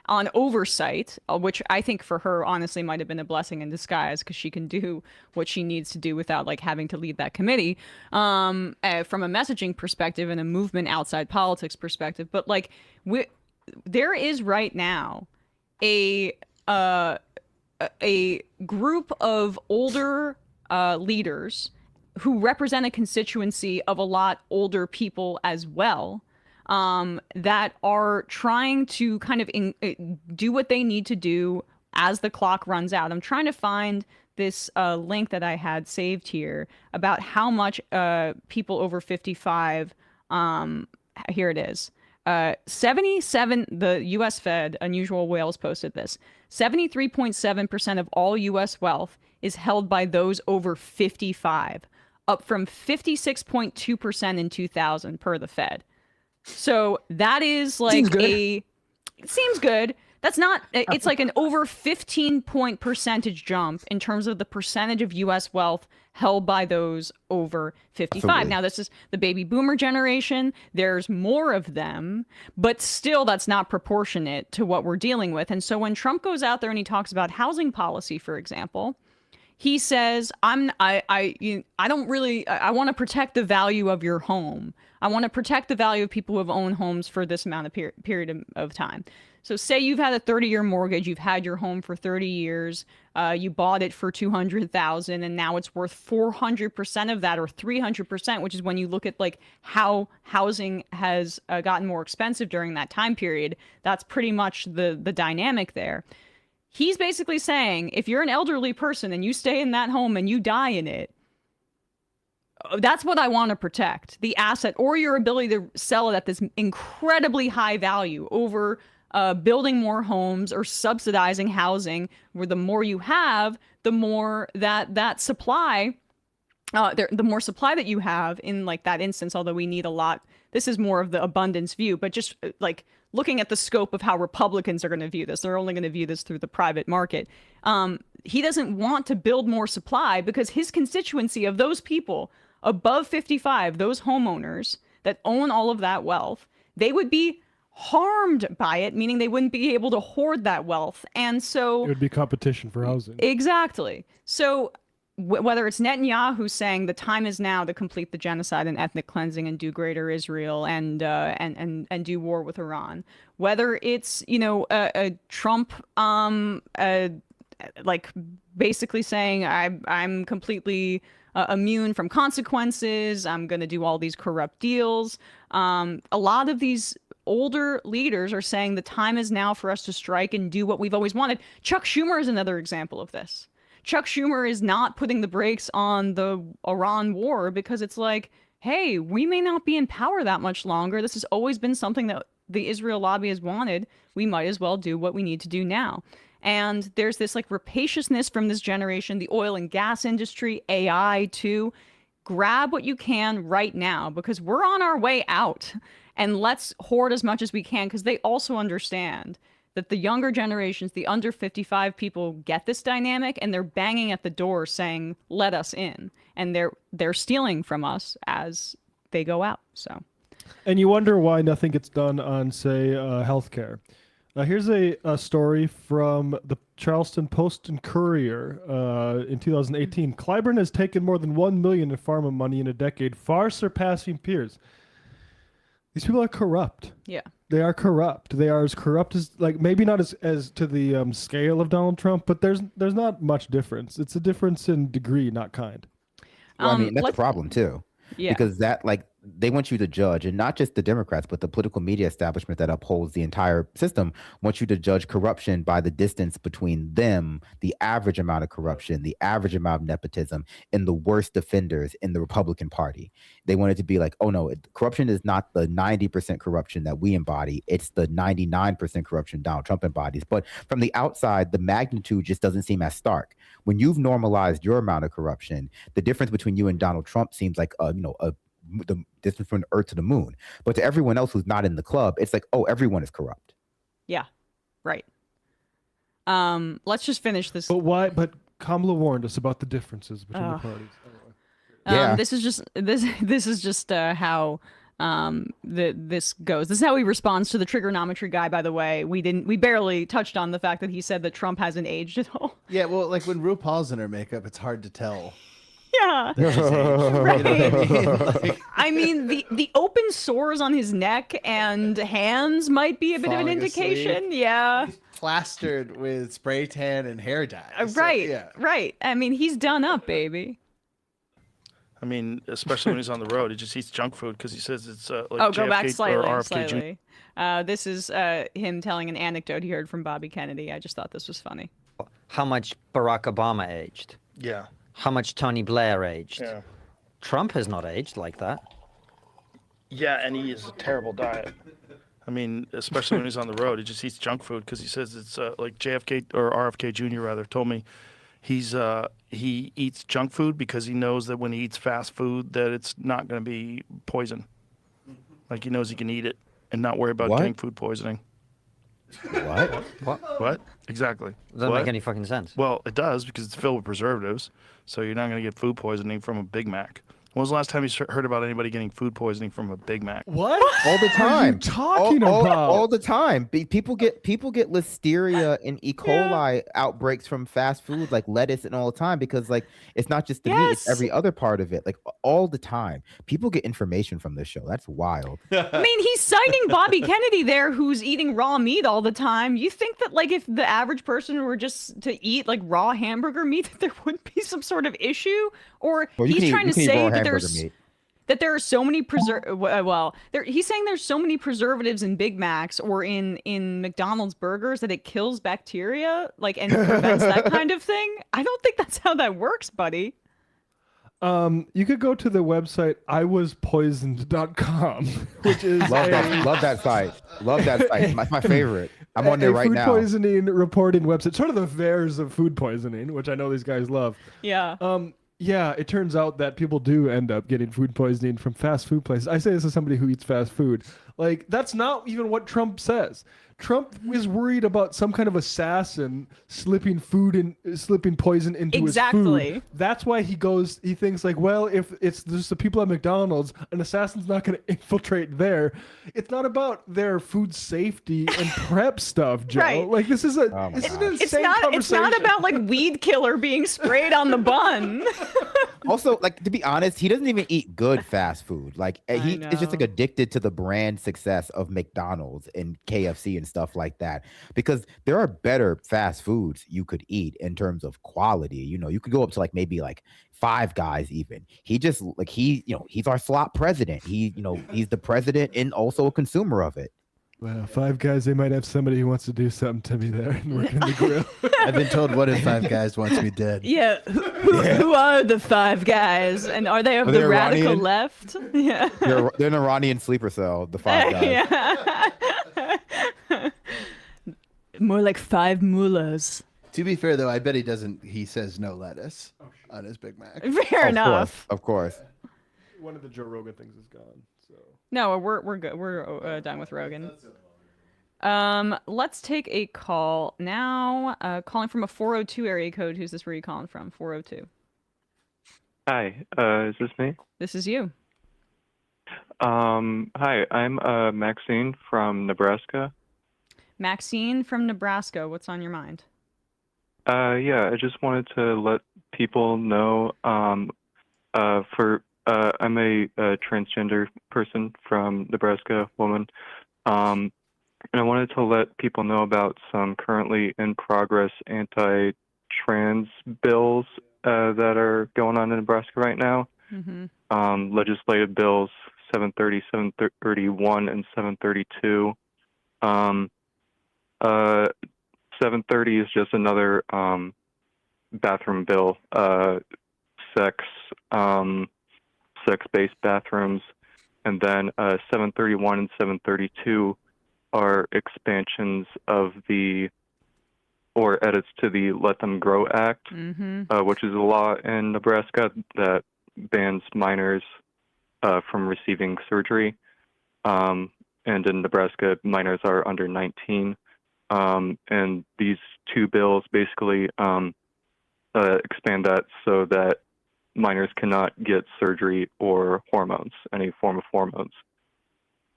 on oversight, which I think for her honestly might have been a blessing in disguise because she can do what she needs to do without like having to lead that committee from a messaging perspective and a movement outside politics perspective. But like there is right now a group of older leaders who represent a constituency of a lot older people as well, that are trying to kind of do what they need to do as the clock runs out. I'm trying to find this link that I had saved here about how much people over 55, here it is. 77, the U.S. Fed, Unusual Whales posted this, 73.7% of all U.S. wealth is held by those over 55, up from 56.2% in 2000 per the Fed. So that is like it seems good. That's not, it's like an over 15-point percentage jump in terms of the percentage of U.S. wealth held by those over 55. Absolutely. Now, this is the baby boomer generation. There's more of them, but still that's not proportionate to what we're dealing with. And so when Trump goes out there and he talks about housing policy, for example, he says, I want to protect the value of your home. I want to protect the value of people who have owned homes for this amount of period of time. So say you've had a 30-year mortgage, you've had your home for 30 years, you bought it for $200,000, and now it's worth 400% of that, or 300%, which is when you look at like how housing has gotten more expensive during that time period. That's pretty much the dynamic there. He's basically saying, if you're an elderly person and you stay in that home and you die in it, that's what I want to protect, the asset or your ability to sell it at this incredibly high value over building more homes or subsidizing housing, where the more you have, the more that supply, the more supply that you have in like that instance, although we need a lot. This is more of the abundance view, but just like looking at the scope of how Republicans are going to view this, they're only going to view this through the private market. He doesn't want to build more supply because his constituency of those people above 55, those homeowners that own all of that wealth, they would be harmed by it, meaning they wouldn't be able to hoard that wealth. And so it would be competition for housing. Exactly. So whether it's Netanyahu saying the time is now to complete the genocide and ethnic cleansing and do greater Israel and do war with Iran, whether it's Trump like basically saying I'm completely immune from consequences, I'm going to do all these corrupt deals. A lot of these older leaders are saying the time is now for us to strike and do what we've always wanted. Chuck Schumer is another example of this. Chuck Schumer is not putting the brakes on the Iran war because it's like, hey, we may not be in power that much longer. This has always been something that the Israel lobby has wanted, we might as well do what we need to do now. And there's this like rapaciousness from this generation, the oil and gas industry, AI too. Grab what you can right now because we're on our way out. And let's hoard as much as we can because they also understand that the younger generations, the under 55 people get this dynamic and they're banging at the door saying, let us in. And they're stealing from us as they go out. So, and you wonder why nothing gets done on, say, healthcare. Here's a story from the Charleston Post and Courier in 2018. Clyburn has taken more than $1 million in pharma money in a decade, far surpassing peers. These people are corrupt. Yeah. They are corrupt. They are as corrupt as, like, maybe not as to the scale of Donald Trump, but there's not much difference. It's a difference in degree, not kind. Well, I mean, that's a problem too. Yeah. Because that, like, they want you to judge, and not just the Democrats, but the political media establishment that upholds the entire system wants you to judge corruption by the distance between them, the average amount of corruption, the average amount of nepotism, and the worst offenders in the Republican Party. They want it to be like, oh no, corruption is not the 90% corruption that we embody. It's the 99% corruption Donald Trump embodies. But from the outside, the magnitude just doesn't seem as stark. When you've normalized your amount of corruption, the difference between you and Donald Trump seems like the distance from the earth to the moon. But to everyone else who's not in the club, it's like, oh, everyone is corrupt. Yeah, right. Let's just finish this. But why? But Kamala warned us about the differences between the parties. Yeah. This is just how this goes. This is how he responds to the trigonometry guy. By the way, we barely touched on the fact that he said that Trump hasn't aged at all. Yeah, well, like when RuPaul's in her makeup, it's hard to tell. Yeah. Right. I mean, the open sores on his neck and hands might be a bit of an Falling indication. asleep. Yeah. Plastered with spray tan and hair dye. So, Right. yeah. Right. I mean, he's done up, baby. I mean, especially when he's on the road, he just eats junk food because he says it's like Oh, go back JFK or RFK slightly. This is him telling an anecdote he heard from Bobby Kennedy. I just thought this was funny. How much Barack Obama aged? Yeah. How much Tony Blair aged? Yeah. Trump has not aged like that. Yeah, and he is a terrible diet. I mean, especially when he's on the road, he just eats junk food because he says it's like JFK or RFK Jr. rather told me he eats junk food because he knows that when he eats fast food that it's not going to be poison. Like he knows he can eat it and not worry about getting food poisoning. What? Exactly. Doesn't make any fucking sense. Well, it does because it's filled with preservatives, so you're not going to get food poisoning from a Big Mac. When was the last time you heard about anybody getting food poisoning from a Big Mac? What? All the time. What are you talking about? All the time. People get listeria and E. coli outbreaks from fast food, like lettuce and all the time, because like it's not just the meat, it's every other part of it. Like all the time. People get information from this show. That's wild. I mean, he's citing Bobby Kennedy there, who's eating raw meat all the time. You think that, like, if the average person were just to eat, like, raw hamburger meat, that there would be some sort of issue? Or he's trying to say that there are so many he's saying there's so many preservatives in Big Macs or in McDonald's burgers that it kills bacteria, like, and prevents that kind of thing. I don't think that's how that works, buddy. You could go to the website iwaspoisoned.com, which is love that site. Love that site. That's my favorite. I'm on there right now. Food poisoning reporting website, sort of the Vares of food poisoning, which I know these guys love. Yeah. Yeah, it turns out that people do end up getting food poisoning from fast food places. I say this as somebody who eats fast food. Like, that's not even what Trump says. Trump is worried about some kind of assassin slipping poison into his food. That's why he thinks like, well, if it's just the people at McDonald's, an assassin's not going to infiltrate there. It's not about their food safety and prep stuff, Joe. Right. Like, this is an insane conversation. It's not about like weed killer being sprayed on the bun. Also, like, to be honest, he doesn't even eat good fast food. Like, he is just like addicted to the brand success of McDonald's and KFC and stuff like that, because there are better fast foods you could eat in terms of quality. You know, you could go up to like maybe like Five Guys even. He just like he's our slot president. He's the president and also a consumer of it. Well, Five Guys, they might have somebody who wants to do something to me there and work in the grill. I've been told one of Five Guys wants me dead. Yeah. Who are the Five Guys? And are they of Are the they radical Iranian? left? Yeah. They're an Iranian sleeper cell, the Five Guys. Yeah. More like five mullahs. To be fair, though, I bet he doesn't. He says no lettuce on his Big Mac. Fair enough. Of course. One of the Joe Rogan things is gone. So No, we're good. We're done with Rogan. Let's take a call now. Calling from a 402 area code. Who's this? Where are you calling from? 402. Hi, is this me? This is you. Hi, I'm Maxine from Nebraska. Maxine from Nebraska. What's on your mind? Yeah, I just wanted to let people know. I'm a transgender person from Nebraska, woman. And I wanted to let people know about some currently in progress anti-trans bills that are going on in Nebraska right now. Mm-hmm. Legislative bills 730, 731, and 732. 730 is just another bathroom bill, sex-based bathrooms, and then 731 and 732 are expansions of or edits to the Let Them Grow Act, which is a law in Nebraska that bans minors from receiving surgery. And in Nebraska, minors are under 19. And these two bills basically expand that so that minors cannot get surgery or hormones, any form of hormones.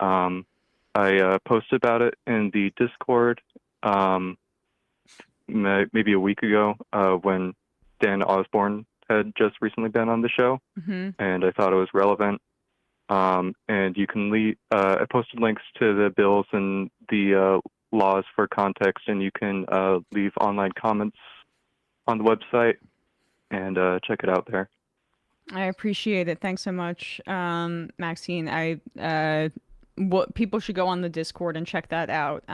I posted about it in the Discord maybe a week ago when Dan Osborne had just recently been on the show, and I thought it was relevant. And you can I posted links to the bills and the laws for context, and you can leave online comments on the website and check it out there. I appreciate it. Thanks so much, Maxine. People should go on the Discord and check that out.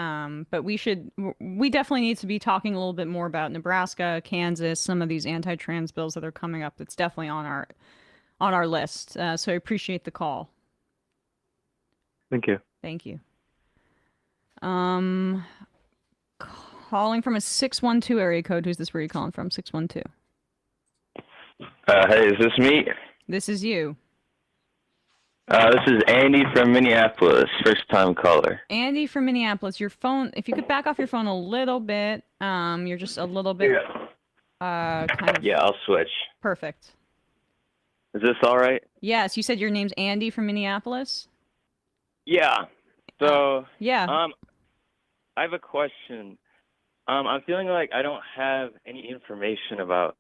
But we definitely need to be talking a little bit more about Nebraska, Kansas, some of these anti-trans bills that are coming up. That's definitely on our list. So I appreciate the call. Thank you. Thank you. Calling from a 612 area code. Who's this? Where are you calling from? 612. Hey, is this me? This is you. This is Andy from Minneapolis, first time caller. Andy from Minneapolis. Your phone, if you could back off your phone a little bit, you're just a little bit kind of. Yeah, I'll switch. Perfect. Is this all right? Yes, you said your name's Andy from Minneapolis? Yeah. So, yeah. I have a question. I'm feeling like I don't have any information about,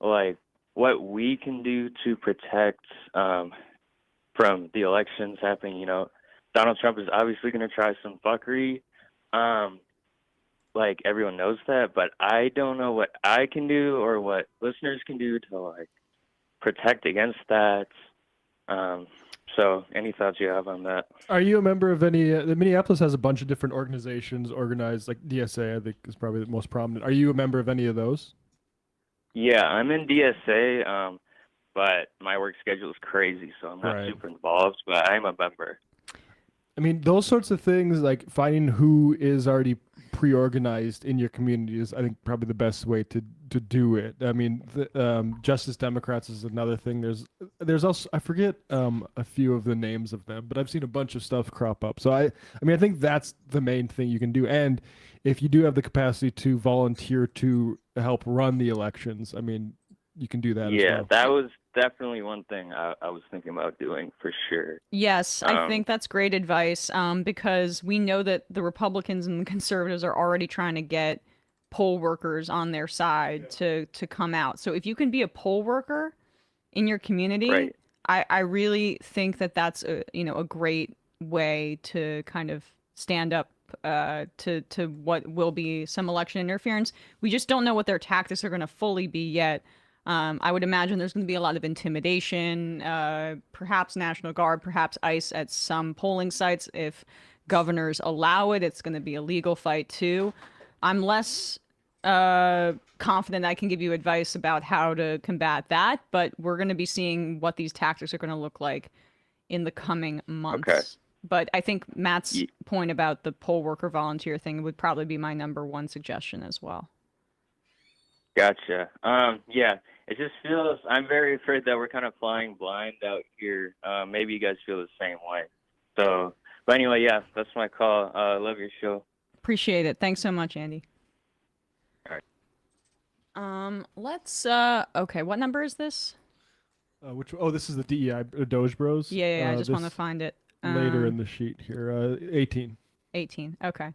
like, what we can do to protect from the elections happening. You know, Donald Trump is obviously going to try some fuckery. Like, everyone knows that, but I don't know what I can do or what listeners can do to, like, protect against that. So, any thoughts you have on that? Are you a member of any? Minneapolis has a bunch of different organizations organized, like DSA, I think is probably the most prominent. Are you a member of any of those? Yeah, I'm in DSA, but my work schedule is crazy, so I'm not super involved, but I'm a member. I mean, those sorts of things, like finding who is already pre-organized in your community is, I think, probably the best way to do it. I mean, Justice Democrats is another thing. There's also, I forget a few of the names of them, but I've seen a bunch of stuff crop up. So I mean, I think that's the main thing you can do. And if you do have the capacity to volunteer to help run the elections, I mean, you can do that. Yeah, as well. that was definitely one thing I was thinking about doing for sure. Yes, I think that's great advice, because we know that the Republicans and the conservatives are already trying to get poll workers on their side to come out. So if you can be a poll worker in your community, I really think that that's a great way to kind of stand up to what will be some election interference. We just don't know what their tactics are going to fully be yet. I would imagine there's going to be a lot of intimidation, perhaps National Guard, perhaps ICE at some polling sites if governors allow it, it's going to be a legal fight too. I'm less confident I can give you advice about how to combat that, but we're going to be seeing what these tactics are going to look like in the coming months. Okay. But I think Matt's point about the poll worker volunteer thing would probably be my number one suggestion as well. Gotcha. Yeah, it just feels, I'm very afraid that we're kind of flying blind out here. Maybe you guys feel the same way. So, but anyway, yeah, that's my call. Love your show. Appreciate it. Thanks so much, Andy. All right. Let's okay, what number is this? This is the DEI Doge Bros. Yeah, I just want to find it. Later in the sheet here, 18. 18. Okay.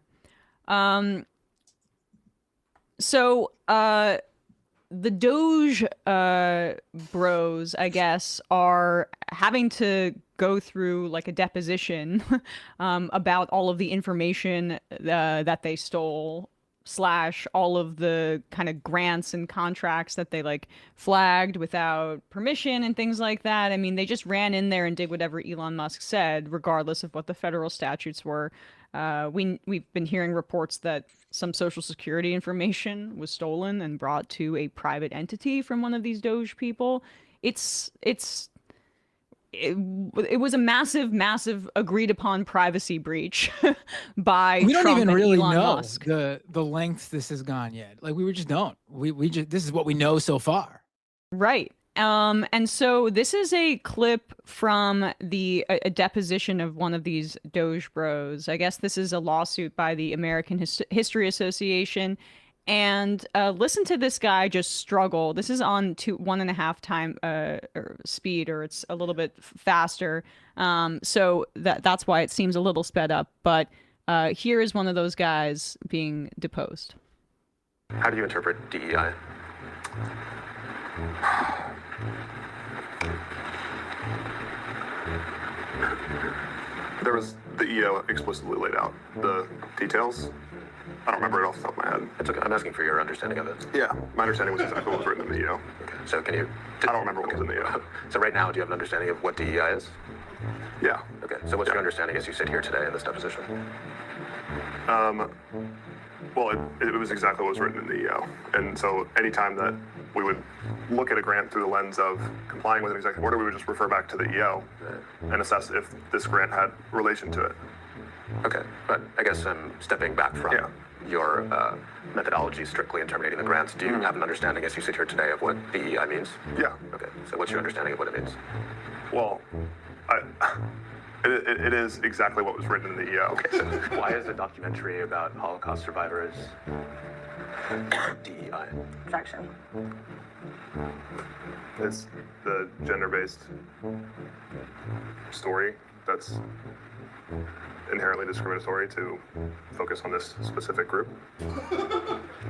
So the Doge bros, I guess, are having to go through like a deposition about all of the information that they stole, / all of the kind of grants and contracts that they like flagged without permission and things like that. I mean, they just ran in there and did whatever Elon Musk said, regardless of what the federal statutes were. We've been hearing reports that some Social Security information was stolen and brought to a private entity from one of these Doge people. It was a massive agreed upon privacy breach by We don't Trump even and really Elon know Musk. the lengths this has gone yet. Like we just don't. We just, this is what we know so far. Right. And so this is a clip from a deposition of one of these Doge bros. I guess this is a lawsuit by the American History Association. And listen to this guy just struggle. This is on 1.5 time speed, or it's a little bit faster. So that's why it seems a little sped up. But here is one of those guys being deposed. How do you interpret DEI? There was the EO explicitly laid out. The details, I don't remember it off the top of my head. It's okay. I'm asking for your understanding of it. Yeah, my understanding was exactly what was written in the EO. Okay. So can you... I don't remember what was in the EO. So right now, do you have an understanding of what DEI is? Yeah. Okay. So what's your understanding as you sit here today in this deposition? Well, it was exactly what was written in the EO. And so anytime that we would look at a grant through the lens of complying with an executive order, we would just refer back to the EO and assess if this grant had relation to it. Okay, but I guess I'm stepping back from your methodology strictly in terminating the grants. Do you have an understanding as you sit here today of what DEI means? Yeah. Okay, so what's your understanding of what it means? Well, it is exactly what was written in the EO. Okay, so why is a documentary about Holocaust survivors DEI? Objection. It's the gender-based story that's inherently discriminatory to focus on this specific group.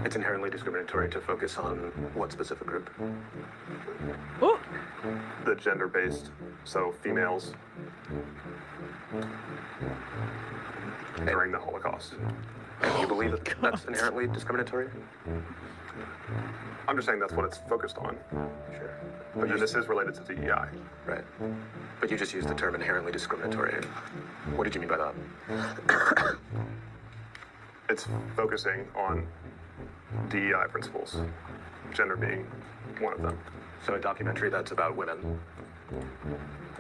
It's inherently discriminatory to focus on what specific group? Oh. The gender-based, so females during the Holocaust. And you believe that that's inherently discriminatory? I'm just saying that's what it's focused on. Sure. But this is related to DEI. Right. But you just used the term inherently discriminatory. What did you mean by that? It's focusing on DEI principles, gender being one of them. So a documentary that's about women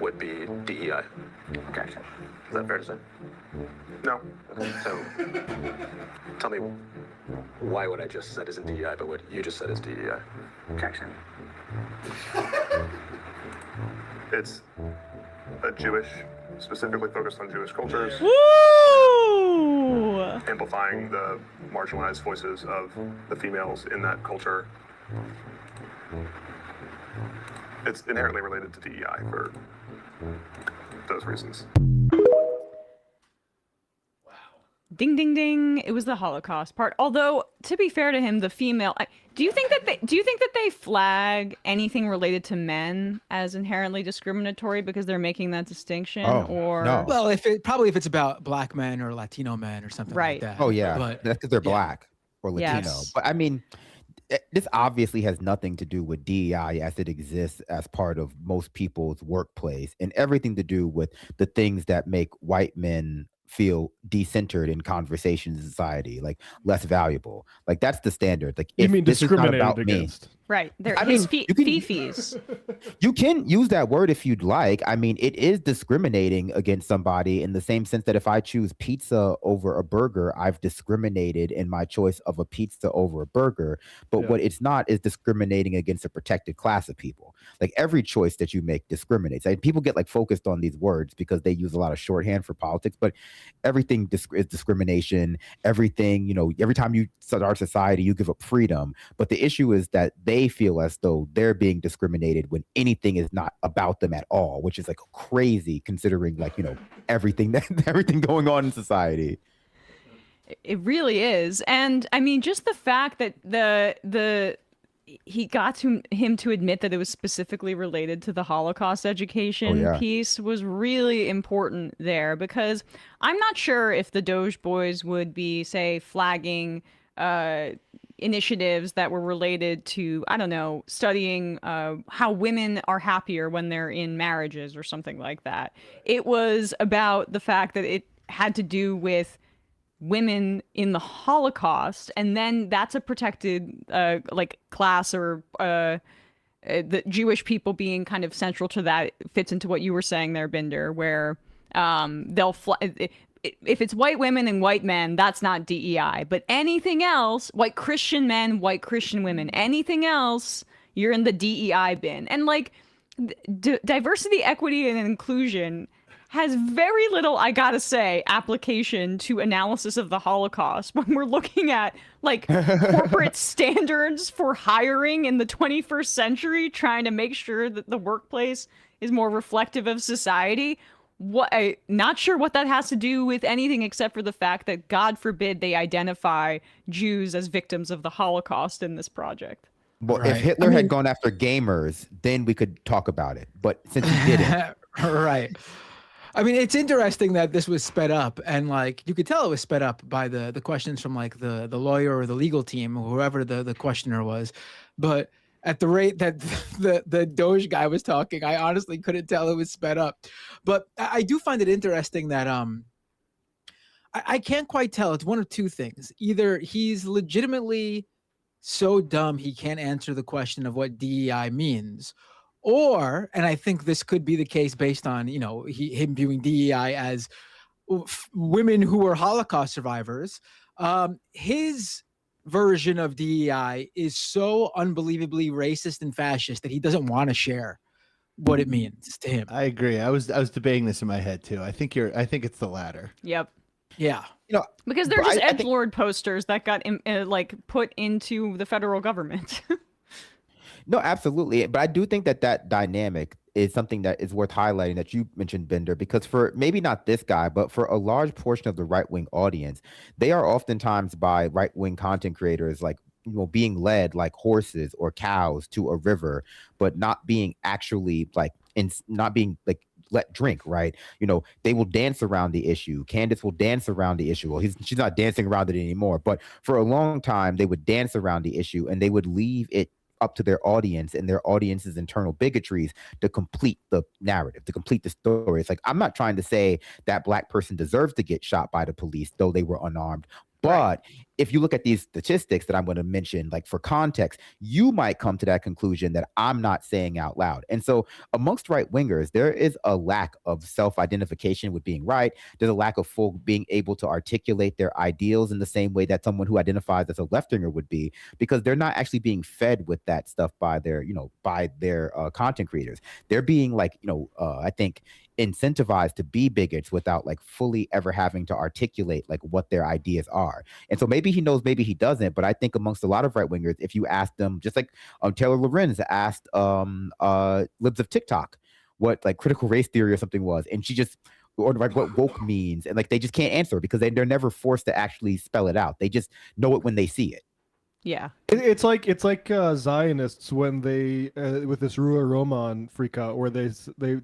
would be DEI. Okay. Is that fair to say? No. Okay, so tell me why what I just said isn't DEI, but what you just said is DEI. Objection. It's a Jewish, specifically focused on Jewish cultures. Woo! Amplifying the marginalized voices of the females in that culture. It's inherently related to DEI for those reasons. Ding ding ding! It was the Holocaust part. Although, to be fair to him, the female. Do you think that they flag anything related to men as inherently discriminatory because they're making that distinction? Well, if it's about black men or Latino men or something like that. Oh yeah, But that's because they're black or Latino. Yes. But I mean, this obviously has nothing to do with DEI as it exists as part of most people's workplace, and everything to do with the things that make white men feel decentered in conversations in society, like less valuable. Like that's the standard. Like You if mean this is not discriminated about me, against? Right. They're I his mean, you can- fifis. you can use that word if you'd like. I mean, it is discriminating against somebody in the same sense that if I choose pizza over a burger, I've discriminated in my choice of a pizza over a burger. But Yeah. what it's not is discriminating against a protected class of people. Like every choice that you make discriminates. Like, people get like focused on these words because they use a lot of shorthand for politics, but everything is discrimination. Everything, every time you start society, you give up freedom. But the issue is that they feel as though they're being discriminated when anything is not about them at all, which is like crazy considering like, everything everything going on in society. It really is. And I mean, just the fact that he got him to admit that it was specifically related to the Holocaust education piece was really important there, because I'm not sure if the Doge Boys would be, say, flagging initiatives that were related to, I don't know, studying how women are happier when they're in marriages or something like that. It was about the fact that it had to do with women in the Holocaust, and then that's a protected like class, or the Jewish people being kind of central to that fits into what you were saying there, Binder, where they'll if it's white women and white men, that's not DEI. But anything else, white Christian men, white Christian women, anything else, you're in the DEI bin. And like diversity, equity, and inclusion has very little, I gotta say, application to analysis of the Holocaust when we're looking at like corporate standards for hiring in the 21st century, trying to make sure that the workplace is more reflective of society. Not sure what that has to do with anything except for the fact that, God forbid, they identify Jews as victims of the Holocaust in this project. Well, if Hitler had gone after gamers, then we could talk about it. But since he didn't, right. I mean, it's interesting that this was sped up, and like you could tell it was sped up by the questions from like the lawyer or the legal team, or whoever the questioner was. But at the rate that the Doge guy was talking, I honestly couldn't tell it was sped up. But I do find it interesting that I can't quite tell. It's one of two things. Either he's legitimately so dumb he can't answer the question of what DEI means, or, and I think this could be the case based on, him viewing DEI as women who were Holocaust survivors, his version of DEI is so unbelievably racist and fascist that he doesn't want to share what it means to him. I agree. I was debating this in my head too. I think it's the latter. Yep. Yeah. Because they're just edgelord posters that got like put into the federal government. No, absolutely. But I do think that dynamic is something that is worth highlighting that you mentioned, Bender, because for maybe not this guy, but for a large portion of the right-wing audience, they are oftentimes by right-wing content creators like, being led like horses or cows to a river, but not being actually like, not being like let drink, right? They will dance around the issue. Candace will dance around the issue. Well, she's not dancing around it anymore, but for a long time, they would dance around the issue and they would leave it up to their audience and their audience's internal bigotries to complete the narrative, to complete the story. It's like, I'm not trying to say that Black person deserves to get shot by the police, though they were unarmed. But if you look at these statistics that I'm going to mention, like for context, you might come to that conclusion that I'm not saying out loud. And so amongst right wingers, there is a lack of self-identification with being right. There's a lack of full being able to articulate their ideals in the same way that someone who identifies as a left-winger would be, because they're not actually being fed with that stuff by their, content creators. They're being like, I think incentivized to be bigots without like fully ever having to articulate like what their ideas are. And so maybe he knows, maybe he doesn't, but I think amongst a lot of right wingers, if you ask them, just like Taylor Lorenz asked libs of TikTok what like critical race theory or something was, and she just, or like what woke means, and like they just can't answer because they're never forced to actually spell it out. They just know it when they see it. Yeah, it's like Zionists when they with this Ruah Roman freak out, where they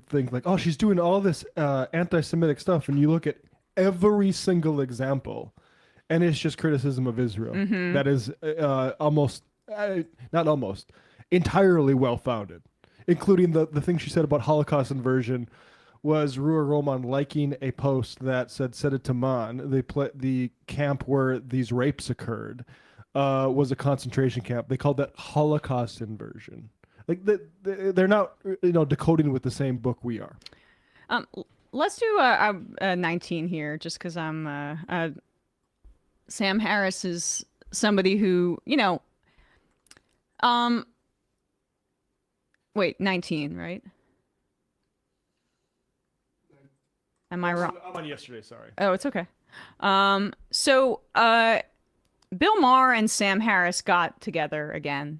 think like, oh, she's doing all this anti-Semitic stuff, and you look at every single example, and it's just criticism of Israel. Mhm. That is not almost entirely well founded, including the thing she said about Holocaust inversion, was Ruhr Roman liking a post that said Seder Taman, the camp where these rapes occurred, was a concentration camp. They called that Holocaust inversion. Like they're not, decoding with the same book we are. Let's do 19 here, just because I'm Sam Harris is somebody who, wait, 19, right? Am I wrong? I'm on yesterday, sorry. Oh, it's okay. So Bill Maher and Sam Harris got together again.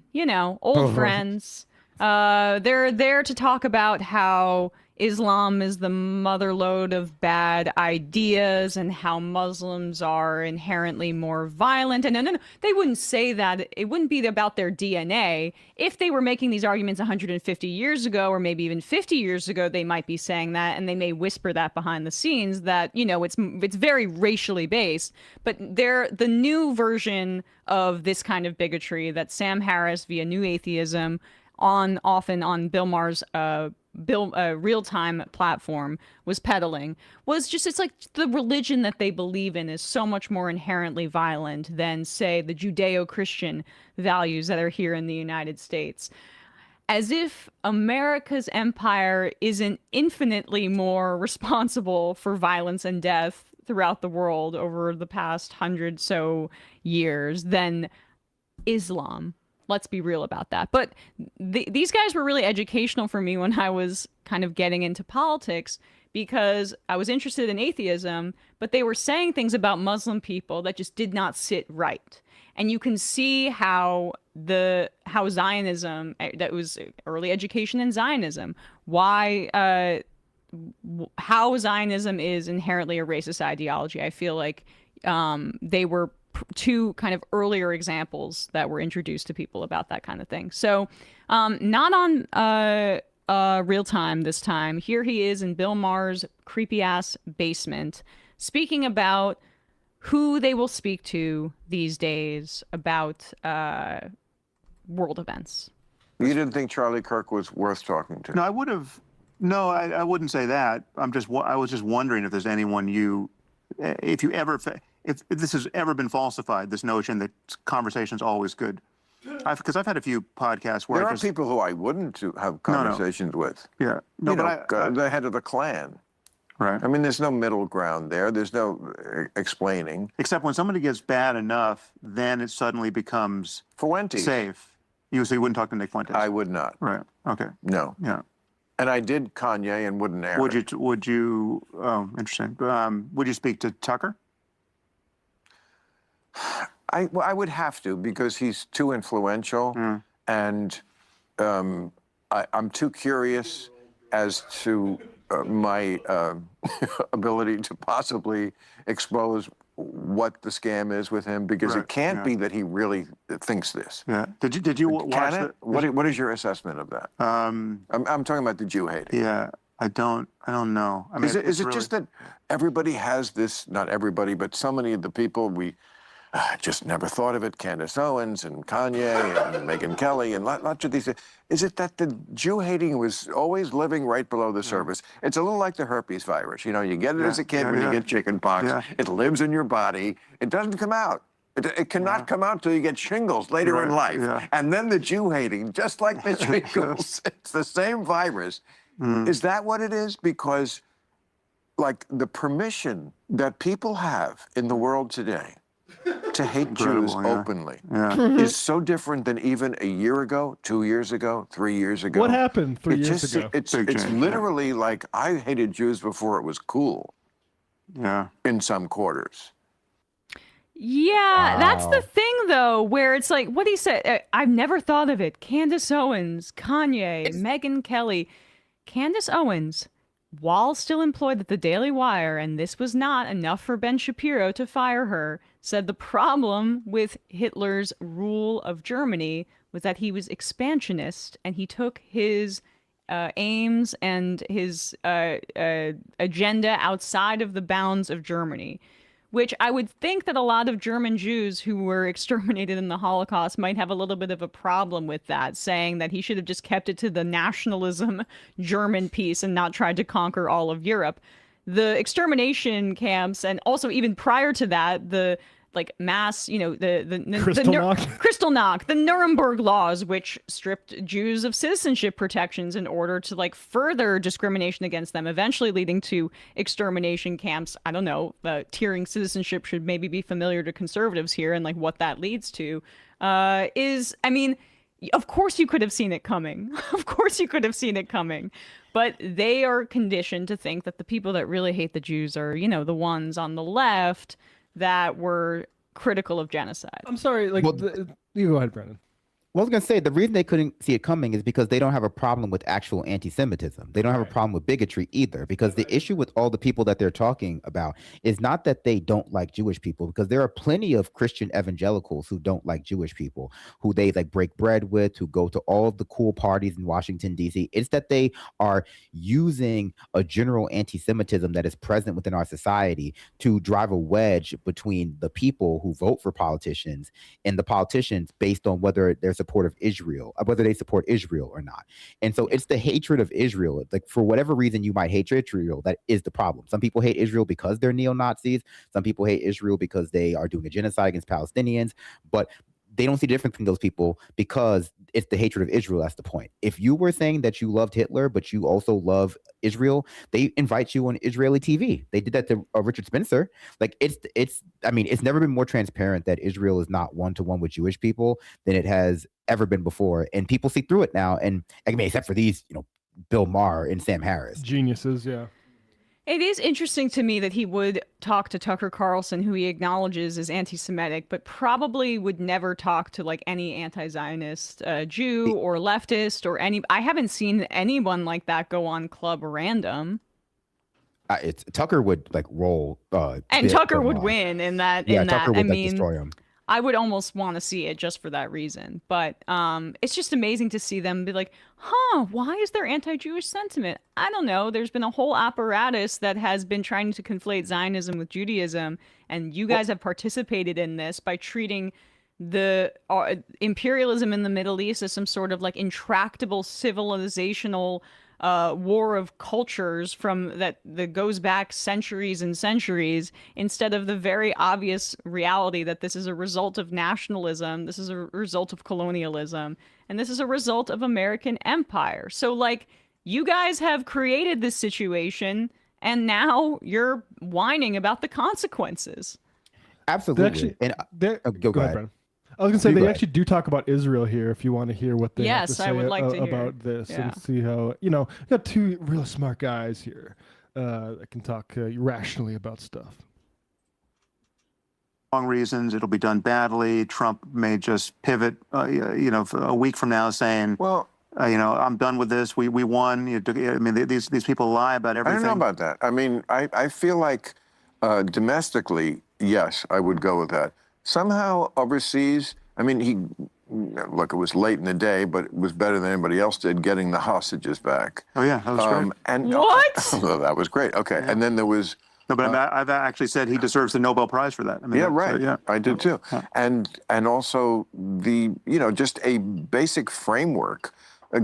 Old friends. They're there to talk about how Islam is the motherlode of bad ideas and how Muslims are inherently more violent. And no, they wouldn't say that. It wouldn't be about their DNA. If they were making these arguments 150 years ago, or maybe even 50 years ago, they might be saying that, and they may whisper that behind the scenes that, it's very racially based. But they're the new version of this kind of bigotry that Sam Harris, via New Atheism, often on Bill Maher's real-time platform was peddling, was just, it's like the religion that they believe in is so much more inherently violent than, say, the Judeo-Christian values that are here in the United States. As if America's empire isn't infinitely more responsible for violence and death throughout the world over the past 100 so years than Islam. Let's be real about that. But these guys were really educational for me when I was kind of getting into politics, because I was interested in atheism, but they were saying things about Muslim people that just did not sit right. And you can see how Zionism, that was early education in Zionism, how Zionism is inherently a racist ideology. I feel like they were two kind of earlier examples that were introduced to people about that kind of thing. So not on real time this time. Here he is in Bill Maher's creepy ass basement speaking about who they will speak to these days about world events. You didn't think Charlie Kirk was worth talking to? No, I would have. No, I wouldn't say that. I was just wondering if there's anyone if this has ever been falsified, this notion that conversation's always good. Because I've had a few podcasts where there are people who I wouldn't have conversations with. Yeah, no, but the head of the Klan. Right. I mean, there's no middle ground there. There's no explaining. Except when somebody gets bad enough, then it suddenly becomes safe. So you wouldn't talk to Nick Fuentes? I would not. Right. Okay. No. Yeah. And I did Kanye and wouldn't air it. Would you? Oh, interesting. Would you speak to Tucker? I would have to, because he's too influential, and I'm too curious as to my ability to possibly expose what the scam is with him, because it can't be that he really thinks this. Yeah. Did you watch it? What is your assessment of that? I'm talking about the Jew hating. Yeah. I don't know. I mean, is it just that everybody has this? Not everybody, but so many of the people we. Just never thought of it. Candace Owens and Kanye and Megyn Kelly and lots of these. Is it that the Jew hating was always living right below the surface? It's a little like the herpes virus. You get it as a kid when you get chicken pox. It lives in your body. It doesn't come out. It cannot come out till you get shingles later in life. And then the Jew hating, just like the shingles, it's the same virus. Is that what it is? Because, like, the permission that people have in the world today to hate Jews openly is so different than even a year ago, 2 years ago, 3 years ago. What happened 3 years ago? It's literally like I hated Jews before it was cool. Yeah. In some quarters. Yeah, that's the thing, though, where it's like, what he said, I've never thought of it. Candace Owens, Kanye, Megyn Kelly. Candace Owens, while still employed at the Daily Wire, and this was not enough for Ben Shapiro to fire her, said the problem with Hitler's rule of Germany was that he was expansionist, and he took his aims and his agenda outside of the bounds of Germany, which I would think that a lot of German Jews who were exterminated in the Holocaust might have a little bit of a problem with that, saying that he should have just kept it to the nationalism German piece and not tried to conquer all of Europe. The extermination camps, and also even prior to that, the mass, the Kristallnacht, the Nuremberg laws, which stripped Jews of citizenship protections in order to further discrimination against them, eventually leading to extermination camps. I don't know, tiering citizenship should maybe be familiar to conservatives here, and what that leads to of course you could have seen it coming. Of course you could have seen it coming. But they are conditioned to think that the people that really hate the Jews are, the ones on the left that were critical of genocide. I'm sorry, you go ahead, Brennan. Well, I was going to say, the reason they couldn't see it coming is because they don't have a problem with actual anti-Semitism. They don't have a problem with bigotry either, because the issue with all the people that they're talking about is not that they don't like Jewish people, because there are plenty of Christian evangelicals who don't like Jewish people, who they break bread with, who go to all of the cool parties in Washington, D.C. It's that they are using a general anti-Semitism that is present within our society to drive a wedge between the people who vote for politicians and the politicians based on whether they're support of Israel, whether they support Israel or not. And so it's the hatred of Israel. For whatever reason you might hate Israel, that is the problem. Some people hate Israel because they're neo-Nazis. Some people hate Israel because they are doing a genocide against Palestinians. But they don't see the difference between those people because it's the hatred of Israel. That's the point. If you were saying that you loved Hitler, but you also love Israel, they invite you on Israeli TV. They did that to Richard Spencer. It's never been more transparent that Israel is not one-to-one with Jewish people than it has ever been before. And people see through it now. And except for these, Bill Maher and Sam Harris. Geniuses, yeah. It is interesting to me that he would talk to Tucker Carlson, who he acknowledges is anti-Semitic, but probably would never talk to any anti-Zionist Jew or leftist or any. I haven't seen anyone like that go on Club Random. Tucker would roll, and Tucker would win in that. Yeah, Tucker would destroy him. I would almost want to see it just for that reason. But it's just amazing to see them be like, why is there anti-Jewish sentiment? I don't know. There's been a whole apparatus that has been trying to conflate Zionism with Judaism. And you guys have participated in this by treating the imperialism in the Middle East as some sort of intractable civilizational war of cultures that goes back centuries and centuries, instead of the very obvious reality that this is a result of nationalism, this is a result of colonialism, and this is a result of American empire. So you guys have created this situation, and now you're whining about the consequences. Absolutely. Go ahead, Brennan. I was going to say, they actually do talk about Israel here if you want to hear what they have to say I would like to hear about this Yeah. and see how, we got two real smart guys here that can talk rationally about stuff. Wrong reasons, it'll be done badly. Trump may just pivot, a week from now saying, well, I'm done with this. We won. These people lie about everything. I don't know about that. I feel like domestically, yes, I would go with that. Somehow overseas, it was late in the day, but it was better than anybody else did getting the hostages back. Oh, yeah, that was great. What? That was great. Okay, yeah. And then there was... No, but I've actually said he deserves the Nobel Prize for that. Right. So, yeah. I do too. Yeah. And also just a basic framework,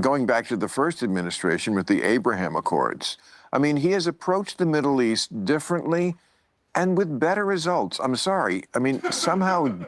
going back to the first administration with the Abraham Accords. He has approached the Middle East differently and with better results. I'm sorry. Somehow,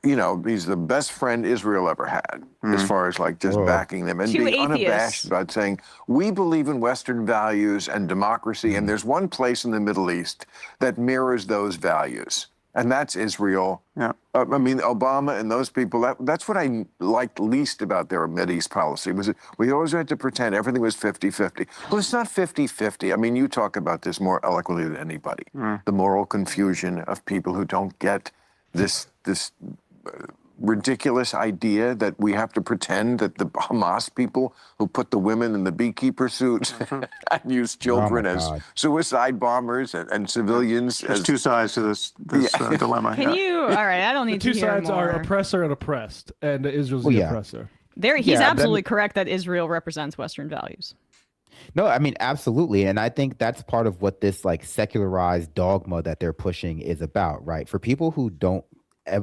he's the best friend Israel ever had, as far as just backing them and being unabashed about saying, we believe in Western values and democracy, and there's one place in the Middle East that mirrors those values, and that's Israel. Yeah. Obama and those people, that's what I liked least about their Mideast policy, was we always had to pretend everything was 50-50. Well, it's not 50-50. You talk about this more eloquently than anybody. The moral confusion of people who don't get this ridiculous idea that we have to pretend that the Hamas people who put the women in the beekeeper suits and use children as suicide bombers and civilians. There's two sides to this dilemma. Can you? All right, I don't need the to two hear sides more. are oppressor and oppressed, and Israel's the oppressor. He's absolutely correct that Israel represents Western values. No, I mean, absolutely. And I think that's part of what this like secularized dogma that they're pushing is about, right? For people who don't,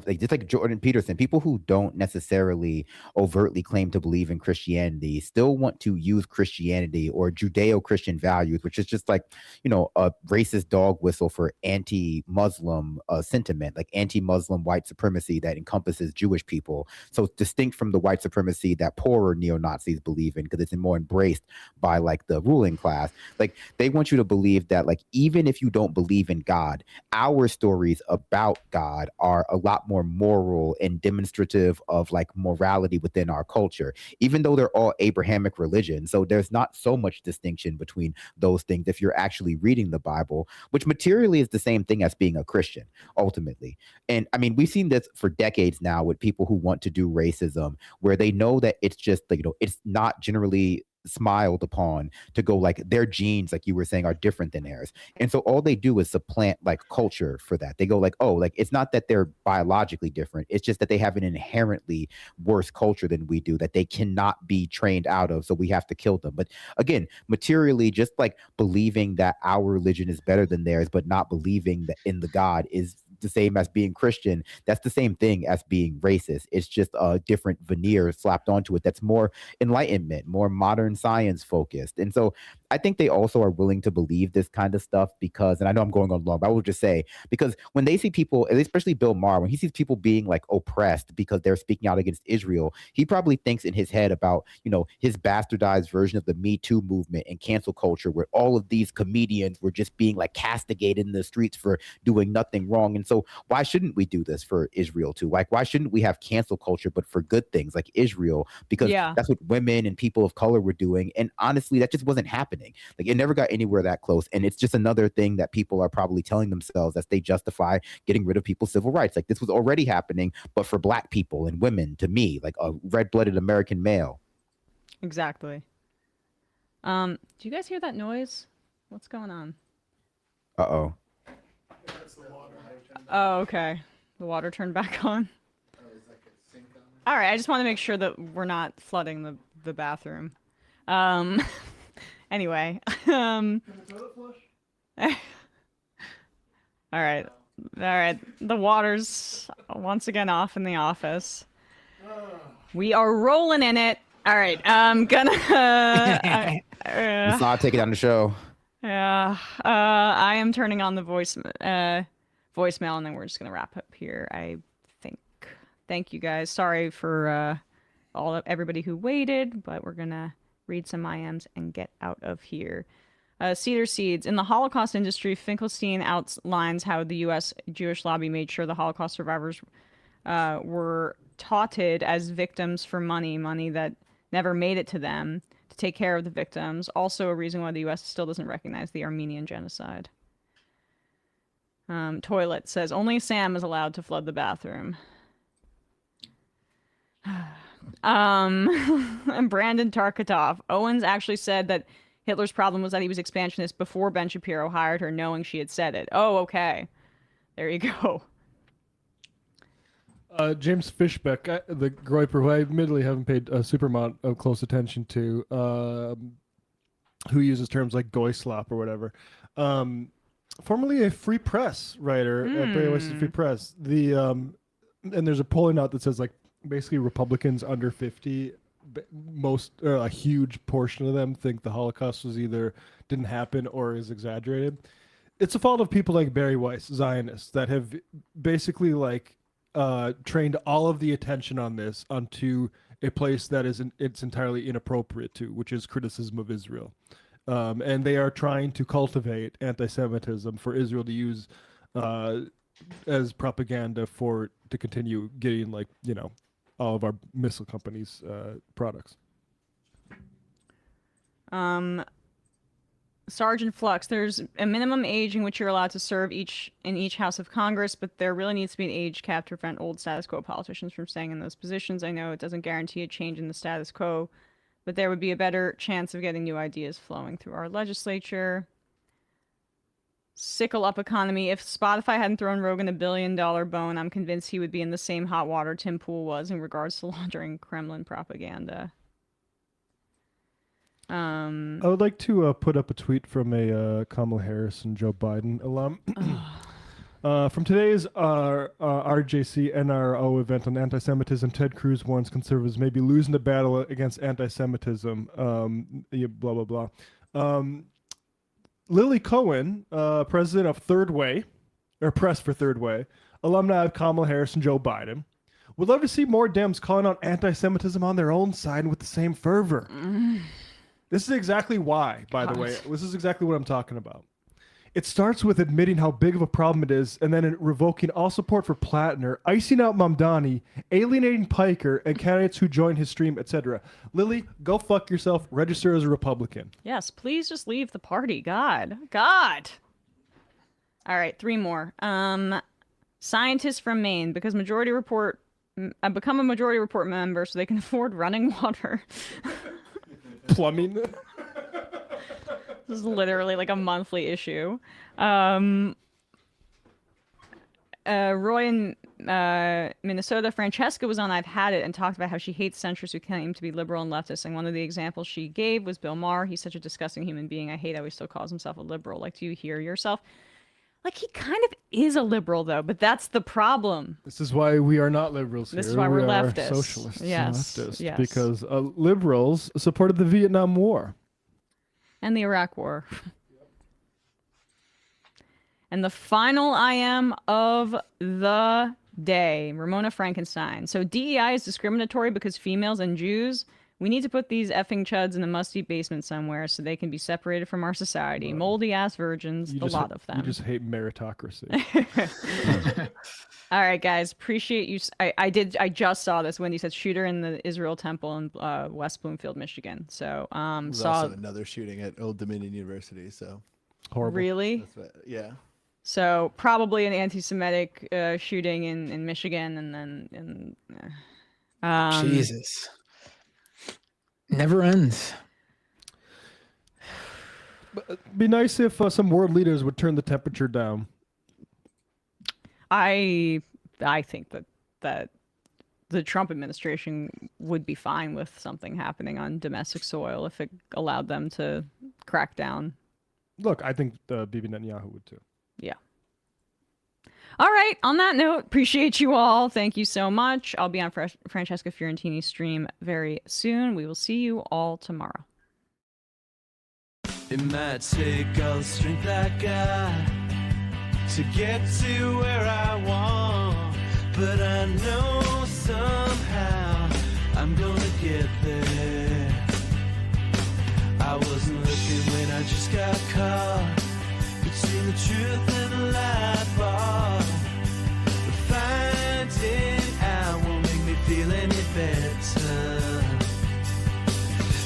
like, just like Jordan Peterson, people who don't necessarily overtly claim to believe in Christianity still want to use Christianity or Judeo-Christian values, which is just like, a racist dog whistle for anti-Muslim sentiment, like anti-Muslim white supremacy that encompasses Jewish people. So it's distinct from the white supremacy that poorer neo-Nazis believe in because it's more embraced by like the ruling class. Like they want you to believe that like even if you don't believe in God, our stories about God are a lot more moral and demonstrative of like morality within our culture, even though they're all Abrahamic religions. So there's not so much distinction between those things if you're actually reading the Bible, which materially is the same thing as being a Christian ultimately. And I mean, we've seen this for decades now with people who want to do racism, where they know that it's just like, it's not generally smiled upon to go like their genes, like you were saying, are different than theirs. And so all they do is supplant like culture for that. They go like, oh, like it's not that they're biologically different. It's just that they have an inherently worse culture than we do that they cannot be trained out of. So we have to kill them. But again, materially, just like believing that our religion is better than theirs, but not believing that in the God is the same as being Christian. That's the same thing as being racist. It's just a different veneer slapped onto it that's more enlightenment, more modern science focused. And so I think they also are willing to believe this kind of stuff because, and I know I'm going on long, but I will just say, because when they see people, especially Bill Maher, when he sees people being like oppressed because they're speaking out against Israel, he probably thinks in his head about, his bastardized version of the Me Too movement and cancel culture, where all of these comedians were just being like castigated in the streets for doing nothing wrong. And so why shouldn't we do this for Israel too? Like, why shouldn't we have cancel culture, but for good things like Israel? Because that's what women and people of color were doing. And honestly, that just wasn't happening. Like it never got anywhere that close. And it's just another thing that people are probably telling themselves as they justify getting rid of people's civil rights. Like this was already happening, but for black people and women, to me, like a red-blooded American male. Exactly. Do you guys hear that noise? What's going on? Uh-oh. Oh, okay. The water turned back on. All right, I just want to make sure that we're not flooding the bathroom. Anyway. All right. The water's once again off in the office. We are rolling in it. All right. I'm gonna. Let's not take it on the show. Yeah. I am turning on the voicemail, and then we're just gonna wrap up here, I think. Thank you guys. Sorry for everybody who waited, but we're gonna read some IMs and get out of here. Cedar Seeds. In the Holocaust industry, Finkelstein outlines how the U.S. Jewish lobby made sure the Holocaust survivors were touted as victims for money that never made it to them, to take care of the victims. Also a reason why the U.S. still doesn't recognize the Armenian genocide. Toilet says, only Sam is allowed to flood the bathroom. And Brandon Tarkatov. Owens actually said that Hitler's problem was that he was expansionist before Ben Shapiro hired her, knowing she had said it. Oh, okay. There you go. James Fishbeck, the Groiper, who I admittedly haven't paid a super amount of close attention to, who uses terms like goy slop or whatever. Formerly a Free Press writer at Barry Weiss's Free Press. And there's a polling out that says like basically Republicans under 50, a huge portion of them think the Holocaust was either didn't happen or is exaggerated. It's a fault of people like Barry Weiss, Zionists, that have basically like trained all of the attention on this onto a place that it's entirely inappropriate to, which is criticism of Israel. And they are trying to cultivate anti-Semitism for Israel to use as propaganda to continue getting all of our missile companies' products. Sergeant Flux, there's a minimum age in which you're allowed to serve in each House of Congress, but there really needs to be an age cap to prevent old status quo politicians from staying in those positions. I know it doesn't guarantee a change in the status quo, but there would be a better chance of getting new ideas flowing through our legislature. Sickle up economy. If Spotify hadn't thrown Rogan $1 billion bone, I'm convinced he would be in the same hot water Tim Pool was in regards to laundering Kremlin propaganda. I would like to put up a tweet from a Kamala Harris and Joe Biden alum. From today's RJC NRO event on anti-Semitism, Ted Cruz warns conservatives may be losing the battle against anti-Semitism. Blah, blah, blah. Lily Cohen, president of Third Way, or Press for Third Way, alumni of Kamala Harris and Joe Biden, would love to see more Dems calling out anti-Semitism on their own side and with the same fervor. This is exactly why, by the way. This is exactly what I'm talking about. It starts with admitting how big of a problem it is, and then revoking all support for Plattner, icing out Mamdani, alienating Piker, and candidates who join his stream, etc. Lily, go fuck yourself. Register as a Republican. Yes, please just leave the party. God. All right, 3 more. Scientists from Maine, because Majority Report, become a Majority Report member so they can afford running water. Plumbing. This is literally like a monthly issue. Roy in Minnesota, Francesca was on I've Had It and talked about how she hates centrists who claim to be liberal and leftist. And one of the examples she gave was Bill Maher. He's such a disgusting human being. I hate how he still calls himself a liberal. Like, do you hear yourself? Like, he kind of is a liberal, though, but that's the problem. This is why we are not liberals here. This is why we're leftists. Socialists Yes, and leftists. yes. Because liberals supported the Vietnam War. And the Iraq War. And the final IM of the day, Ramona Frankenstein. So DEI is discriminatory because females and Jews, we need to put these effing chuds in the musty basement somewhere so they can be separated from our society. Moldy ass virgins, a lot of them. You just hate meritocracy. All right, guys, appreciate you. I just saw this. Wendy said shooter in the Israel Temple in West Bloomfield, Michigan. So There's saw also another shooting at Old Dominion University. So horrible. Really? That's what, yeah. So probably an anti-Semitic shooting in Michigan, and then Jesus, never ends. But it'd be nice if some world leaders would turn the temperature down. I think that the Trump administration would be fine with something happening on domestic soil if it allowed them to crack down. Look, I think Bibi Netanyahu would too. Yeah. All right. On that note, appreciate you all. Thank you so much. I'll be on Francesca Fiorentini's stream very soon. We will see you all tomorrow. It might take all the strength I got to get to where I want, but I know somehow I'm gonna get there. I wasn't looking when I just got caught between the truth and the lie bar, but finding out won't make me feel any better.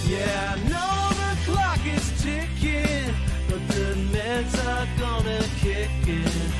Yeah, I know the clock is ticking, but the meds are gonna kick in.